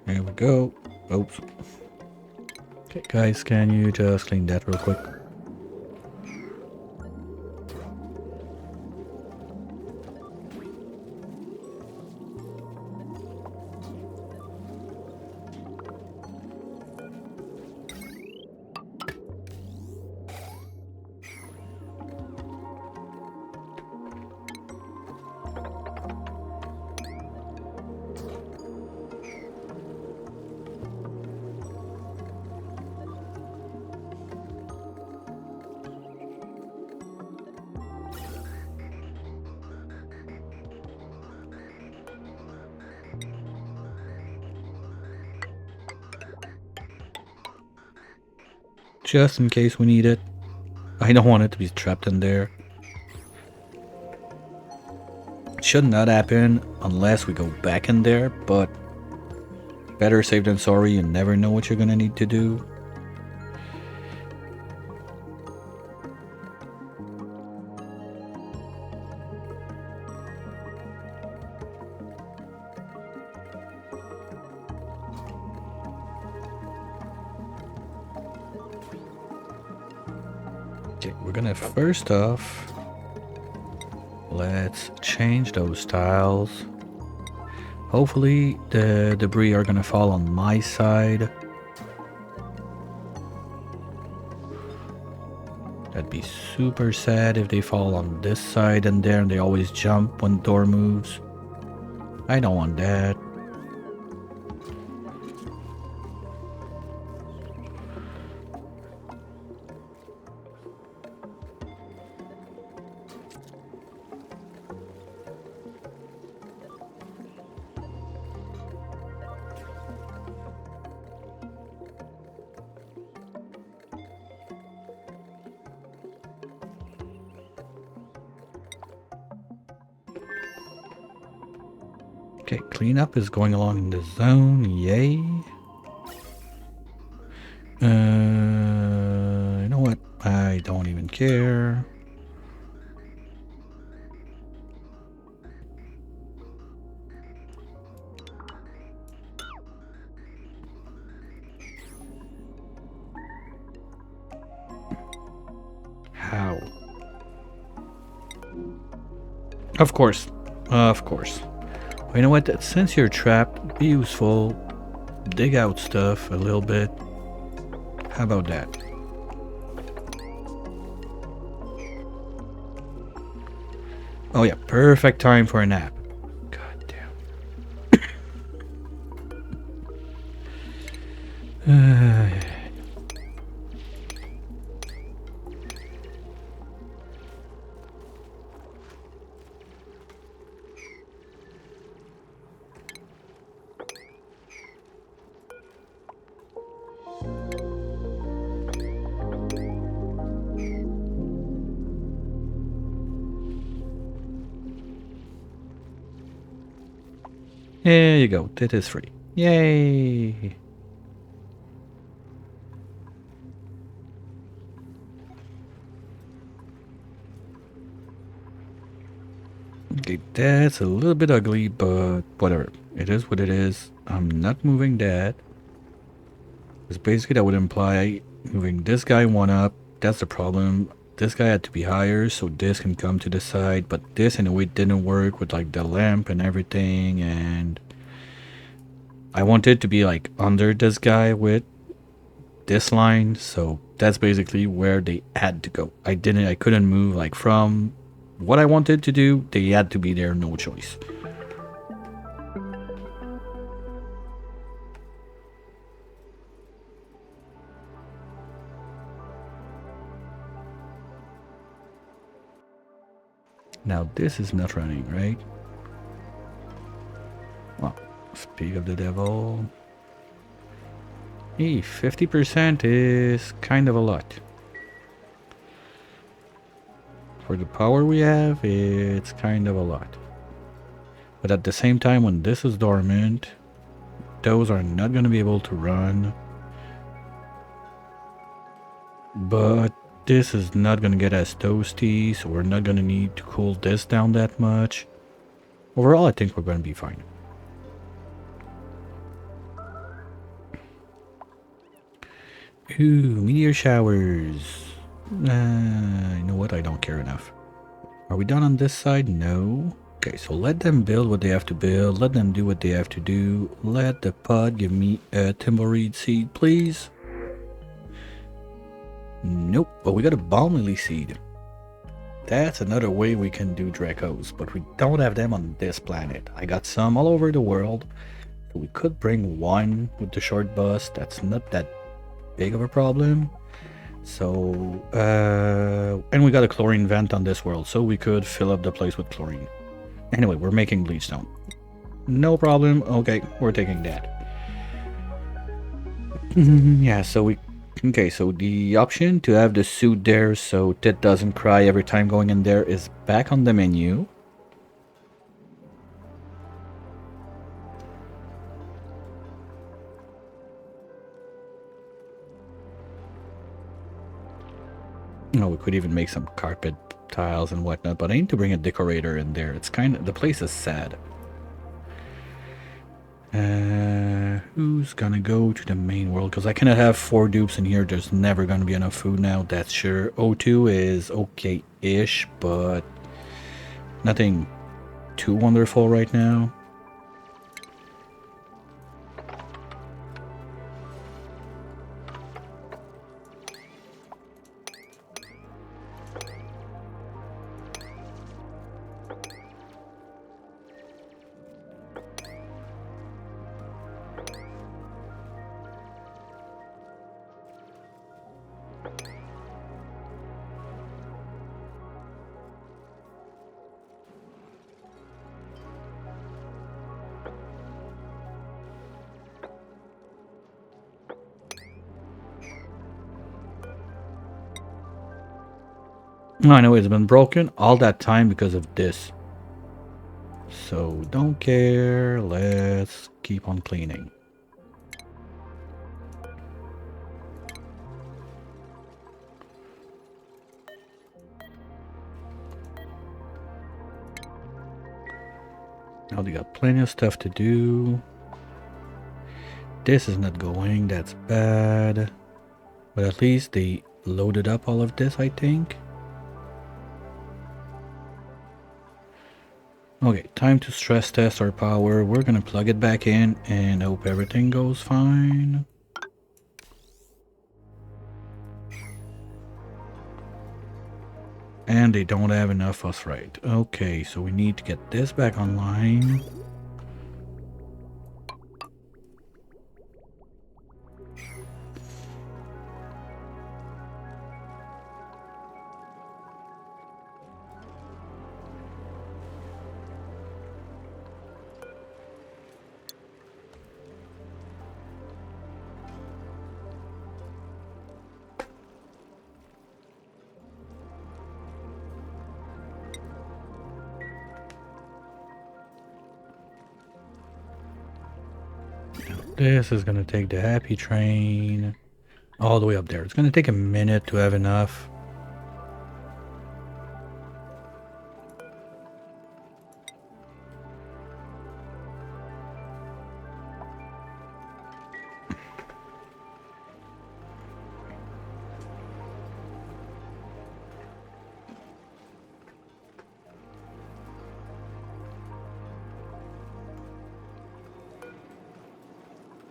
There we go. Oops. Okay, guys, can you just clean that real quick? Just in case we need it. I don't want it to be trapped in there. It should not happen unless we go back in there, but better safe than sorry. You never know what you're gonna need to do. Okay, we're gonna first off, let's change those tiles. Hopefully the debris are gonna fall on my side. That'd be super sad if they fall on this side and there and they always jump when the door moves. I don't want that. Okay, cleanup is going along in the zone. Yay. You know what? I don't even care. How? Of course. Of course. You know what? Since you're trapped, be useful. Dig out stuff a little bit. How about that? Oh yeah, perfect time for a nap. God damn. There you go. That is free. Yay! Okay, that's a little bit ugly, but whatever. It is what it is. I'm not moving that. Because basically that would imply moving this guy one up. That's the problem. This guy had to be higher so this can come to the side, but this in a way didn't work with like the lamp and everything, and I wanted to be like under this guy with this line, so that's basically where they had to go. I couldn't move like from what I wanted to do. They had to be there, no choice. Now this is not running, right? Well, speak of the devil. Hey, 50% is kind of a lot. For the power we have, it's kind of a lot. But at the same time, when this is dormant, those are not going to be able to run. But this is not going to get as toasty, so we're not going to need to cool this down that much. Overall, I think we're going to be fine. Ooh, meteor showers. You know what? I don't care enough. Are we done on this side? No. Okay, so let them build what they have to build. Let them do what they have to do. Let the pod give me a tumbleweed seed, please. Nope, but we got a balm lily seed. That's another way we can do Dracos, but we don't have them on this planet. I got some all over the world, so we could bring one with the short bus. That's not that big of a problem. So, and we got a chlorine vent on this world, so we could fill up the place with chlorine. Anyway, we're making bleach stone. No problem. Okay, we're taking that. Yeah, so we... Okay, so the option to have the suit there so Tit doesn't cry every time going in there is back on the menu. Oh, we could even make some carpet tiles and whatnot, but I need to bring a decorator in there. It's kind of... the place is sad. Who's gonna go to the main world? Because I cannot have 4 dupes in here. There's never gonna be enough food now, that's sure. O2 is okay-ish, but nothing too wonderful right now. I know it's been broken all that time because of this. So don't care. Let's keep on cleaning. Now they got plenty of stuff to do. This is not going. That's bad. But at least they loaded up all of this, I think. Okay, time to stress test our power. We're gonna plug it back in and hope everything goes fine. And they don't have enough phosphorite. Okay, so we need to get this back online. This is gonna take the happy train all the way up there. It's gonna take a minute to have enough.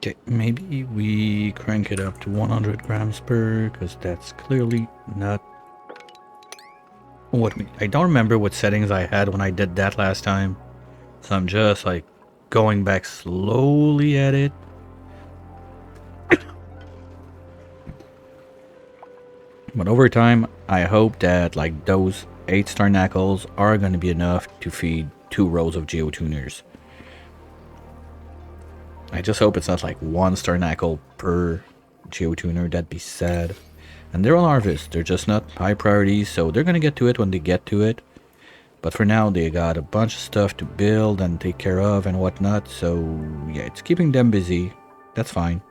Okay, maybe we crank it up to 100 grams per, because that's clearly not what I don't remember what settings I had when I did that last time. So I'm just like going back slowly at it. But over time, I hope that like those 8-star knuckles are going to be enough to feed 2 rows of geotuners. I just hope it's not like 1-star knuckle per geotuner. That'd be sad. And they're on harvest. They're just not high priorities, so they're going to get to it when they get to it. But for now, they got a bunch of stuff to build and take care of and whatnot. So yeah, it's keeping them busy. That's fine.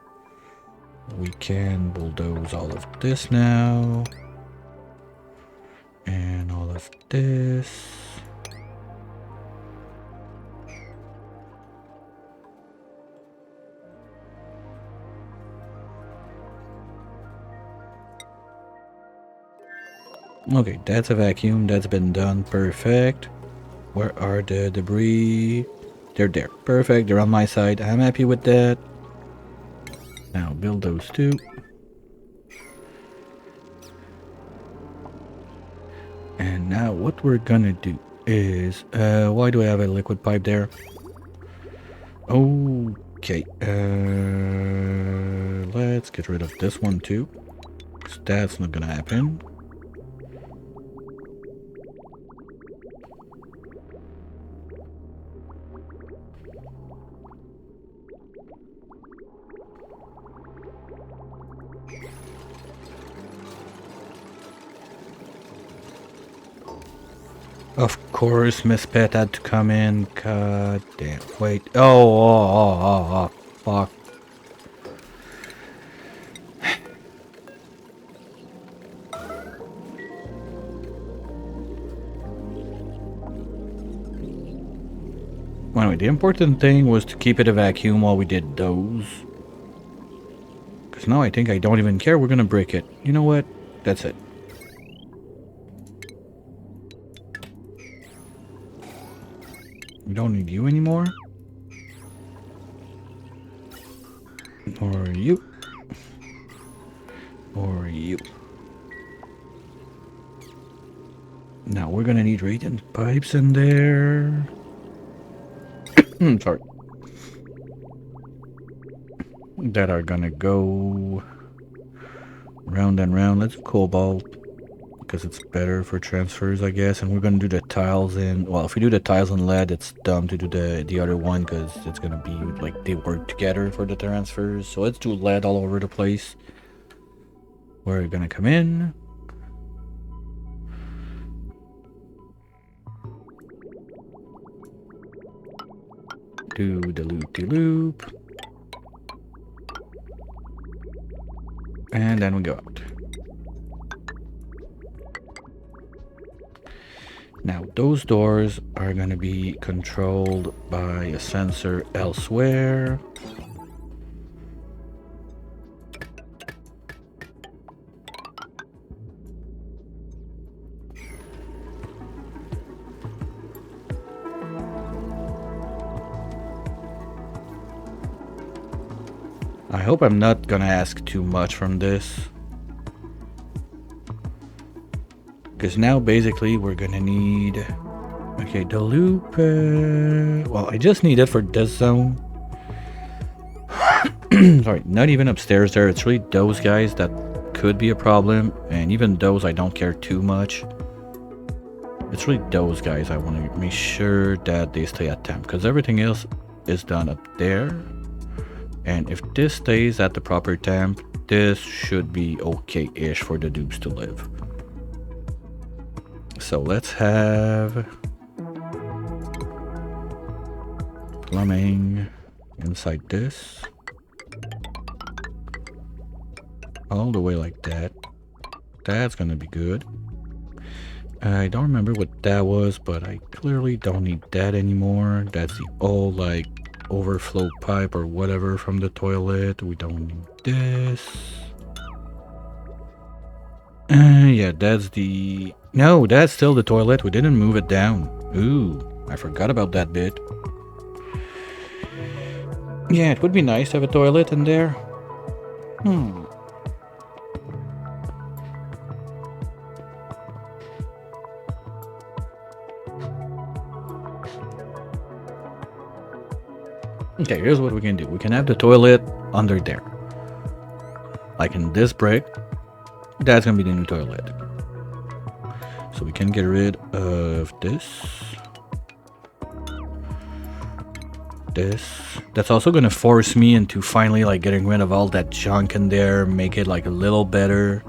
We can bulldoze all of this now. And all of this. Okay, that's a vacuum. That's been done. Perfect. Where are the debris? They're there. Perfect. They're on my side. I'm happy with that. Now build those 2. And now what we're gonna do is, why do I have a liquid pipe there? Okay, let's get rid of this one too, 'cause that's not gonna happen. Of course, Miss Pet had to come in. God damn. Wait. Oh, fuck. Anyway, the important thing was to keep it a vacuum while we did those. Because now I think I don't even care. We're going to break it. You know what? That's it. We don't need you anymore. Or you. Or you. Now we're gonna need radiant pipes in there. Sorry. That are gonna go round and round. Let's do cobalt, because it's better for transfers, I guess. And we're gonna do the tiles in, well, if we do the tiles in lead, it's dumb to do the other one, because it's gonna be like they work together for the transfers. So let's do lead all over the place. We're gonna come in. Do the loop-de-loop. And then we go out. Now, those doors are going to be controlled by a sensor elsewhere. I hope I'm not going to ask too much from this. Because now basically we're gonna need, okay, the loop, well, I just need it for this zone. Sorry, not even upstairs there. It's really those guys that could be a problem, and even those I don't care too much. It's really those guys I want to make sure that they stay at temp, because everything else is done up there. And if this stays at the proper temp, this should be okay-ish for the dupes to live. So let's have plumbing inside this. All the way like that. That's gonna be good. I don't remember what that was, but I clearly don't need that anymore. That's the old like overflow pipe or whatever from the toilet. We don't need this. Yeah, that's the... No, that's still the toilet. We didn't move it down. Ooh, I forgot about that bit. Yeah, it would be nice to have a toilet in there. Hmm. Okay, here's what we can do. We can have the toilet under there. Like in this brick, that's gonna be the new toilet. So we can get rid of this. That's also gonna force me into finally like getting rid of all that junk in there, make it like a little better.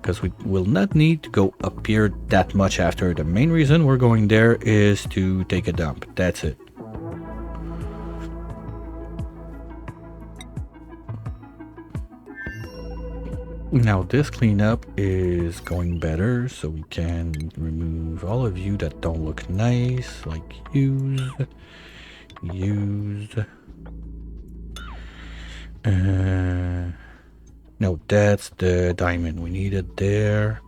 Because we will not need to go up here that much after. The main reason we're going there is to take a dump. That's it. Now this cleanup is going better, so we can remove all of you that don't look nice, like used. No, that's the diamond. We need it there.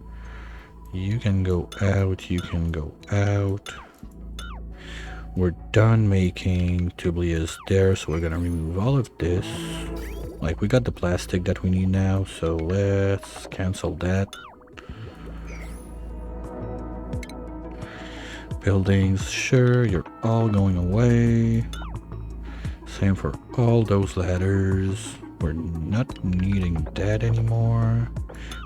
You can go out, you can go out. We're done making tubules there, so we're gonna remove all of this. Like, we got the plastic that we need now, so let's cancel that. Buildings, sure, you're all going away. Same for all those ladders. We're not needing that anymore.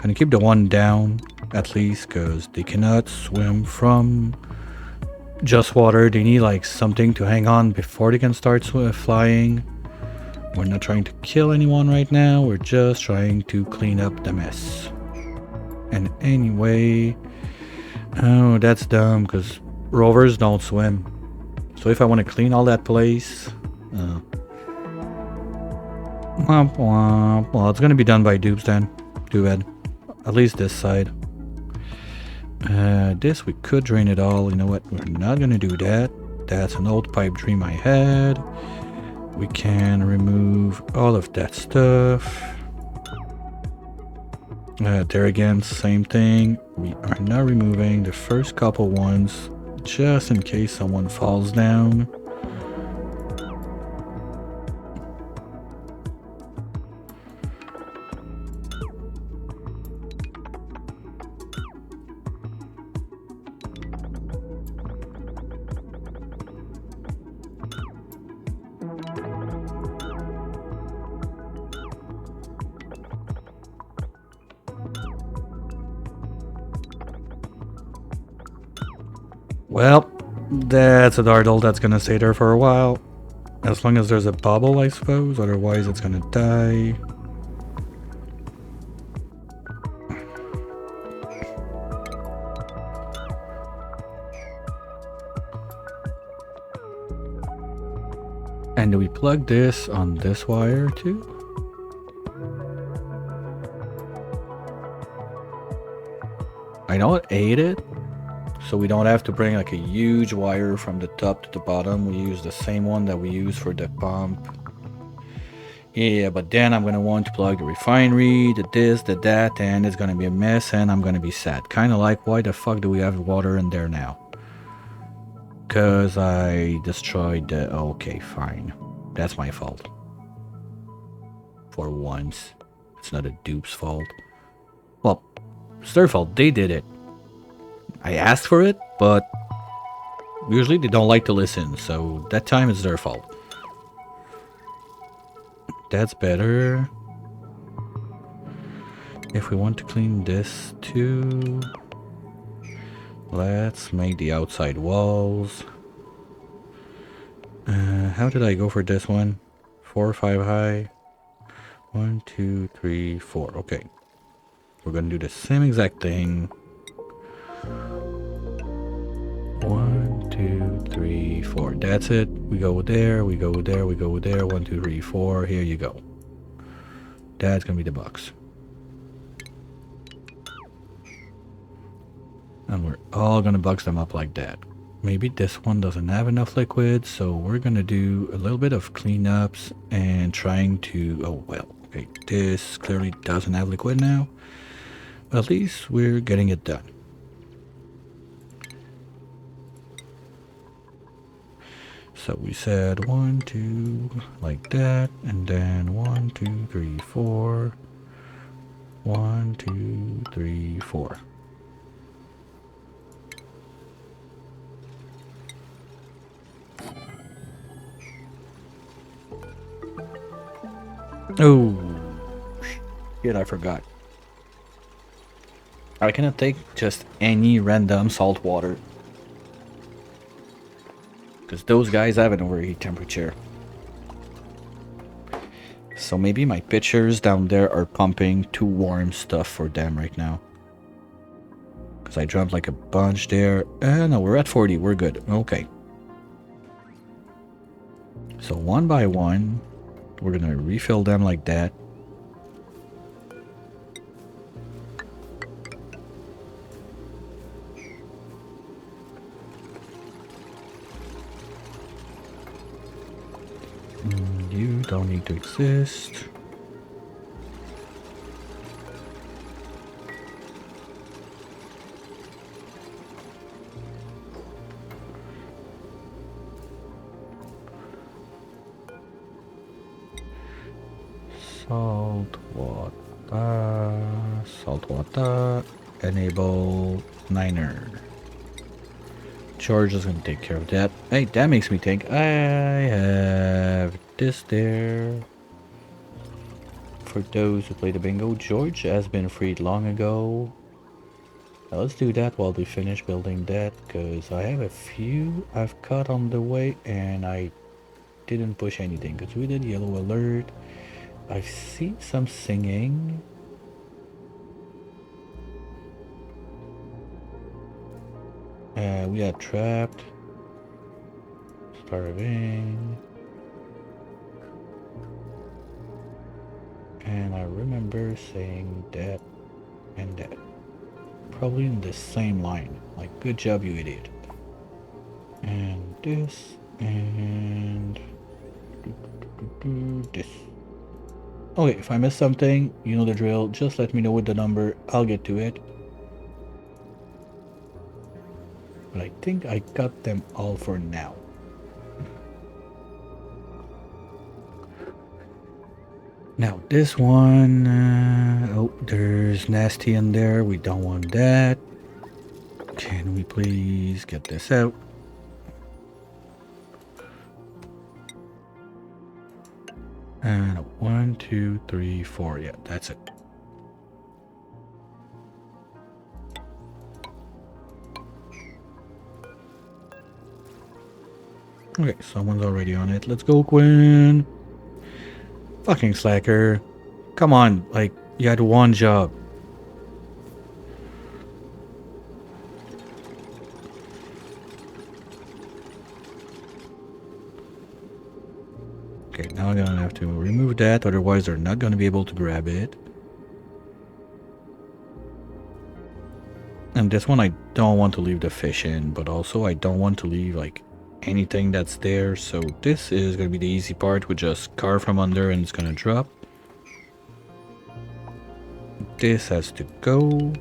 Gonna keep the one down, at least, because they cannot swim from just water. They need like something to hang on before they can start flying. We're not trying to kill anyone right now. We're just trying to clean up the mess. And anyway, oh, that's dumb because rovers don't swim. So if I want to clean all that place, well, it's gonna be done by dupes then. Too bad. At least this side. This we could drain it all. You know what? We're not gonna do that. That's an old pipe dream I had. We can remove all of that stuff. There again, same thing. We are not removing the first couple ones just in case someone falls down. Well, that's a dartle that's gonna stay there for a while. As long as there's a bubble, I suppose. Otherwise, it's gonna die. And do we plug this on this wire too? I don't hate it. So we don't have to bring like a huge wire from the top to the bottom. We use the same one that we use for the pump. Yeah, but then I'm gonna want to plug the refinery, the this, the that, and it's gonna be a mess and I'm gonna be sad. Kinda like, why the fuck do we have water in there now? Cause I destroyed the... Okay, fine. That's my fault. For once. It's not a dupe's fault. Well, it's their fault. They did it. I asked for it, but usually they don't like to listen, so that time it's their fault. That's better. If we want to clean this too, let's make the outside walls. How did I go for this one? 4 or 5 high. 1, 2, 3, 4. Okay. We're gonna do the same exact thing. 1, 2, 3, 4. That's it. We go there, we go there, we go there. 1, 2, 3, 4. Here you go. That's gonna be the box. And we're all gonna box them up like that. Maybe this one doesn't have enough liquid, so we're gonna do a little bit of cleanups and trying to... Oh, well, okay, this clearly doesn't have liquid now. But at least we're getting it done. So we said 1, 2, like that, and then 1, 2, 3, 4. 1, 2, 3, 4. Oh, shit, I forgot. I cannot take just any random salt water, because those guys have an overheat temperature. So maybe my pitchers down there are pumping too warm stuff for them right now. Because I dropped like a bunch there. No, we're at 40. We're good. Okay. So one by one, we're going to refill them like that. You don't need to exist. Salt water, enable Niner. George is gonna take care of that. Hey, that makes me think I have this there. For those who play the bingo, George has been freed long ago. Now let's do that while they finish building that, because I have a few I've caught on the way and I didn't push anything because we did yellow alert. I've seen some singing. We got trapped, starving, and I remember saying that and that. Probably in the same line. Like, good job, you idiot. And this, and this. Okay, if I miss something, you know the drill. Just let me know with the number. I'll get to it. But I think I got them all for now. Now this one, oh, there's nasty in there. We don't want that. Can we please get this out? And 1, 2, 3, 4. Yeah, that's it. Okay, someone's already on it. Let's go, Quinn. Fucking slacker. Come on, like, you had one job. Okay, now I'm gonna have to remove that, otherwise they're not gonna be able to grab it. And this one I don't want to leave the fish in, but also I don't want to leave, like, anything that's there. So this is gonna be the easy part. We just carve from under and it's gonna drop. This has to go.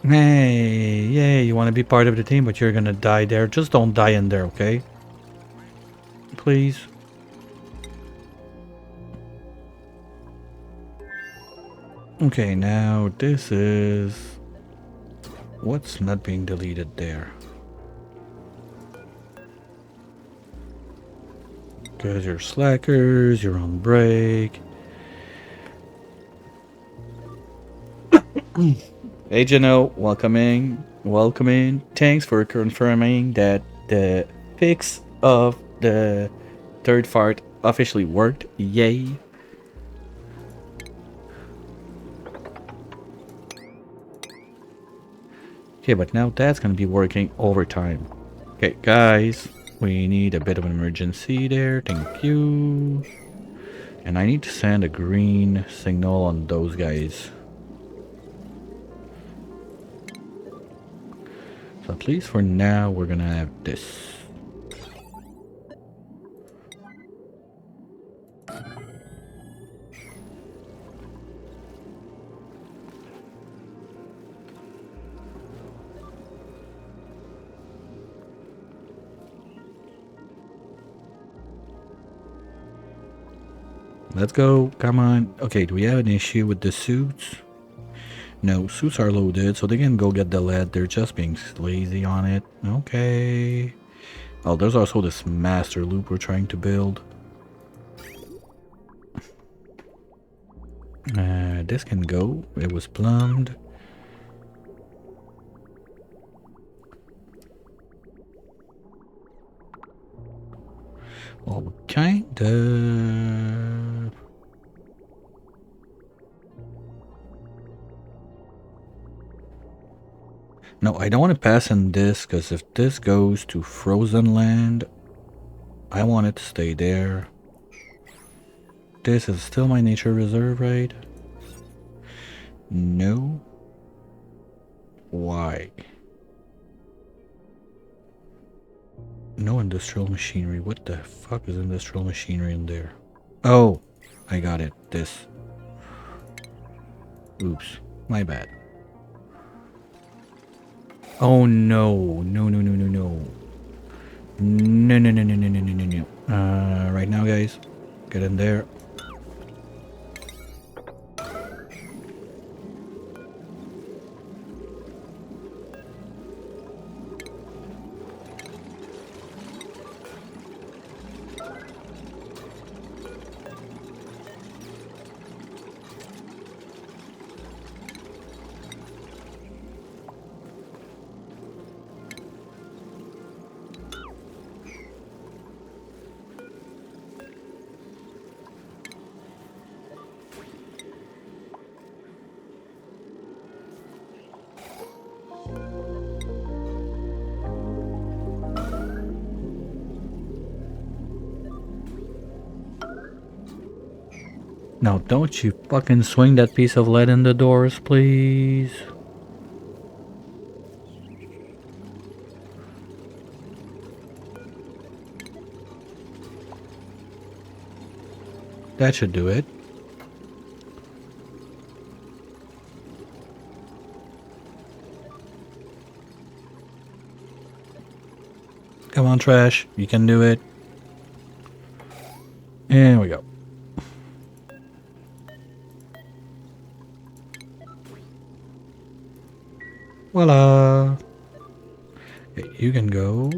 Hey, yay, you want to be part of the team, but you're gonna die there. Just don't die in there, okay? Please. Okay, now this is... What's not being deleted there? Because you're slackers, you're on break. Hey Jano, welcome in. Thanks for confirming that the fix of the third fart officially worked. Yay. Okay, but now that's gonna be working overtime. Okay, guys, we need a bit of an emergency there. Thank you. And I need to send a green signal on those guys. So at least for now, we're gonna have this. Let's go. Come on. Okay, do we have an issue with the suits? No, suits are loaded, so they can go get the lead. They're just being lazy on it. Okay. Oh, there's also this master loop we're trying to build. This can go. It was plumbed. Well, kinda. No, I don't want to pass in this, because if this goes to frozen land, I want it to stay there. This is still my nature reserve, right? No. Why? No industrial machinery. What the fuck is industrial machinery in there? Oh, I got it. This. Oops. My bad. Oh no. No, no, no, no, no. No, no, no, no, no, no, no, no, no. Right now, guys. Get in there. Now, don't you fucking swing that piece of lead in the doors, please. That should do it. Come on, trash. You can do it. And we go. Voila. Okay, you can go.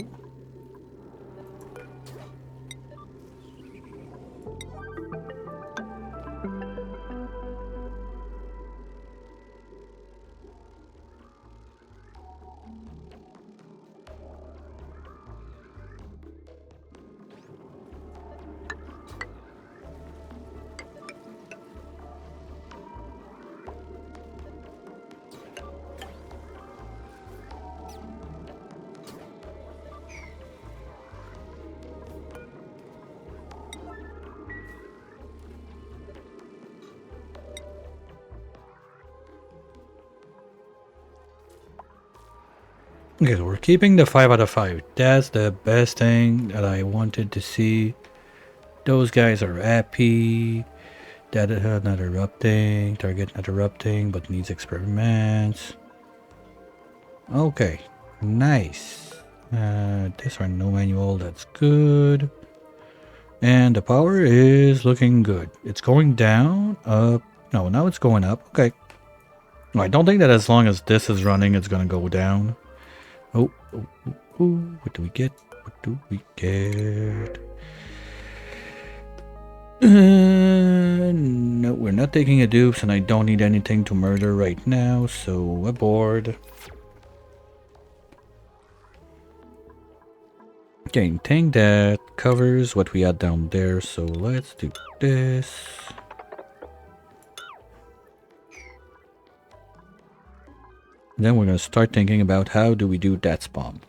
Okay, so we're keeping the 5 out of 5. That's the best thing that I wanted to see. Those guys are happy. Data not erupting. Target not erupting, but needs experiments. Okay, nice. This are no manual. That's good. And the power is looking good. It's going down, up. No, now it's going up. Okay. No, I don't think that as long as this is running, it's going to go down. Oh, what do we get? What do we get? No, we're not taking a dupes, and I don't need anything to murder right now, so aboard. Okay, thing that covers what we had down there, so let's do this. Then we're going to start thinking about how do we do that spawn.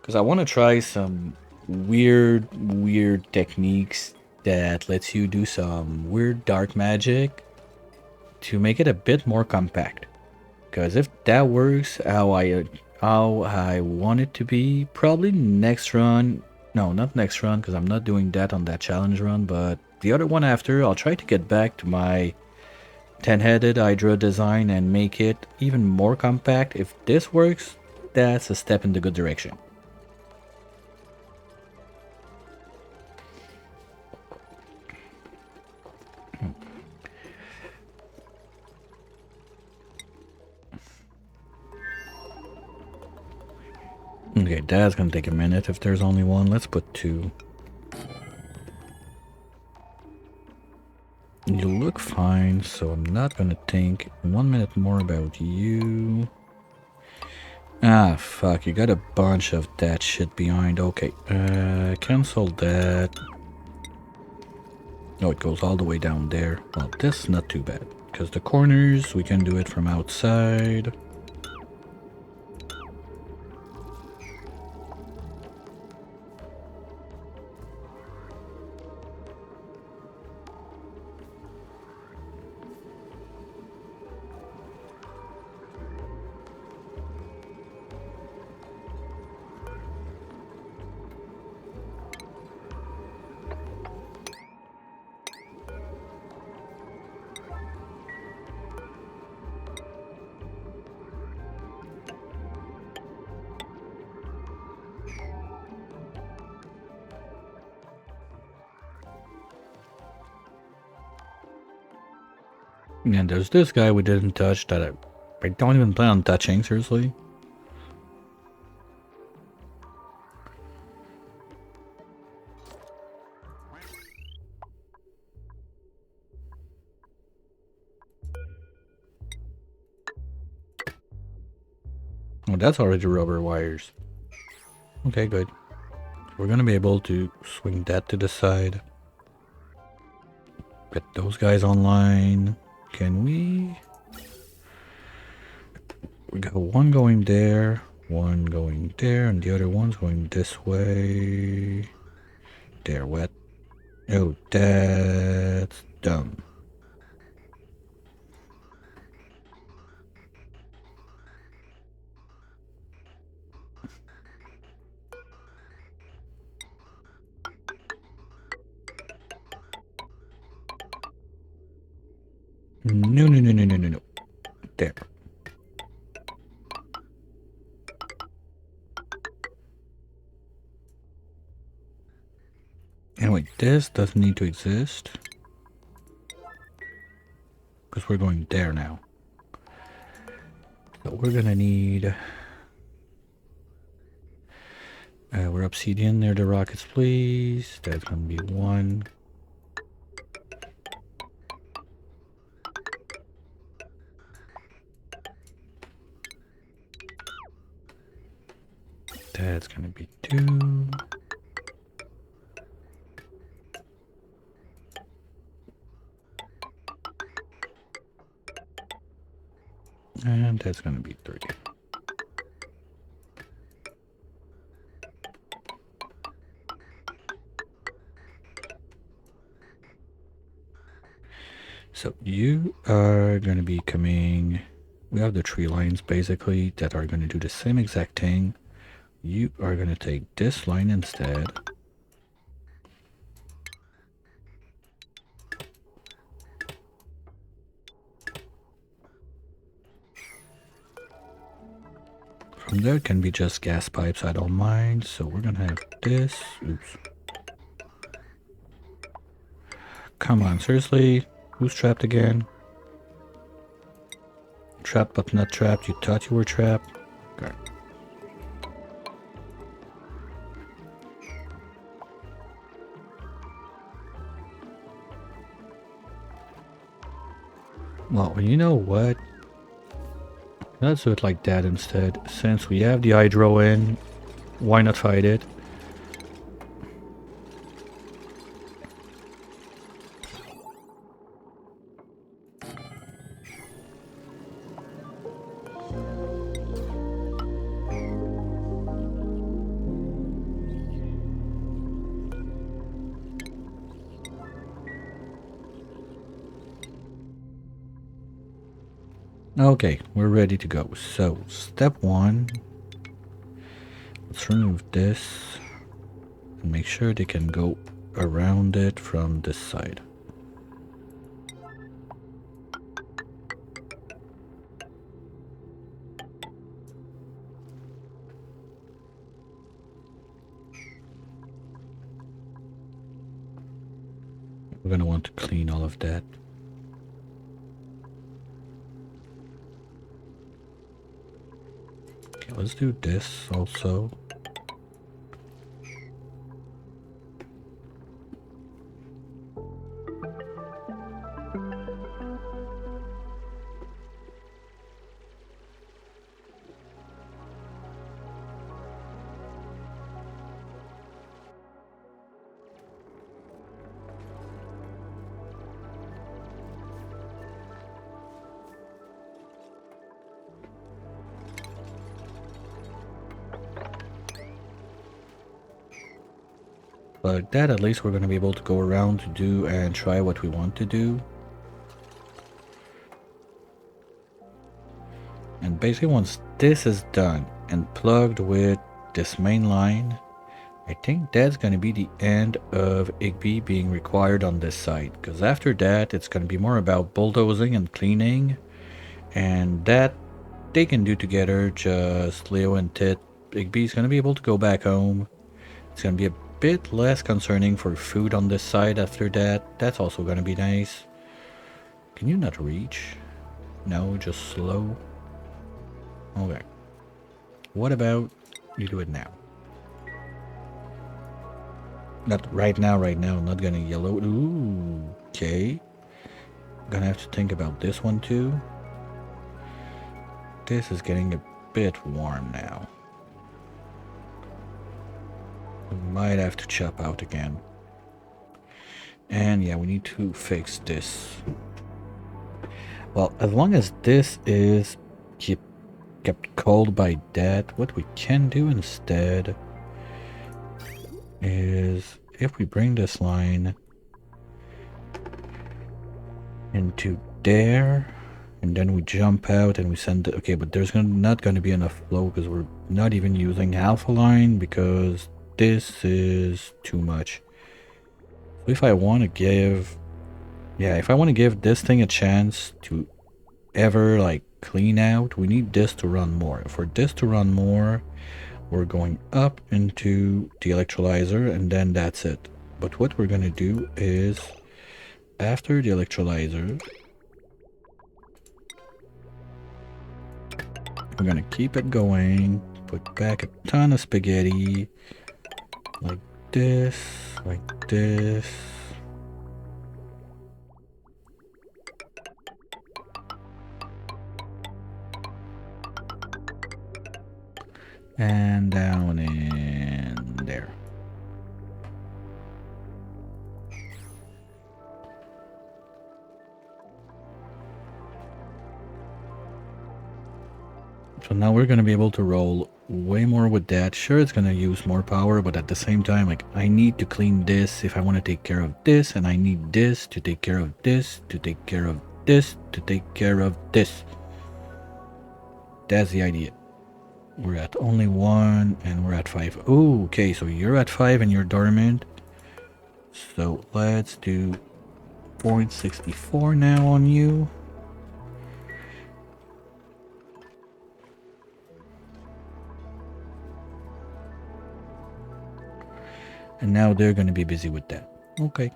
Because I want to try some weird techniques that lets you do some weird dark magic to make it a bit more compact. Because if that works how I want it to be, probably next run. No, not next run, because I'm not doing that on that challenge run. But the other one after, I'll try to get back to my 10-headed Hydra design and make it even more compact. If this works, that's a step in the good direction. Okay, that's gonna take a minute if there's only one. Let's put two. You look fine, so I'm not gonna think 1 minute more about you. Ah, fuck, you got a bunch of that shit behind. Okay, cancel that. Oh, it goes all the way down there. Well, this is not too bad, because the corners, we can do it from outside. And there's this guy we didn't touch that I don't even plan on touching, seriously. Oh, that's already rubber wires. Okay, good. We're gonna be able to swing that to the side. Get those guys online. Can we? We got one going there, one going there, and the other one's going this way. They're wet. Oh, that's dumb. No, no, no, no, no, no, no. There. Anyway, this doesn't need to exist. Because we're going there now. So we're gonna need... we're obsidian near the rockets, please. That's gonna be one. That's gonna be two. And that's gonna be three. So you are gonna be coming... We have the tree lines basically that are gonna do the same exact thing. You are gonna take this line instead. From there it can be just gas pipes, I don't mind. So we're gonna have this. Oops. Come on, seriously? Who's trapped again? Trapped but not trapped. You thought you were trapped? Okay. Well, you know what? Let's do it like that instead. Since we have the hydro in, why not fight it? Okay, we're ready to go. So, step one, let's remove this and make sure they can go around it from this side. We're gonna want to clean all of that. Okay, let's do this also. But that at least we're gonna be able to go around to do and try what we want to do. And basically once this is done and plugged with this main line, I think that's going to be the end of AQUA being required on this side. Because after that, it's going to be more about bulldozing and cleaning. And that they can do together, just Leo and Tit. AQUA is going to be able to go back home. It's going to be a bit less concerning for food on this side after that. That's also going to be nice. Can you not reach? No, just slow. Okay. What about you do it now? Not right now, not gonna yellow. Ooh, okay. Gonna have to think about this one too. This is getting a bit warm now. We might have to chop out again. And yeah, we need to fix this. Well, as long as this is kept cold by that, what we can do instead is if we bring this line into there, and then we jump out and we send it. Okay, but there's not going to be enough flow because we're not even using alpha line because this is too much. So if I want to give, yeah, if I want to give this thing a chance to ever like clean out, we need this to run more. For this to run more, we're going up into the electrolyzer and then that's it. But what we're going to do is after the electrolyzer, we're gonna keep it going, put back a ton of spaghetti, like this, like this. And down in there. So now we're gonna be able to roll way more with that. Sure, it's gonna use more power, but at the same time, like I need to clean this if I want to take care of this, and I need this to take care of this, to take care of this, to take care of this. That's the idea. We're at only 1 and we're at 5. Oh, okay, so you're at 5 and you're dormant. So let's do 0.64 now on you. And now they're going to be busy with that. Okay.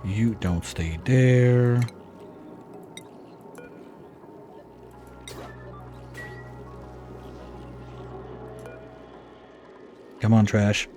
You don't stay there. Come on, trash.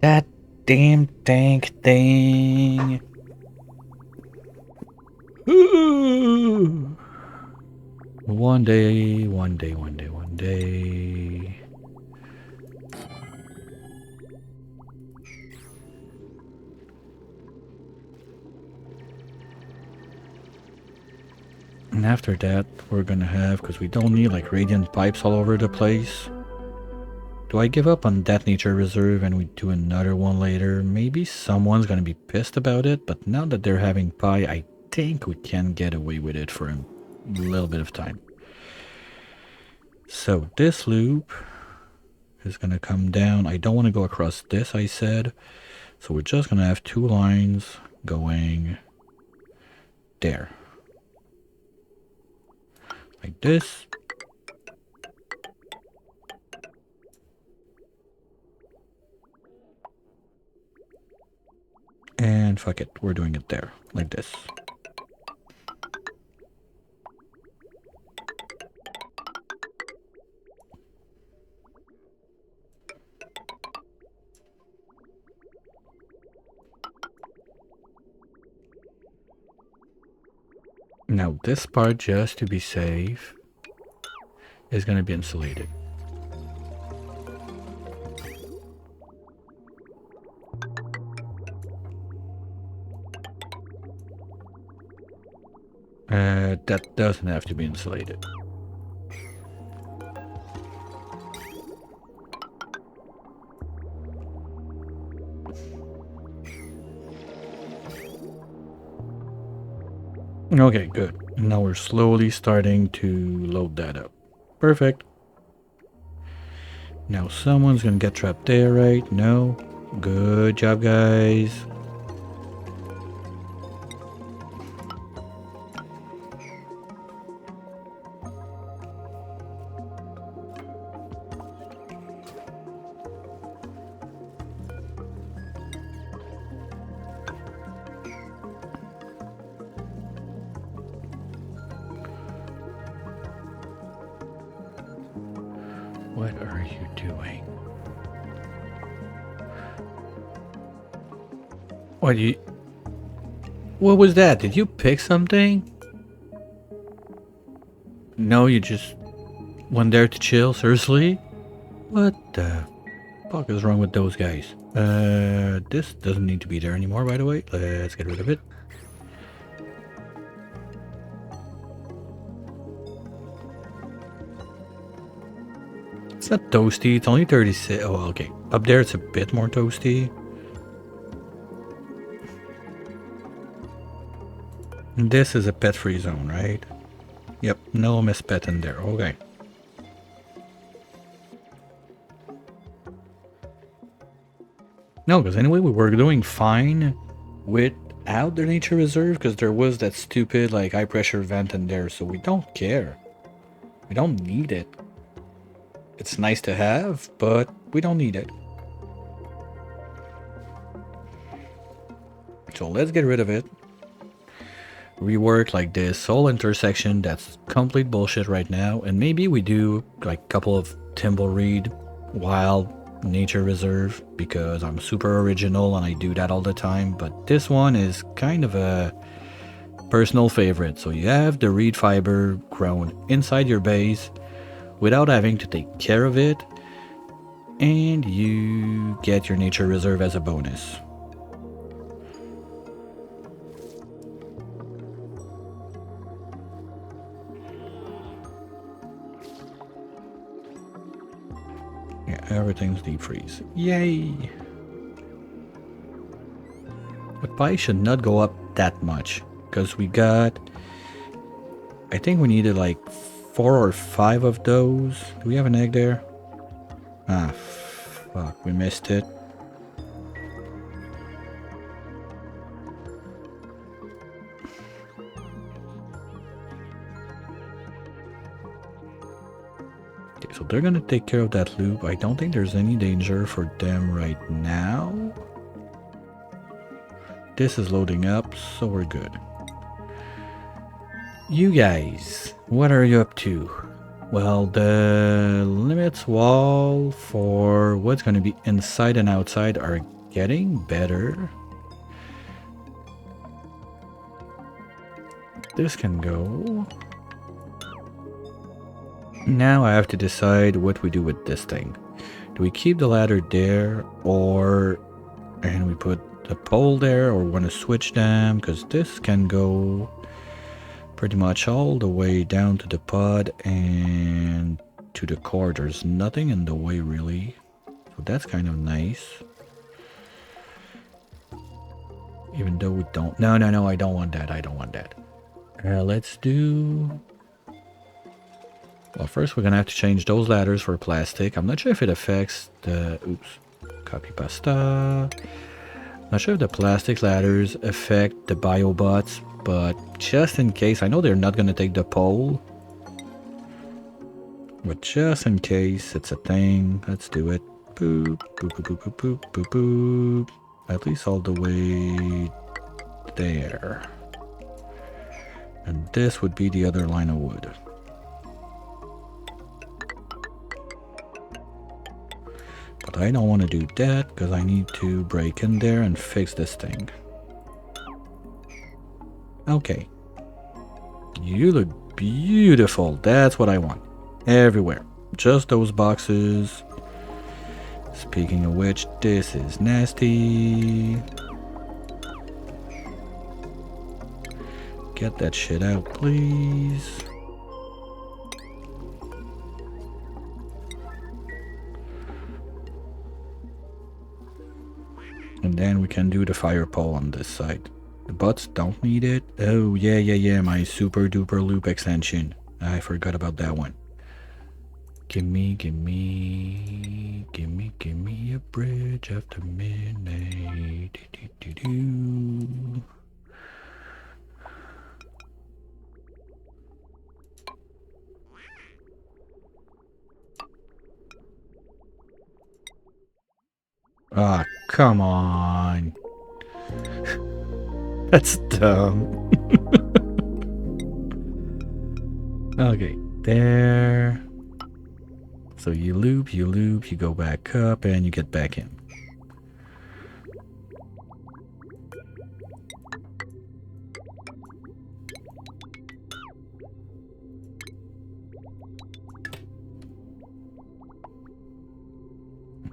That damn tank thing. One day, one day, one day, one day. And after that, we're gonna have, because we don't need like radiant pipes all over the place. Do I give up on that nature reserve and we do another one later? Maybe someone's gonna be pissed about it, but now that they're having pie, I think we can get away with it for a little bit of time. So this loop is gonna come down. I don't want to go across this, I said. So we're just gonna have two lines going there. Like this. And fuck it, we're doing it there, like this. Now this part, just to be safe, is gonna be insulated. That doesn't have to be insulated. Okay, good. Now we're slowly starting to load that up. Perfect. Now someone's gonna get trapped there, right? No? Good job, guys. What are you doing? What was that? Did you pick something? No, you just went there to chill? Seriously? What the fuck is wrong with those guys? This doesn't need to be there anymore, by the way. Let's get rid of it. It's not toasty, it's only 36. Oh, okay. Up there it's a bit more toasty. And this is a pet-free zone, right? Yep, no miss pet in there. Okay. No, because anyway, we were doing fine without the nature reserve, because there was that stupid, like, high pressure vent in there, so we don't care. We don't need it. It's nice to have, but we don't need it. So let's get rid of it. rework like this whole intersection that's complete bullshit right now, and maybe we do like a couple of Thimbleweed Wild Nature Reserve because I'm super original and I do that all the time, but this one is kind of a personal favorite. So you have the reed fiber grown inside your base without having to take care of it, and you get your nature reserve as a bonus. Yeah, everything's deep freeze. Yay! But probably should not go up that much because we got, I think we needed like 4 or 5 of those. Do we have an egg there? Ah, fuck, we missed it. Okay, so they're gonna take care of that loop. I don't think there's any danger for them right now. This is loading up, so we're good. You guys, what are you up to? Well, the limits wall for what's going to be inside and outside are getting better. This can go. Now I have to decide what we do with this thing. Do we keep the ladder there, and we put the pole there, or want to switch them? Because this can go pretty much all the way down to the pod and to the core. There's nothing in the way really, so that's kind of nice. Even though we don't, no, I don't want that. Let's do, well, first we're gonna have to change those ladders for plastic. I'm not sure if it affects the, oops, copy pasta. Not sure if the plastic ladders affect the biobots, but just in case, I know they're not gonna take the pole, but just in case it's a thing, let's do it. Boop, boop, boop, boop, boop, boop, boop, boop. At least all the way there. And this would be the other line of wood. But I don't want to do that because I need to break in there and fix this thing. Okay. You look beautiful. That's what I want. Everywhere. Just those boxes. Speaking of which, this is nasty. Get that shit out, please. And then we can do the fire pole on this side. The bots don't need it. Oh, yeah, my super duper loop extension. I forgot about that one. Gimme a bridge after midnight. Do. Ah, come on. That's dumb. Okay, there. So you loop, you go back up, and you get back in.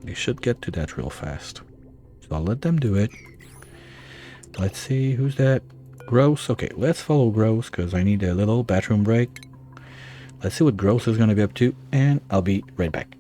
They should get to that real fast. So I'll let them do it. Let's see, who's that? Gross. Okay, let's follow Gross because I need a little bathroom break. Let's see what Gross is going to be up to, and I'll be right back.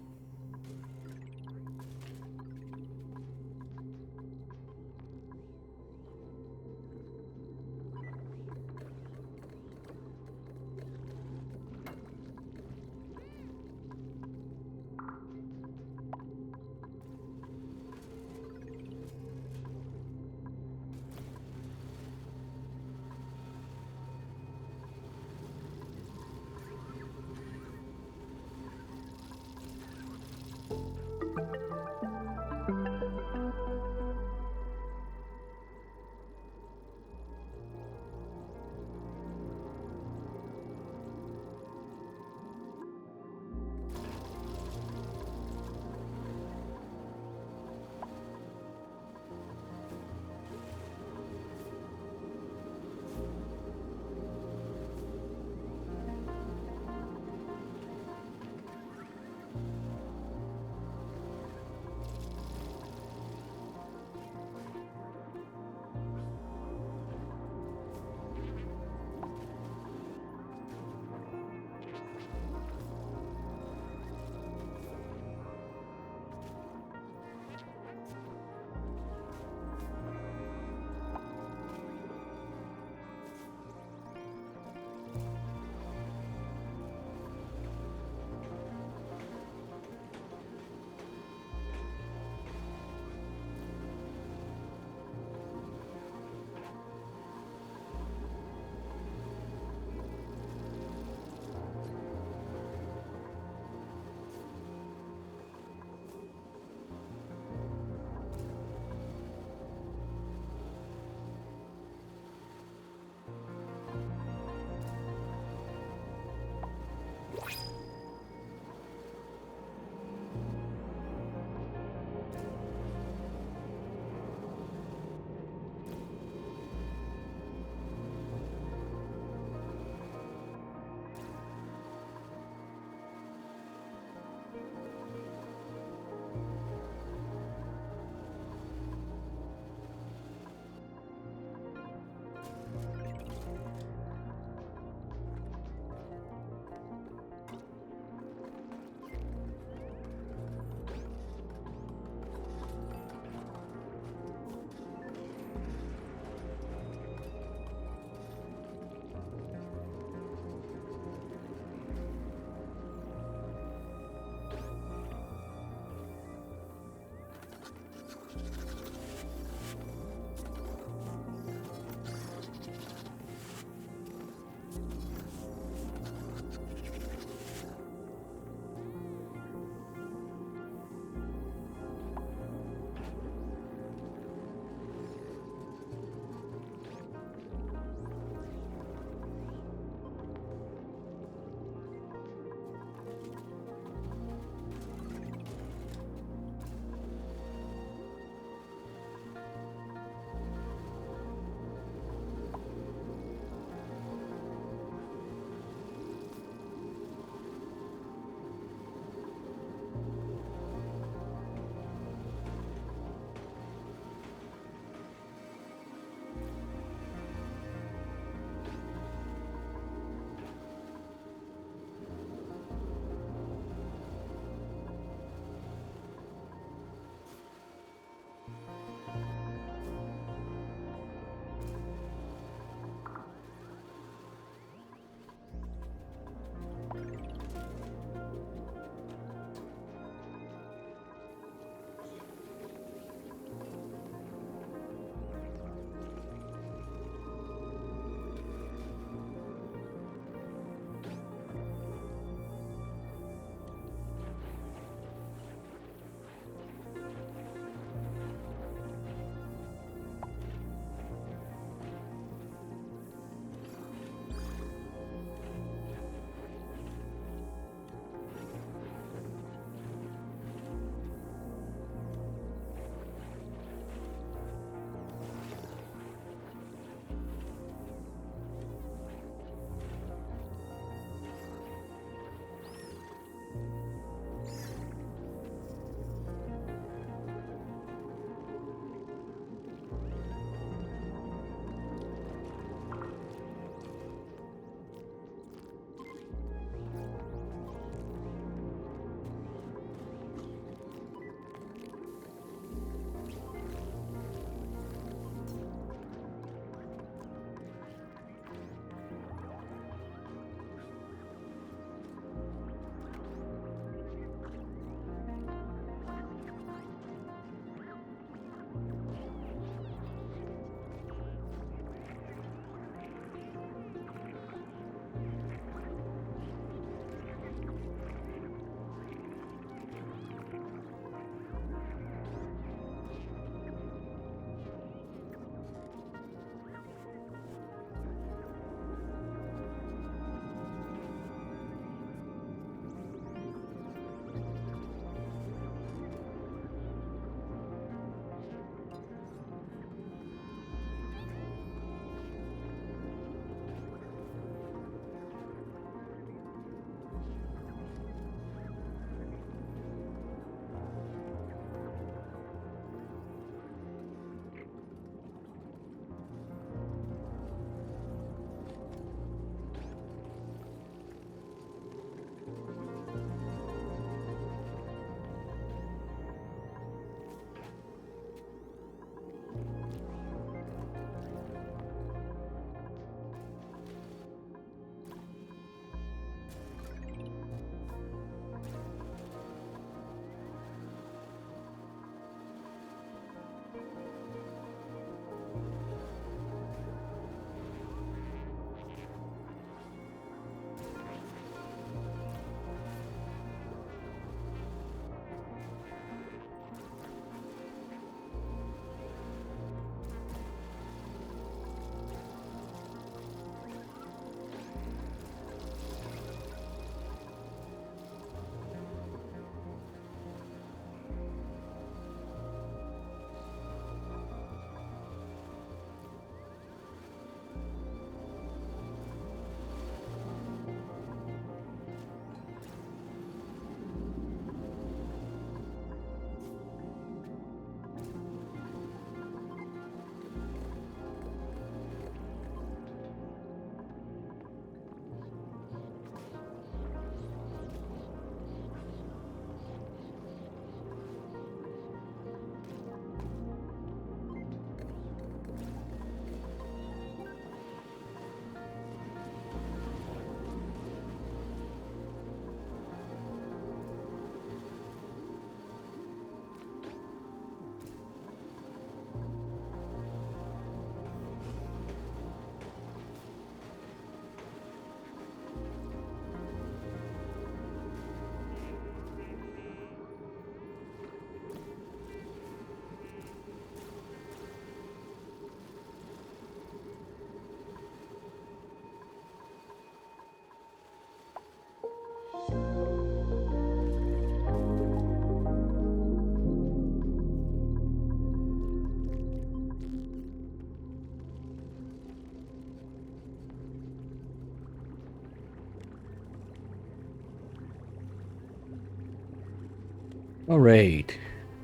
Alright.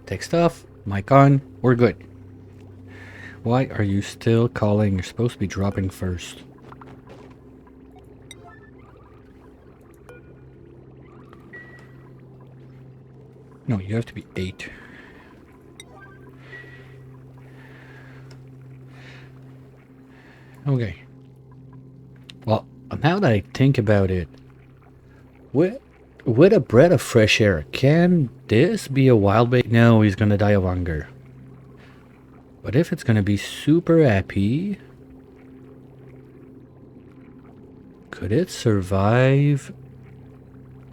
Take stuff. Mic on. We're good. Why are you still calling? You're supposed to be dropping first. No, you have to be 8. Okay. Well, now that I think about it, with a breath of fresh air, can this be a wild bait? No, he's gonna die of hunger. But if it's gonna be super happy, could it survive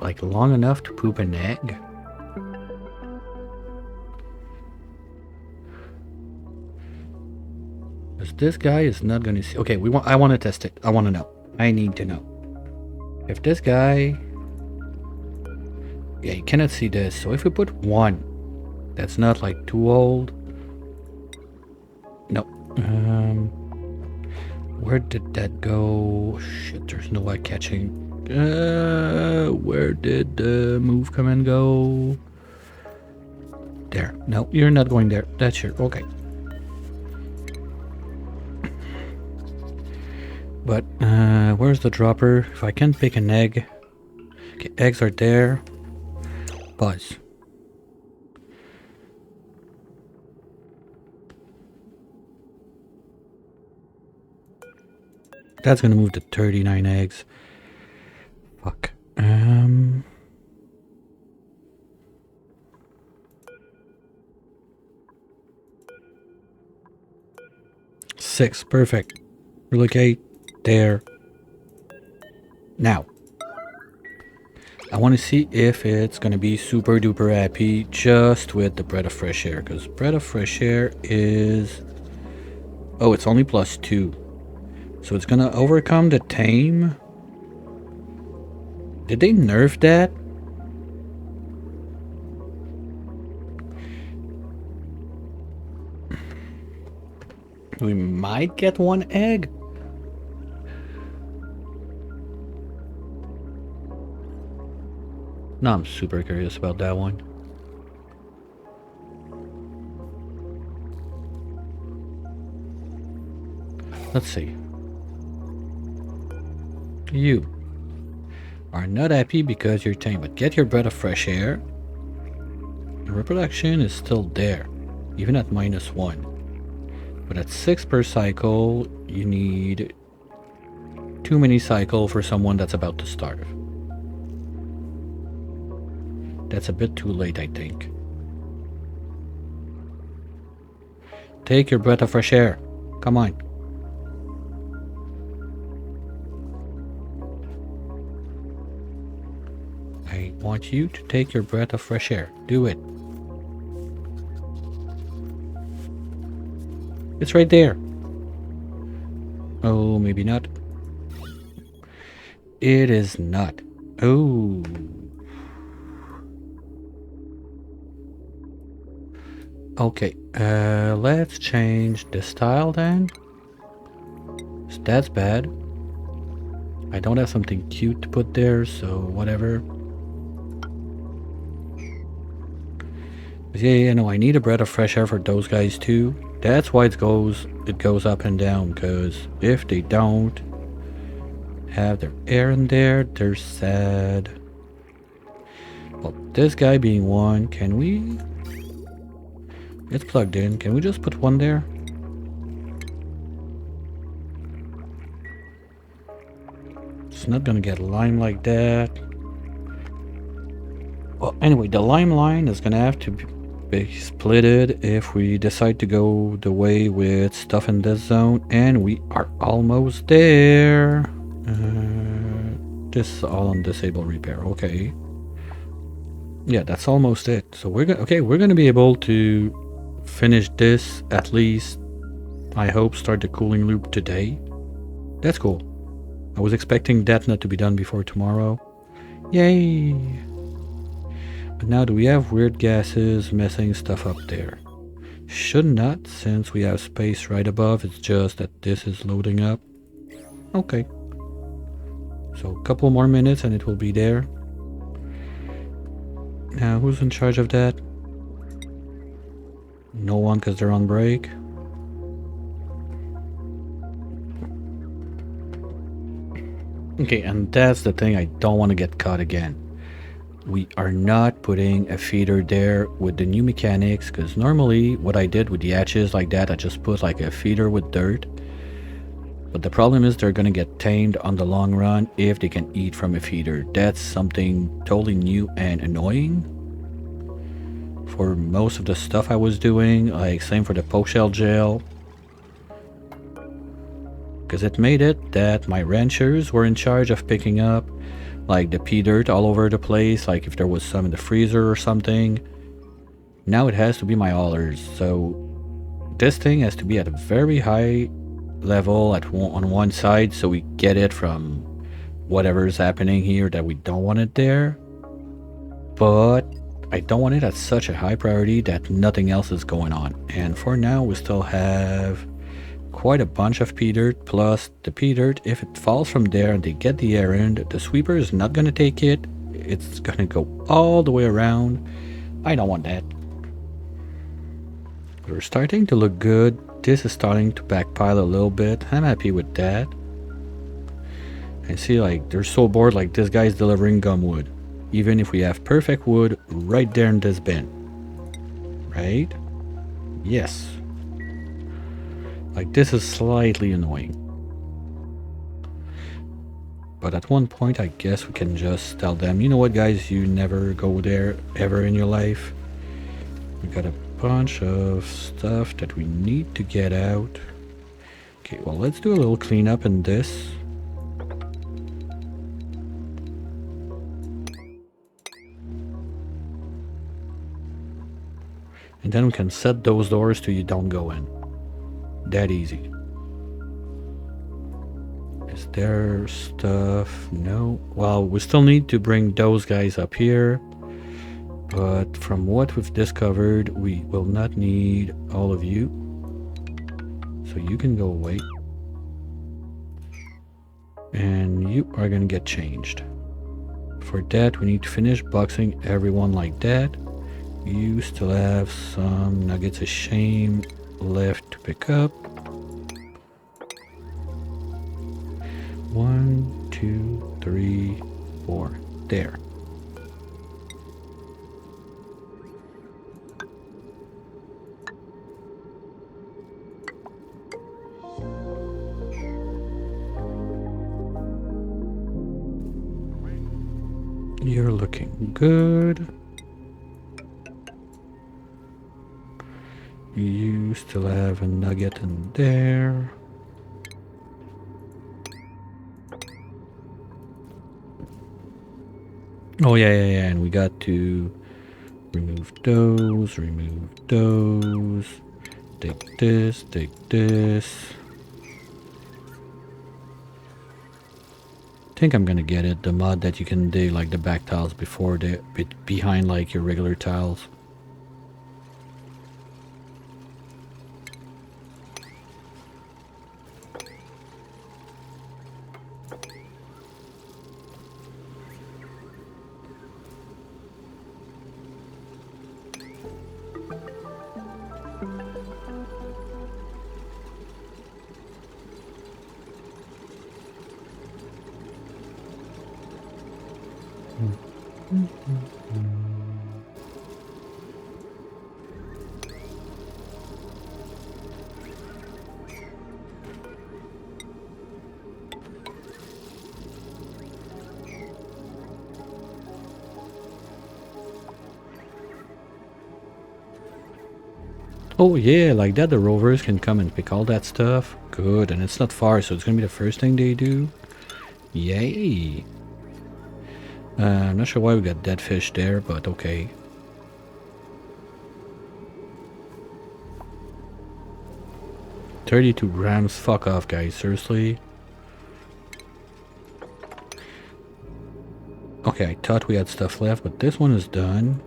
like long enough to poop an egg? Because this guy is not gonna see. Okay, I want to test it. I want to know. I need to know. If this guy, yeah, you cannot see this. So if we put 1, that's not like too old. No. Where did that go? Shit, there's no way catching. Where did the move come and go? There. No, you're not going there. That's your okay. But where's the dropper? If I can pick an egg. Okay, eggs are there. Buzz. That's gonna move to 39 eggs. Fuck. 6. Perfect. Relocate. There. Now. I want to see if it's gonna be super duper happy just with the breath of fresh air. Because breath of fresh air is... Oh, it's only +2. So it's gonna overcome the tame. Did they nerf that? We might get 1 egg. No, I'm super curious about that one. Let's see. You are not happy because you're tame, but get your breath of fresh air. Your reproduction is still there, even at -1. But at 6 per cycle, you need too many cycles for someone that's about to starve. That's a bit too late, I think. Take your breath of fresh air. Come on. I want you to take your breath of fresh air. Do it. It's right there. Oh, maybe not. It is not. Oh. Okay, let's change the style then. So that's bad. I don't have something cute to put there, so whatever. But yeah, no, I need a breath of fresh air for those guys too. That's why it goes up and down, because if they don't have their air in there, they're sad. Well, this guy being 1, can we... It's plugged in. Can we just put 1 there? It's not gonna get lime like that. Well, anyway, the lime line is gonna have to be splitted if we decide to go the way with stuff in this zone, and we are almost there. This is all on disable repair. Okay. Yeah, that's almost it. So we're gonna be able to finish this, at least I hope start the cooling loop today. That's cool. I was expecting that not to be done before tomorrow. Yay! But now do we have weird gases messing stuff up there? Should not, since we have space right above. It's just that this is loading up. Okay. So a couple more minutes and it will be there. Now, who's in charge of that? No one, because they're on break. Okay, and that's the thing, I don't want to get caught again. We are not putting a feeder there with the new mechanics, because normally what I did with the hatches like that, I just put like a feeder with dirt. But the problem is they're gonna get tamed on the long run if they can eat from a feeder. That's something totally new and annoying. For most of the stuff I was doing, like same for the poke shell gel. Because it made it that my ranchers were in charge of picking up like the pea dirt all over the place, like if there was some in the freezer or something. Now it has to be my haulers, so this thing has to be at a very high level on one side so we get it from whatever's happening here that we don't want it there. But I don't want it at such a high priority that nothing else is going on. And for now we still have quite a bunch of pea dirt, plus the pea dirt, if it falls from there and they get the errand, the sweeper is not going to take it. It's going to go all the way around. I don't want that. We're starting to look good. This is starting to backpile a little bit. I'm happy with that. I see like they're so bored, like this guy's delivering gum wood. Even if we have perfect wood right there in this bin. Right? Yes. Like this is slightly annoying. But at one point I guess we can just tell them, you know what guys, you never go there ever in your life. We got a bunch of stuff that we need to get out. Okay, well let's do a little cleanup in this. And then we can set those doors so you don't go in. That easy. Is there stuff? No. Well, we still need to bring those guys up here. But from what we've discovered, we will not need all of you. So you can go away. And you are going to get changed. For that, we need to finish boxing everyone like that. You still have some nuggets of shame left to pick up. 1, 2, 3, 4. There. You're looking good. You still have a nugget in there. Oh yeah, and we got to remove those, take this, take this. I think I'm gonna get it, the mod that you can dig like the back tiles before the behind like your regular tiles. Oh yeah, like that the rovers can come and pick all that stuff. Good, and it's not far, so it's gonna be the first thing they do. Yay! I'm not sure why we got dead fish there, but okay. $32 grams, fuck off guys, seriously. Okay, I thought we had stuff left, but this one is done.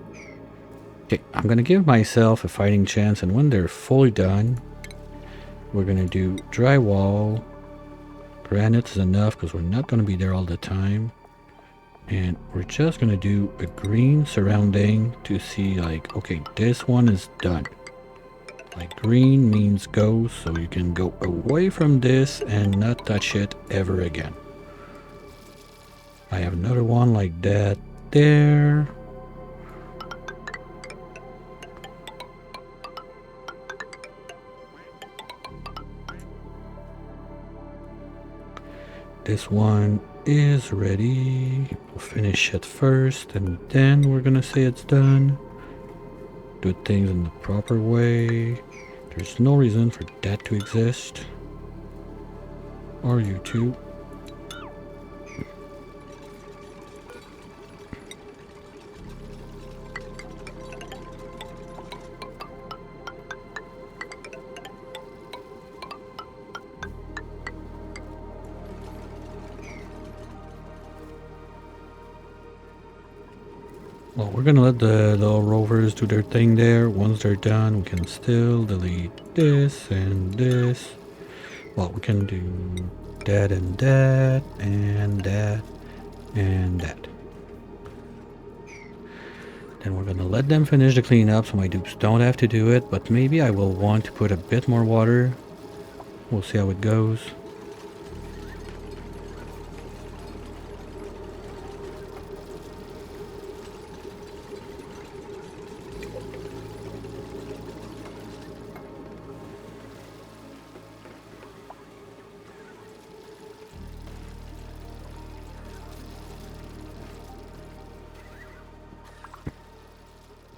Okay, I'm gonna give myself a fighting chance, and when they're fully done, we're gonna do drywall. Granite is enough, because we're not gonna be there all the time. And we're just gonna do a green surrounding to see like, okay, this one is done. Like green means go, so you can go away from this and not touch it ever again. I have another one like that there. This one is ready. We'll finish it first and then we're gonna say it's done. Do things in the proper way. There's no reason for that to exist. Or you two. Well, we're gonna let the little rovers do their thing there. Once they're done, we can still delete this and this. Well, we can do that and that and that and that. Then we're gonna let them finish the cleanup so my dupes don't have to do it, but maybe I will want to put a bit more water. We'll see how it goes.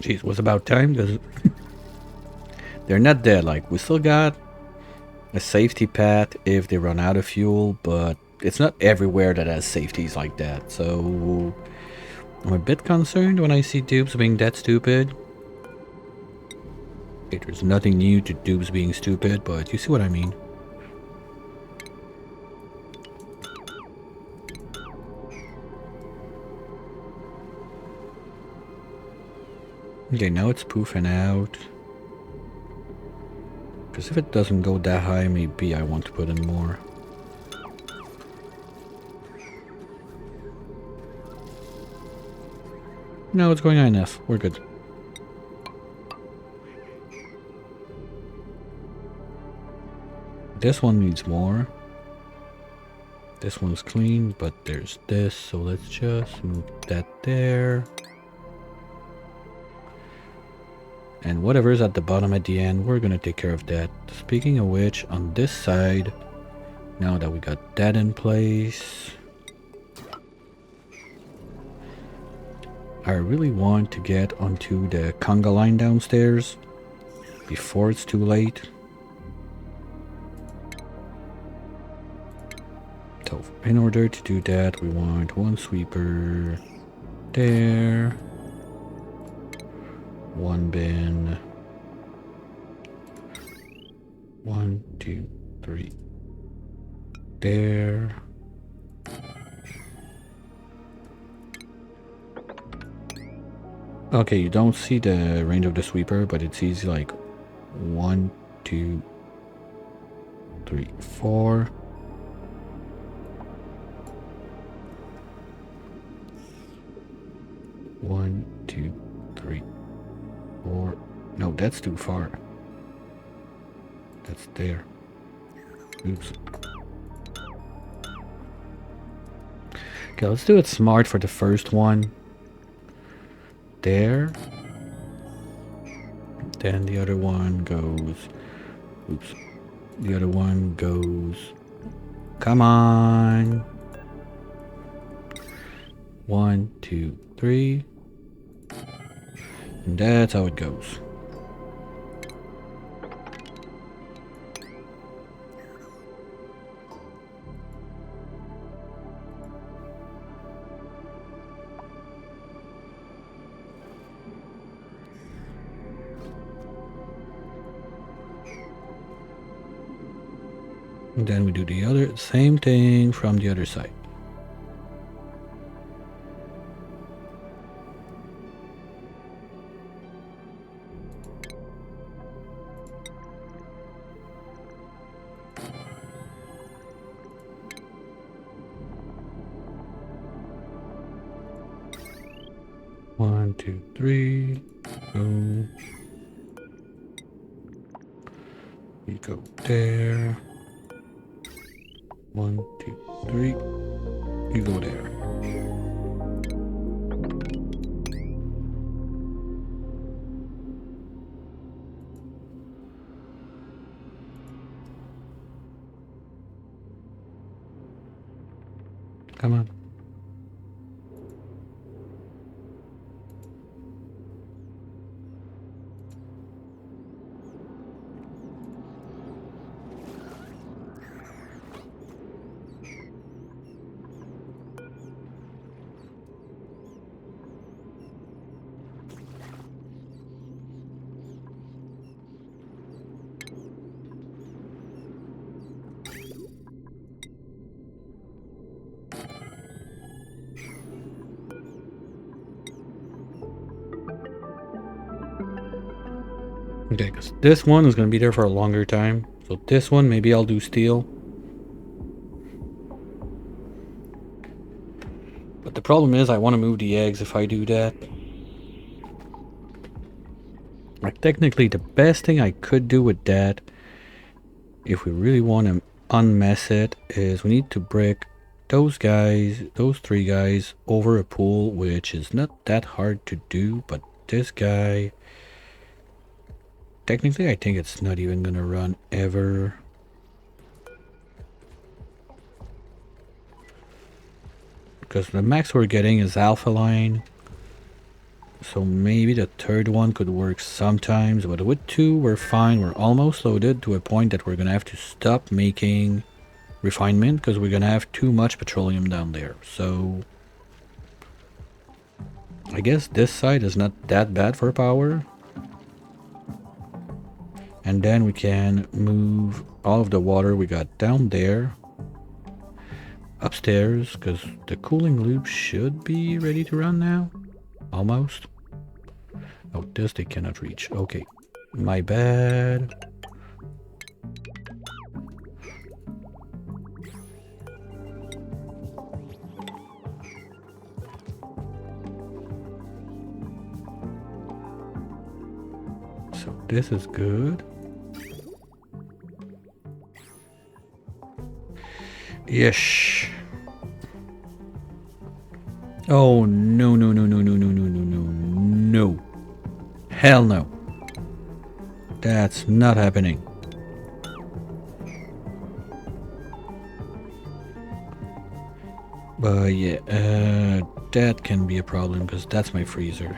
Jeez, was about time because they're not dead. Like, we still got a safety path if they run out of fuel, but it's not everywhere that has safeties like that. So I'm a bit concerned when I see dupes being that stupid. Okay, there's nothing new to dupes being stupid, but you see what I mean. Okay, now it's poofing out. Because if it doesn't go that high, maybe I want to put in more. No, it's going high enough. We're good. This one needs more. This one's clean, but there's this, so let's just move that there. And whatever's at the bottom at the end, we're gonna take care of that. Speaking of which, on this side, now that we got that in place, I really want to get onto the conga line downstairs before it's too late. So in order to do that, we want one sweeper there, one bin, 1, 2, 3 there. Okay, you don't see the range of the sweeper, but it's easy, like 1, 2, 3, 4. One, 2, 3, 4. No, that's too far. That's there. Oops. Okay, let's do it smart for the first one. There. Then the other one goes. Oops. The other one goes. Come on. 1, 2, 3. And that's how it goes. And then we do the other same thing from the other side. 1, 2, 3. Go. We go there. 1, 2, 3. You go there. Come on. Okay, because this one is going to be there for a longer time. So this one, maybe I'll do steel. But the problem is I want to move the eggs if I do that. Like, technically, the best thing I could do with that, if we really want to unmess it, is we need to brick those guys, those 3 guys, over a pool, which is not that hard to do, but this guy... Technically, I think it's not even gonna run ever. Because the max we're getting is alpha line. So maybe the third one could work sometimes, but with 2 we're fine. We're almost loaded to a point that we're gonna have to stop making refinement because we're gonna have too much petroleum down there. So I guess this side is not that bad for power. And then we can move all of the water we got down there upstairs, because the cooling loop should be ready to run now. Almost. Oh, this they cannot reach. Okay. My bad. So this is good. Yes. Oh, no, no, no, no, no, no, no, no, no, no. Hell no. That's not happening. But yeah, that can be a problem because that's my freezer.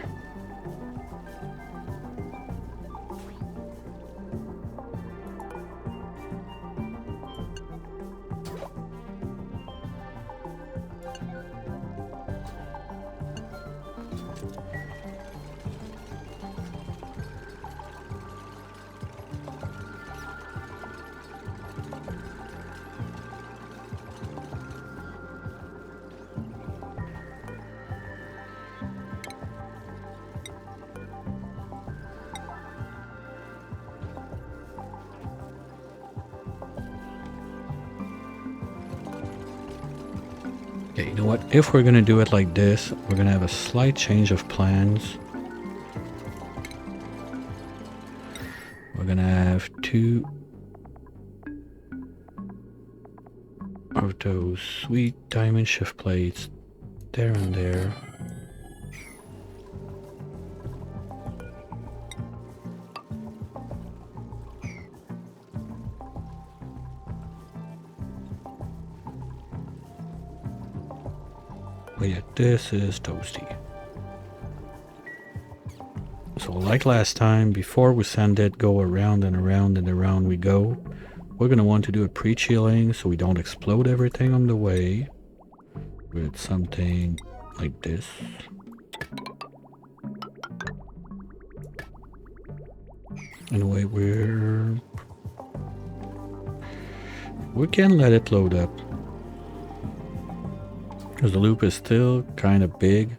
Okay, you know what? If we're gonna do it like this, we're gonna have a slight change of plans. We're gonna have 2 of those sweet diamond shift plates there and there. But yeah, this is toasty. So like last time, before we send it, go around and around and around we go. We're gonna want to do a pre-chilling so we don't explode everything on the way with something like this. Anyway, we can let it load up because the loop is still kind of big.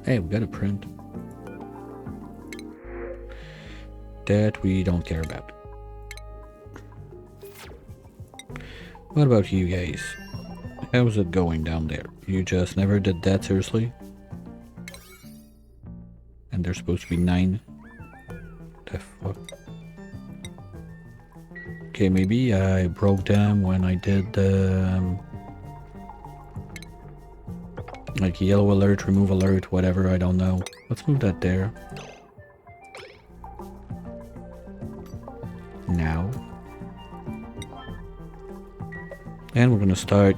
Hey, we got a print that we don't care about. What about you guys? How's it going down there? You just never did that, seriously? And there's supposed to be 9. The fuck? Okay, maybe I broke them when I did the... like yellow alert, remove alert, whatever, I don't know. Let's move that there. Now. And we're gonna start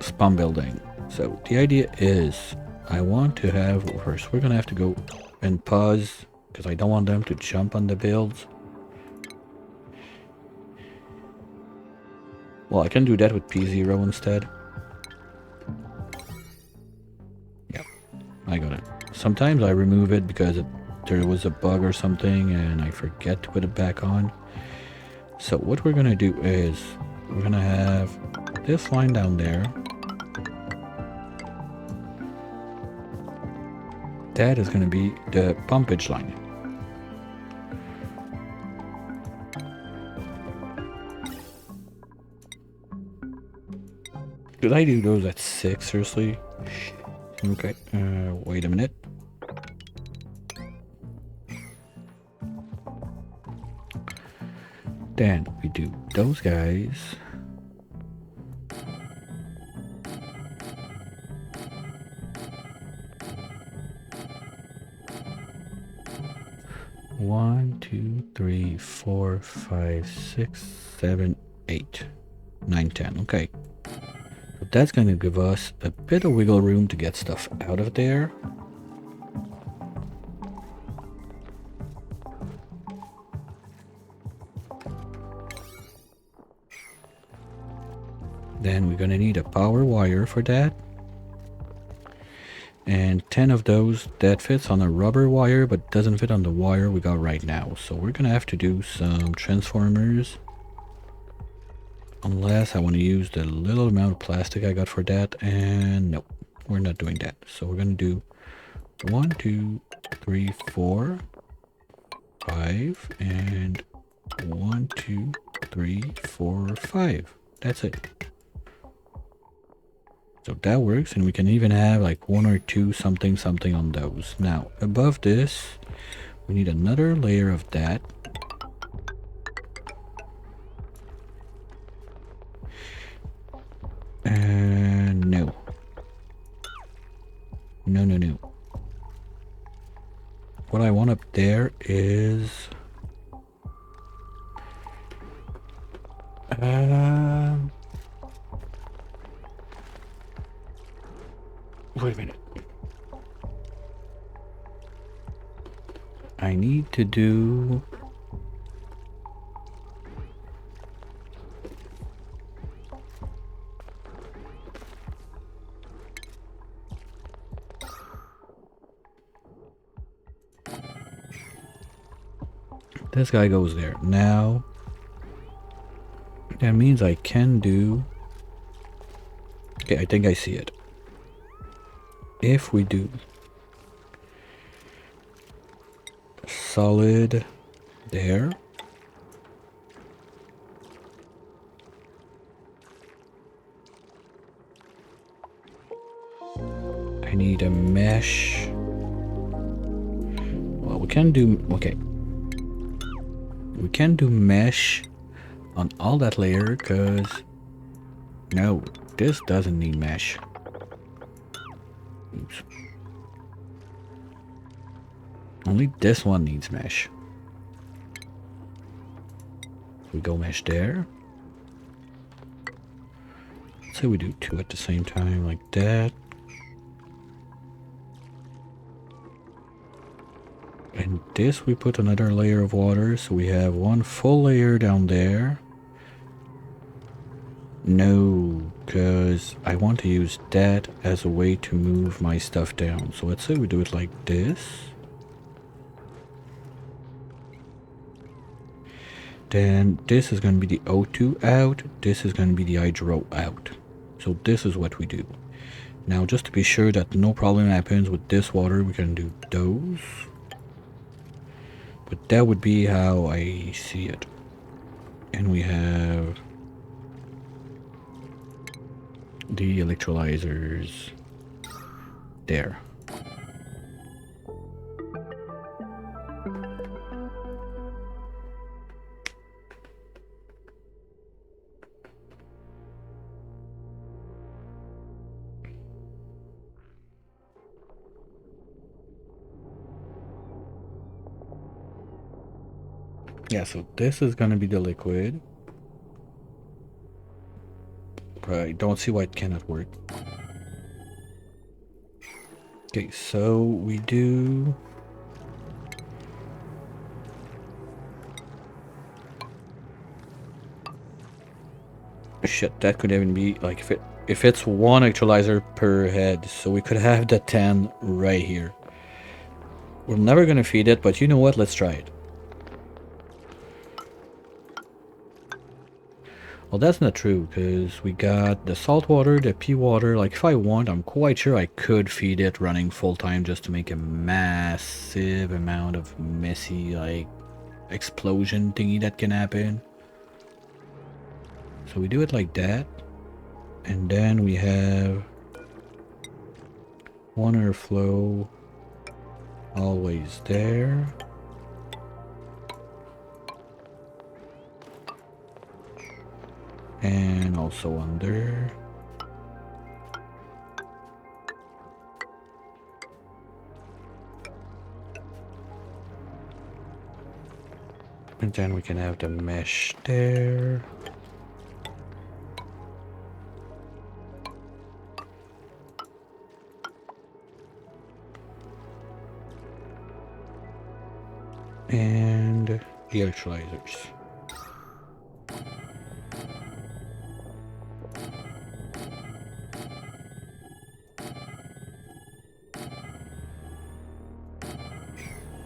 spawn building. So the idea is I want to have, first we're gonna have to go and pause because I don't want them to jump on the builds. Well, I can do that with P0 instead. Yep, I got it. Sometimes I remove it because there was a bug or something and I forget to put it back on. So what we're gonna do is we're gonna have this line down there. That is gonna be the pumpage line. Did I do those at 6, seriously? Okay, wait a minute. Then we do those guys. One, 2, 3, 4, 5, 6, 7, 8, 9, 10. Okay. So that's going to give us a bit of wiggle room to get stuff out of there. Then we're going to need a power wire for that. And 10 of those that fits on a rubber wire but doesn't fit on the wire we got right now. So we're going to have to do some transformers. Unless I want to use the little amount of plastic I got for that. And no, we're not doing that. So we're going to do 1, 2, 3, 4, 5, and 1, 2, 3, 4, 5. That's it. So that works, and we can even have like 1 or 2 something something on those. Now, above this, we need another layer of that. And no. No, no, no. What I want up there is... wait a minute. I need to do... this guy goes there. Now, that means I can do... okay, I think I see it. If we do solid there, I need a mesh. Well, we can do... okay. We can do mesh on all that layer, because... no, this doesn't need mesh. Oops. Only this one needs mesh. We go mesh there. Let's say we do 2 at the same time, like that. And this we put another layer of water, so we have 1 full layer down there. No, because I want to use that as a way to move my stuff down. So let's say we do it like this. Then this is going to be the O2 out. This is going to be the hydro out. So this is what we do. Now, just to be sure that no problem happens with this water, we can do those. But that would be how I see it. And we have the electrolyzers there. Yeah, so this is gonna be the liquid. But I don't see why it cannot work. Okay, so we do... Shit, that could even be like if it's one electrolyzer per head, so we could have the 10 right here. We're never gonna feed it, but you know what? Let's try it. Well, that's not true, because we got the salt water, the pea water. Like, if I want, I'm quite sure I could feed it running full time just to make a massive amount of messy, like, explosion thingy that can happen. So we do it like that. And then we have one airflow always there. And also under. And then we can have the mesh there. And the electrolyzers.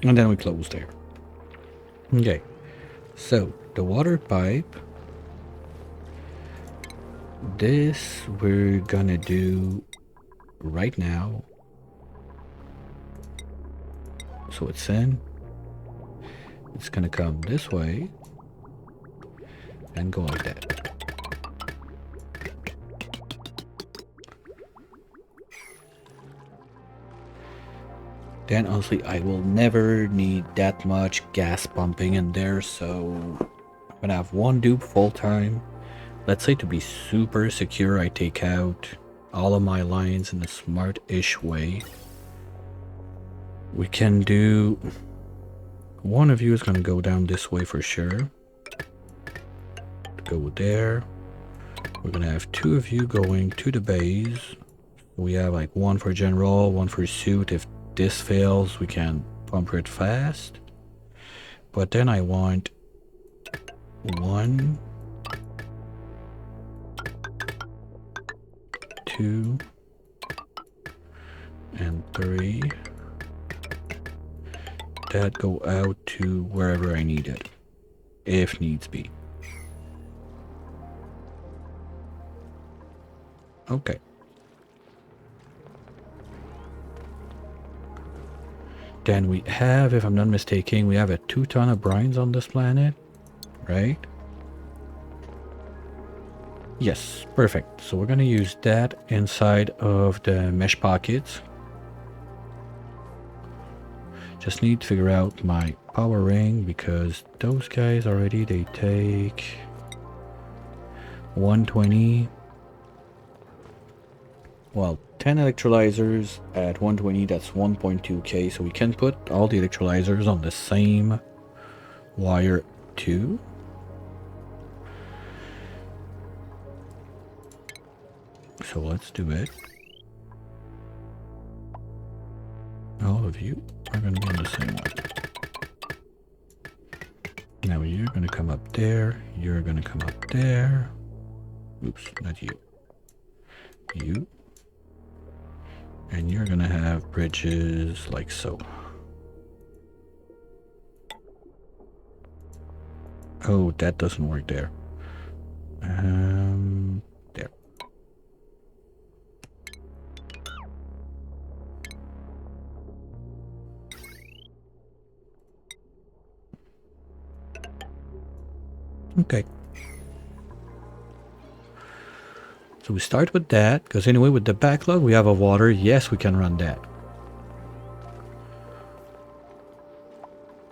And then we close there. Okay, so the water pipe, this we're gonna do right now. So it's in, it's gonna come this way and go like that. Then honestly, I will never need that much gas pumping in there, so I'm gonna have one dupe full time. Let's say to be super secure, I take out all of my lines in a smart-ish way. We can do... One of you is gonna go down this way for sure. Go there. We're gonna have two of you going to the base. We have like one for general, one for suit. If this fails, we can pump it fast. But then I want 1, 2, and 3 that go out to wherever I need it, if needs be. Okay. Then we have, if I'm not mistaken, we have a 2 ton of brines on this planet, right? Yes, perfect. So we're gonna use that inside of the mesh pockets. Just need to figure out my power ring, because those guys already, they take 120. Well, 10 electrolyzers at 120, that's 1.2k, so we can put all the electrolyzers on the same wire too. So let's do it. All of you are going to be on the same one. Now you're going to come up there, you're going to come up there. Oops, not you. You. And you're going to have bridges like so. Oh, that doesn't work there. There. Okay. So we start with that, because anyway, with the backlog, we have a water. Yes, we can run that.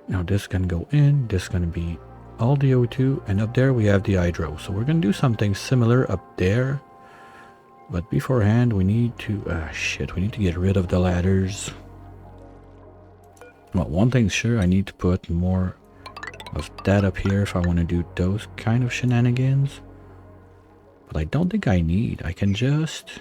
Now this can go in. This is going to be all the O2. And up there, we have the hydro. So we're going to do something similar up there. But beforehand, we need to... we need to get rid of the ladders. Well, one thing's sure, I need to put more of that up here if I want to do those kind of shenanigans. But I don't think I need. I can just...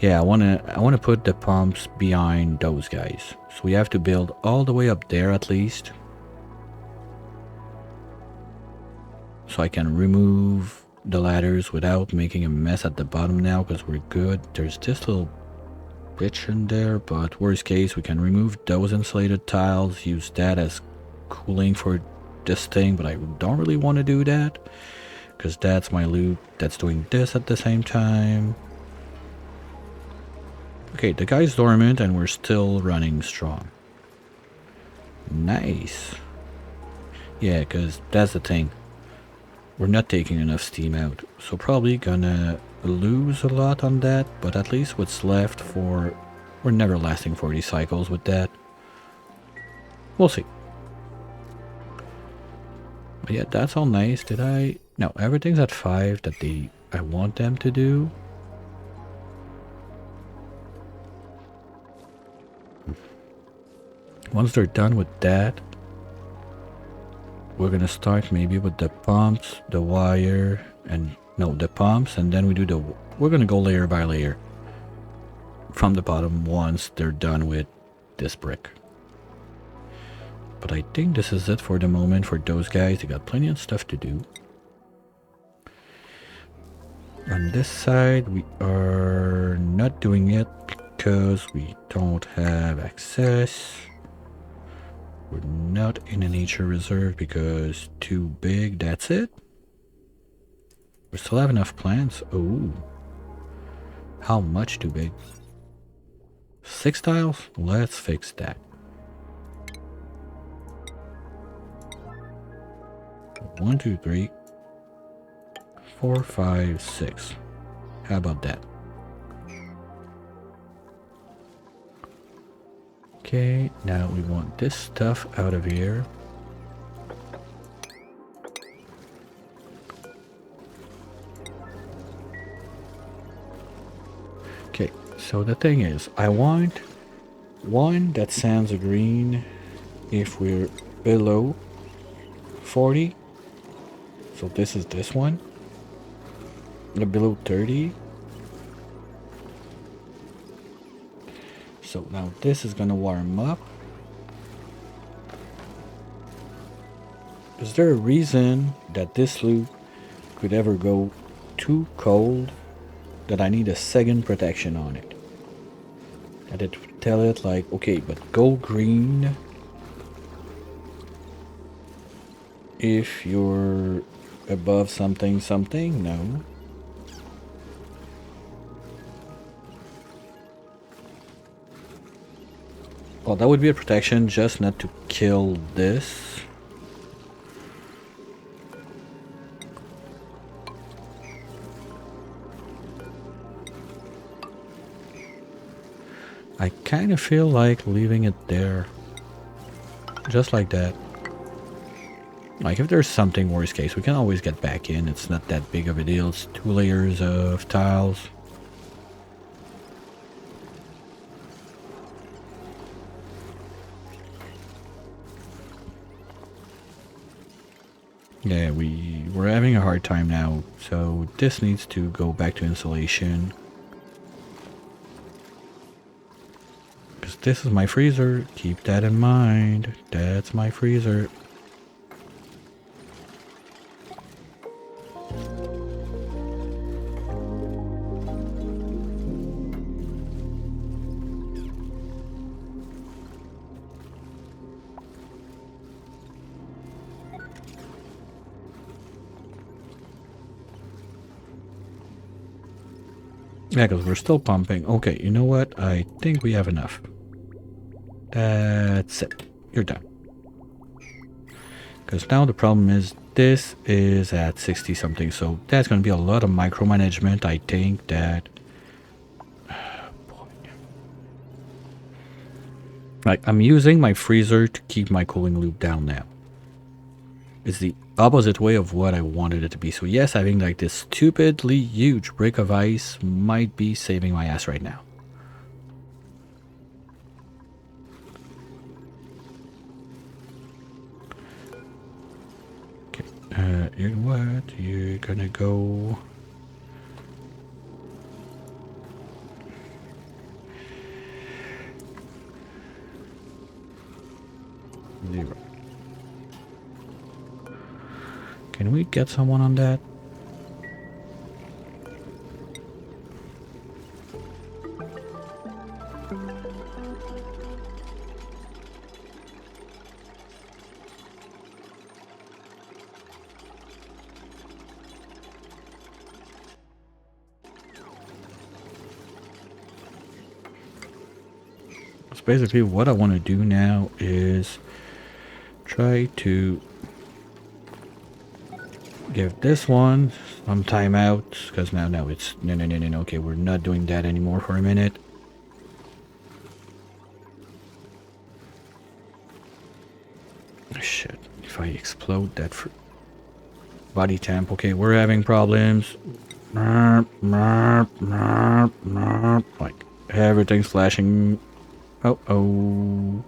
Yeah, I wanna put the pumps behind those guys. So we have to build all the way up there at least. So I can remove the ladders without making a mess at the bottom now, because we're good. There's this little bitch in there, but worst case we can remove those insulated tiles, use that as cooling for this thing, but I don't really want to do that because that's my loop that's doing this at the same time. Okay, the guy's dormant and we're still running strong. Nice. Yeah, because that's the thing. We're not taking enough steam out. So probably gonna lose a lot on that, but at least what's left for... We're never lasting 40 cycles with that. We'll see. But yeah, that's all nice. Did I... No, everything's at 5 that I want them to do. Once they're done with that, we're gonna start maybe with the pumps, the wire, and no, the pumps, and then we do the... We're gonna go layer by layer from the bottom once they're done with this brick. But I think this is it for the moment for those guys. They got plenty of stuff to do. On this side, we are not doing it because we don't have access. We're not in a nature reserve because too big, that's it. We still have enough plants. Oh, how much too big? 6 tiles? Let's fix that. 1, 2, 3, 4, 5, 6. How about that? Okay, now we want this stuff out of here. Okay, so the thing is, I want one that sounds green if we're below 40. So this is this one. Below 30. So now this is gonna warm up. Is there a reason that this loop could ever go too cold that I need a second protection on it? And it would tell it like, okay, but go green if you're above something, no. Well, that would be a protection, just not to kill this. I kind of feel like leaving it there. Just like that. Like if there's something worst case, we can always get back in. It's not that big of a deal. It's 2 layers of tiles. Yeah, we're having a hard time now, so this needs to go back to insulation. Because this is my freezer, keep that in mind. That's my freezer. Yeah, because we're still pumping. Okay, you know what? I think we have enough. That's it. You're done. Because now the problem is this is at 60 something, so that's going to be a lot of micromanagement. I think that like I'm using my freezer to keep my cooling loop down now. It's the opposite way of what I wanted it to be. So yes, having like this stupidly huge brick of ice might be saving my ass right now. Okay, you know what? You're gonna go... Zero. Can we get someone on that? So basically what I want to do now is try to give this one some timeout, because now it's no, okay, we're not doing that anymore for a minute. Shit, if I explode that body temp, okay, we're having problems. Like everything's flashing. Oh,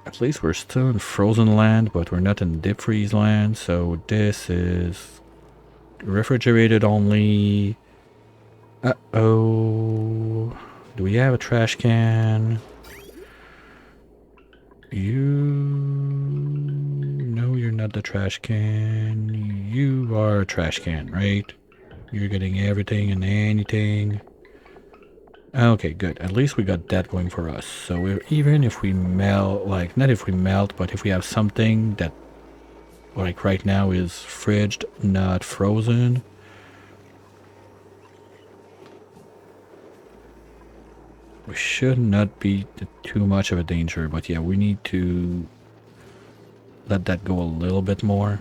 at least we're still in frozen land, but we're not in deep freeze land, so this is refrigerated only. Do we have a trash can? No, you're not the trash can. You are a trash can, right? You're getting everything and anything. Okay, good. At least we got that going for us. So even if we melt, like, not if we melt, but if we have something that, like, right now is fridged, not frozen. We should not be too much of a danger, but yeah, we need to let that go a little bit more.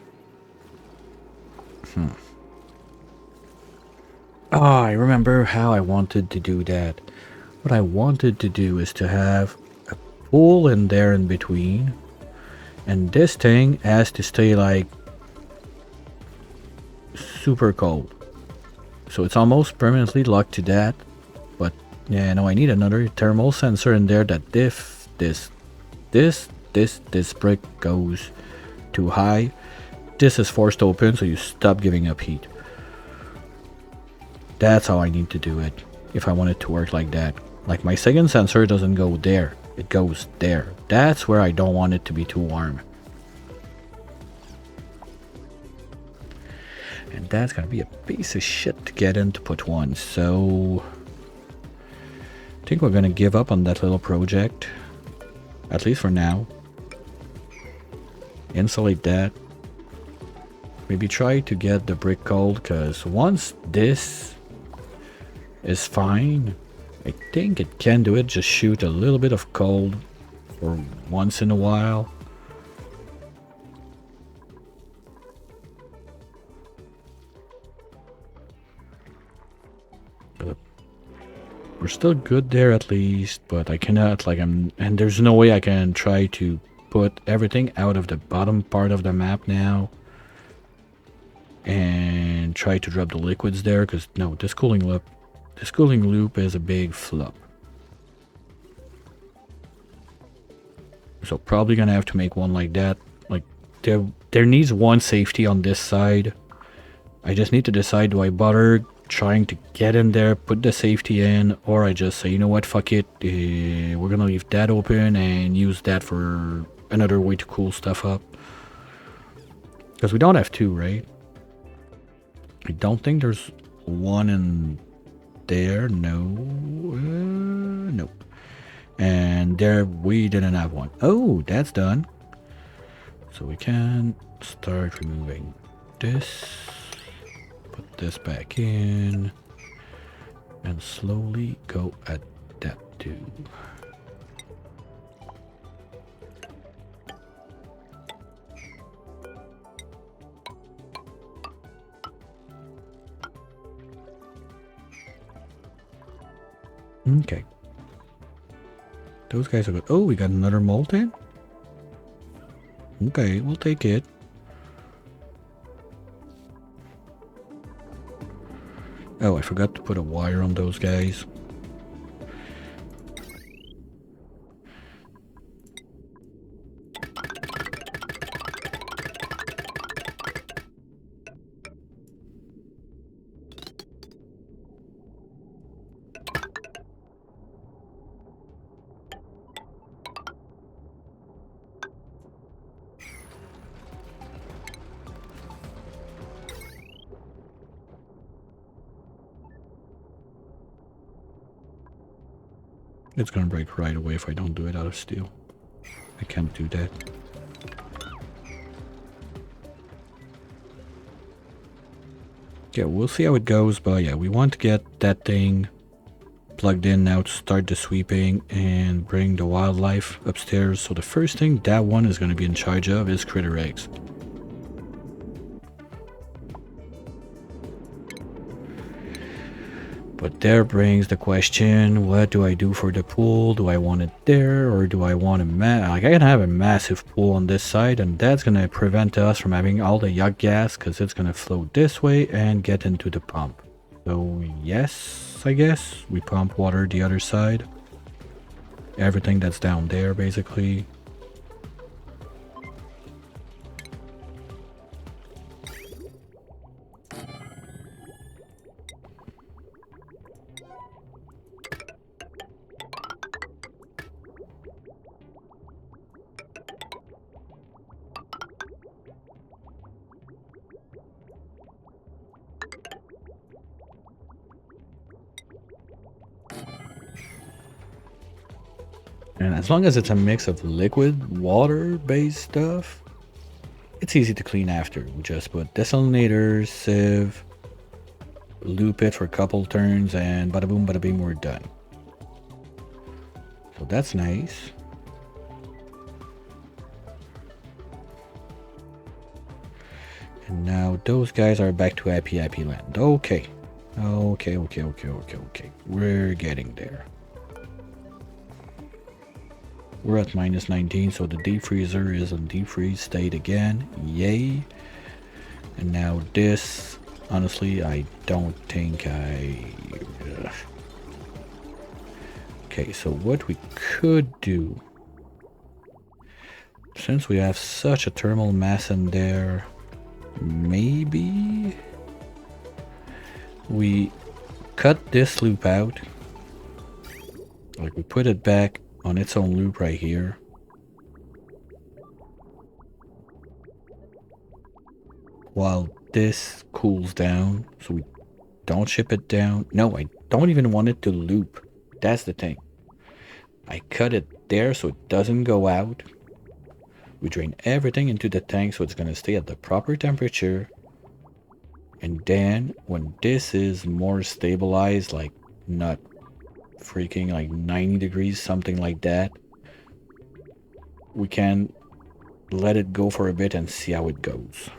I remember how I wanted to do that. What I wanted to do is to have a pool in there in between, and this thing has to stay like super cold. So it's almost permanently locked to that. But yeah, no, I need another thermal sensor in there that if this brick goes too high, this is forced open, so you stop giving up heat. That's how I need to do it if I want it to work like that. Like my second sensor doesn't go there, it goes there. That's where I don't want it to be too warm. And that's gonna be a piece of shit to get in to put one, so I think we're gonna give up on that little project, at least for now. Insulate that. Maybe try to get the brick cold, because once this is fine, I think it can do it. Just shoot a little bit of cold for once in a while. But we're still good there at least, but I cannot, like, and there's no way I can try to put everything out of the bottom part of the map now and try to drop the liquids there, because no, this cooling loop is a big flop. So probably gonna have to make one like that. Like there needs one safety on this side. I just need to decide, do I bother trying to get in there, put the safety in, or I just say, you know what, fuck it, we're gonna leave that open and use that for another way to cool stuff up. Because we don't have two, right? I don't think there's one in there. No. Nope. And there we didn't have one. Oh, that's done. So we can start removing this. Put this back in. And slowly go at that too. Okay. Those guys are good. Oh, we got another molten? Okay, we'll take it. Oh, I forgot to put a wire on those guys. It's gonna break right away if I don't do it out of steel. I can't do that. Yeah, we'll see how it goes, but yeah, we want to get that thing plugged in now to start the sweeping and bring the wildlife upstairs. So the first thing that one is going to be in charge of is critter eggs. But there brings the question, what do I do for the pool? Do I want it there, or do I want I can have a massive pool on this side, and that's going to prevent us from having all the yuck gas, because it's going to flow this way and get into the pump. So yes, I guess we pump water the other side. Everything that's down there, basically. And as long as it's a mix of liquid, water-based stuff, it's easy to clean after. We just put desalinator, sieve, loop it for a couple turns, and bada boom, bada bing, we're done. So that's nice. And now those guys are back to happy land. Okay. Okay. We're getting there. We're at minus 19, so the deep freezer is on deep freeze state again. Yay. And now this, honestly, I don't think Okay, so what we could do, since we have such a thermal mass in there, maybe we cut this loop out. Like, we put it back on its own loop right here. While this cools down, so we don't ship it down. No, I don't even want it to loop. That's the thing. I cut it there so it doesn't go out. We drain everything into the tank so it's going to stay at the proper temperature. And then when this is more stabilized, like not freaking like 90 degrees, something like that, we can let it go for a bit and see how it goes.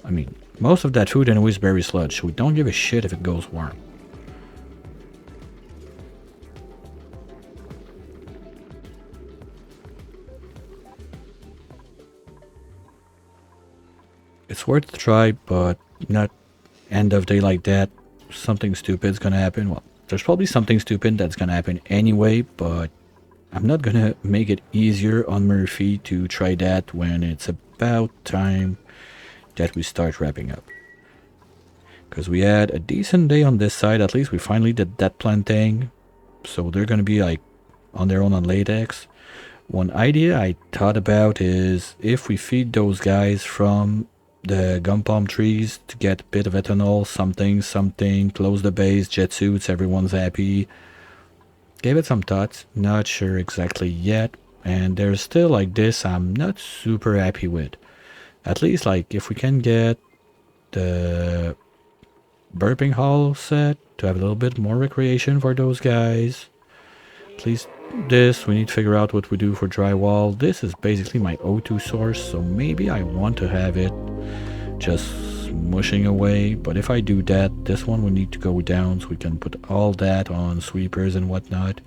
I mean, most of that food anyway is berry sludge, so we don't give a shit if it goes warm. It's worth the try, but not end of day like that. Something stupid's gonna happen. Well, there's probably something stupid that's gonna happen anyway, but I'm not gonna make it easier on Murphy to try that when it's about time that we start wrapping up. Because we had a decent day on this side, at least we finally did that planting. So they're gonna be like on their own on latex. One idea I thought about is if we feed those guys from the gum palm trees to get a bit of ethanol, something, close the base, jet suits, everyone's happy. Gave it some thoughts, not sure exactly yet, and there's still like this I'm not super happy with. At least like if we can get the burping hall set to have a little bit more recreation for those guys. Please, this, we need to figure out what we do for drywall. This is basically my O2 source, so maybe I want to have it just mushing away. But if I do that, this one will need to go down, so we can put all that on sweepers and whatnot.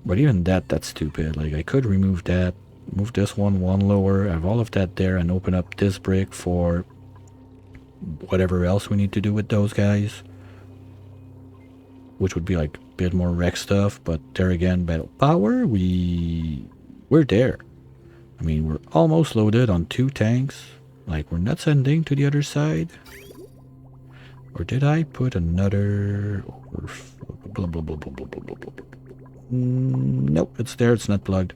But even that's stupid. Like, I could remove that, move this one lower, have all of that there, and open up this brick for whatever else we need to do with those guys, which would be like a bit more wreck stuff. But there again, battle power, we're there. I mean, we're almost loaded on 2 tanks. Like, we're not sending to the other side. Or did I put another blah, blah, blah, blah, blah, blah, blah, blah. Nope, it's there, it's not plugged.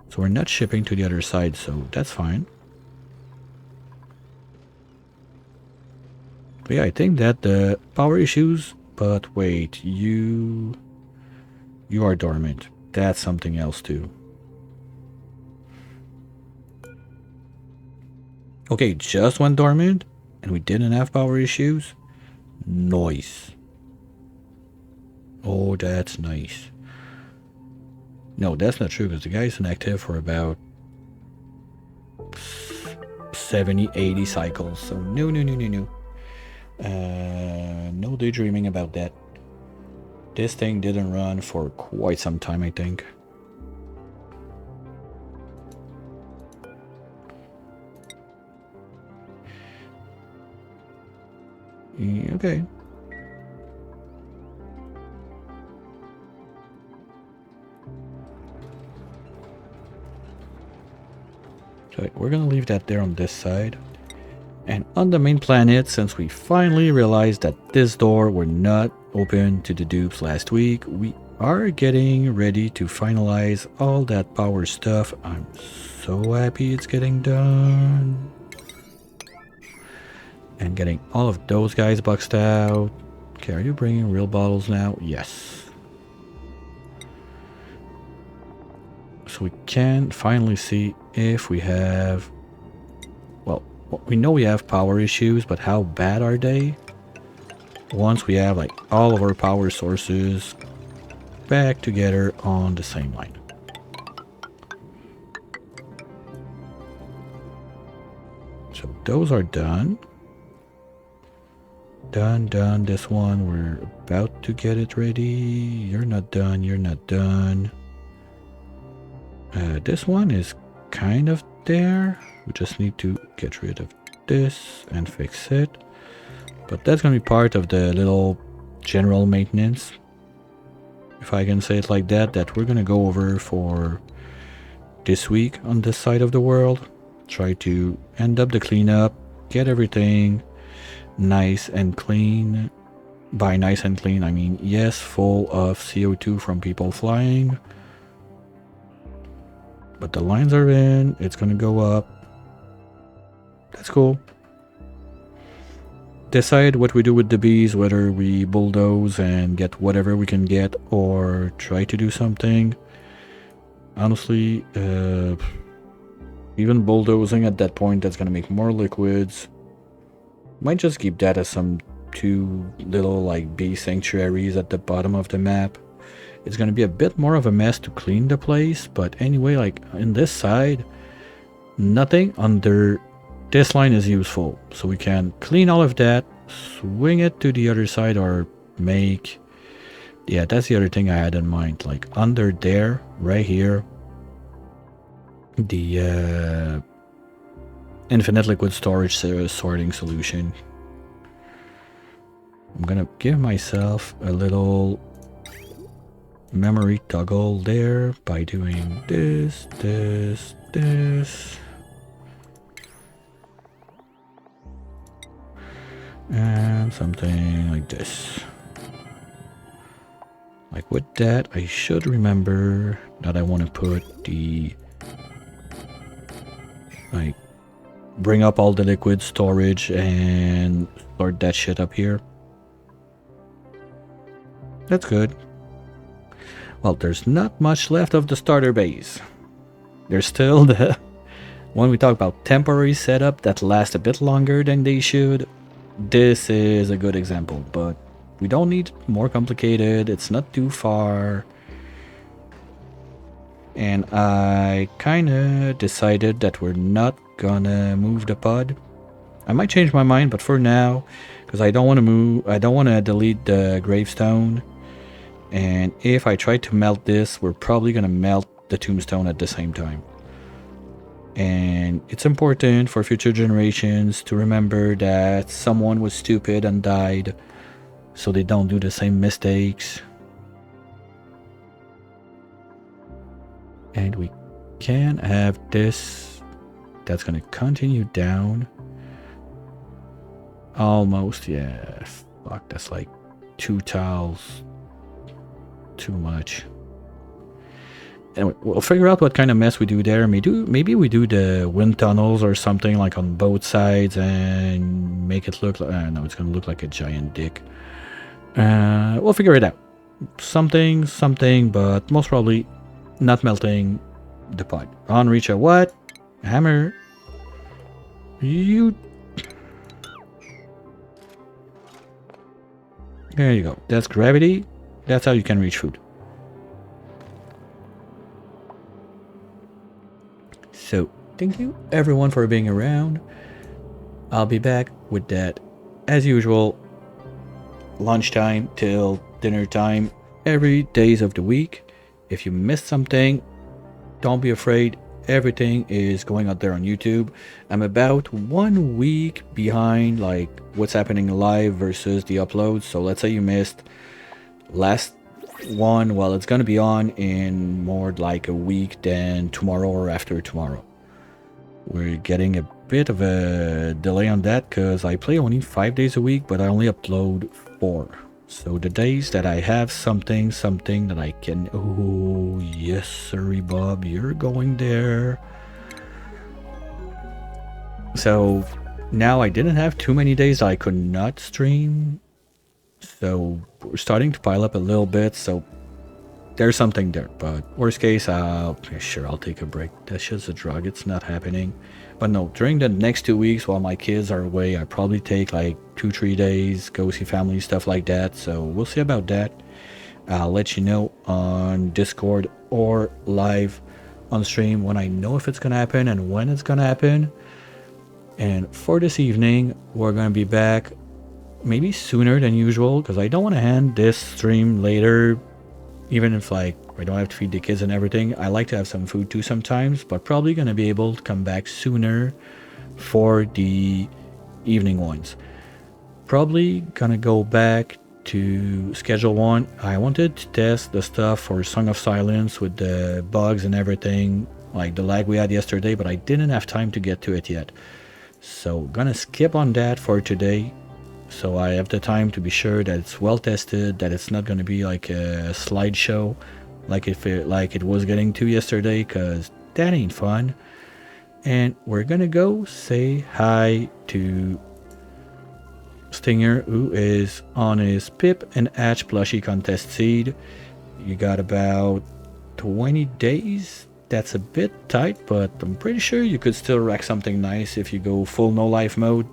So we're not shipping to the other side, so that's fine. But yeah, I think that the power issues, but wait, you are dormant. That's something else too. Okay, just went dormant and we didn't have power issues. Nice. Oh, that's nice. No, that's not true because the guy's inactive for about 70, 80 cycles. So no. No daydreaming about that. This thing didn't run for quite some time, I think. Yeah, okay. So we're gonna leave that there on this side. And on the main planet, since we finally realized that this door were not open to the dupes last week, we are getting ready to finalize all that power stuff. I'm so happy it's getting done. And getting all of those guys boxed out. Okay, are you bringing real bottles now? Yes. So we can finally see if we have... Well, we know we have power issues, but how bad are they? Once we have like all of our power sources back together on the same line. So those are done. Done. This one, we're about to get it ready. You're not done. This one is kind of there. We just need to get rid of this and fix it. But that's gonna be part of the little general maintenance, if I can say it like that, that we're gonna go over for this week on this side of the world. Try to end up the cleanup, get everything nice and clean. By nice and clean, I mean, yes, full of CO2 from people flying. But the lines are in, it's gonna go up. That's cool. Decide what we do with the bees, whether we bulldoze and get whatever we can get or try to do something. Honestly, even bulldozing at that point, that's gonna make more liquids. Might just keep that as some 2 little like bee sanctuaries at the bottom of the map. It's gonna be a bit more of a mess to clean the place, but anyway, like in this side, nothing under this line is useful. So we can clean all of that, swing it to the other side, or make... Yeah, that's the other thing I had in mind. Like under there, right here, the infinite liquid storage sorting solution. I'm gonna give myself a little memory toggle there by doing this, and something like this. Like with that, I should remember that I want to put the... like bring up all the liquid storage and sort that shit up here. That's good. Well, there's not much left of the starter base. There's still the... when we talk about temporary setup that lasts a bit longer than they should, this is a good example, but We don't need more complicated. It's not too far. And I kind of decided that we're not gonna move the pod. I might change my mind, but for now, because I don't want to move, I don't want to delete the gravestone. And if I try to melt this, we're probably gonna melt the tombstone at the same time. And it's important for future generations to remember that someone was stupid and died, so they don't do the same mistakes. And we can have this. That's gonna continue down. Almost, yeah. Fuck, that's like 2 tiles. Too much. Anyway, we'll figure out what kind of mess we do there. Maybe we do the wind tunnels or something like on both sides and make it look like... no, it's gonna look like a giant dick. We'll figure it out. Something, but most probably not melting the pod. On reach a what? Hammer. You... There you go. That's gravity. That's how you can reach food. So, thank you everyone for being around. I'll be back with that, as usual, lunchtime till dinner time, every days of the week. If you missed something, don't be afraid. Everything is going out there on YouTube. I'm about 1 week behind, like, what's happening live versus the uploads. So let's say you missed last one, well, it's gonna be on in more like a week than tomorrow or after tomorrow. We're getting a bit of a delay on that because I play only 5 days a week, but I only upload 4. So the days that I have something that I can... Oh, yes, sorry, Bob, you're going there. So now I didn't have too many days I could not stream. So we're starting to pile up a little bit, so there's something there. But worst case, I'll take a break. That's just a drug. It's not happening. But no, during the next 2 weeks while my kids are away, I probably take like 2-3 days, go see family, stuff like that. So we'll see about that. I'll let you know on Discord or live on stream when I know if it's gonna happen and when it's gonna happen. And for this evening, we're gonna be back maybe sooner than usual because I don't want to end this stream later, even if like I don't have to feed the kids and everything. I like to have some food too sometimes, but probably gonna be able to come back sooner for the evening ones. Probably gonna go back to schedule 1. I wanted to test the stuff for Song of Silence with the bugs and everything, like the lag we had yesterday, but I didn't have time to get to it yet. So gonna skip on that for today. So I have the time to be sure that it's well tested, that it's not going to be like a slideshow like it was getting to yesterday, because that ain't fun. And we're going to go say hi to Stinger, who is on his Pip and Hatch plushie contest seed. You got about 20 days. That's a bit tight, but I'm pretty sure you could still rack something nice if you go full no life mode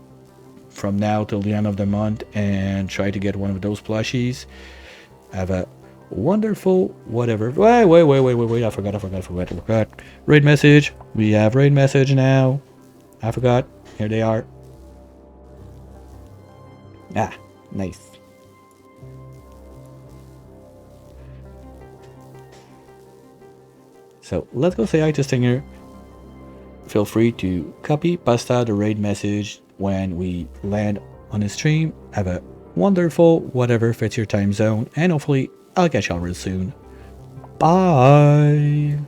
from now till the end of the month and try to get one of those plushies. Have a wonderful whatever. Wait, I forgot. Raid message. We have raid message now. I forgot. Here they are. Ah, nice. So let's go say hi to Stinger. Feel free to copy pasta the raid message when we land on the stream. Have a wonderful whatever fits your time zone, and hopefully I'll catch y'all real soon. Bye.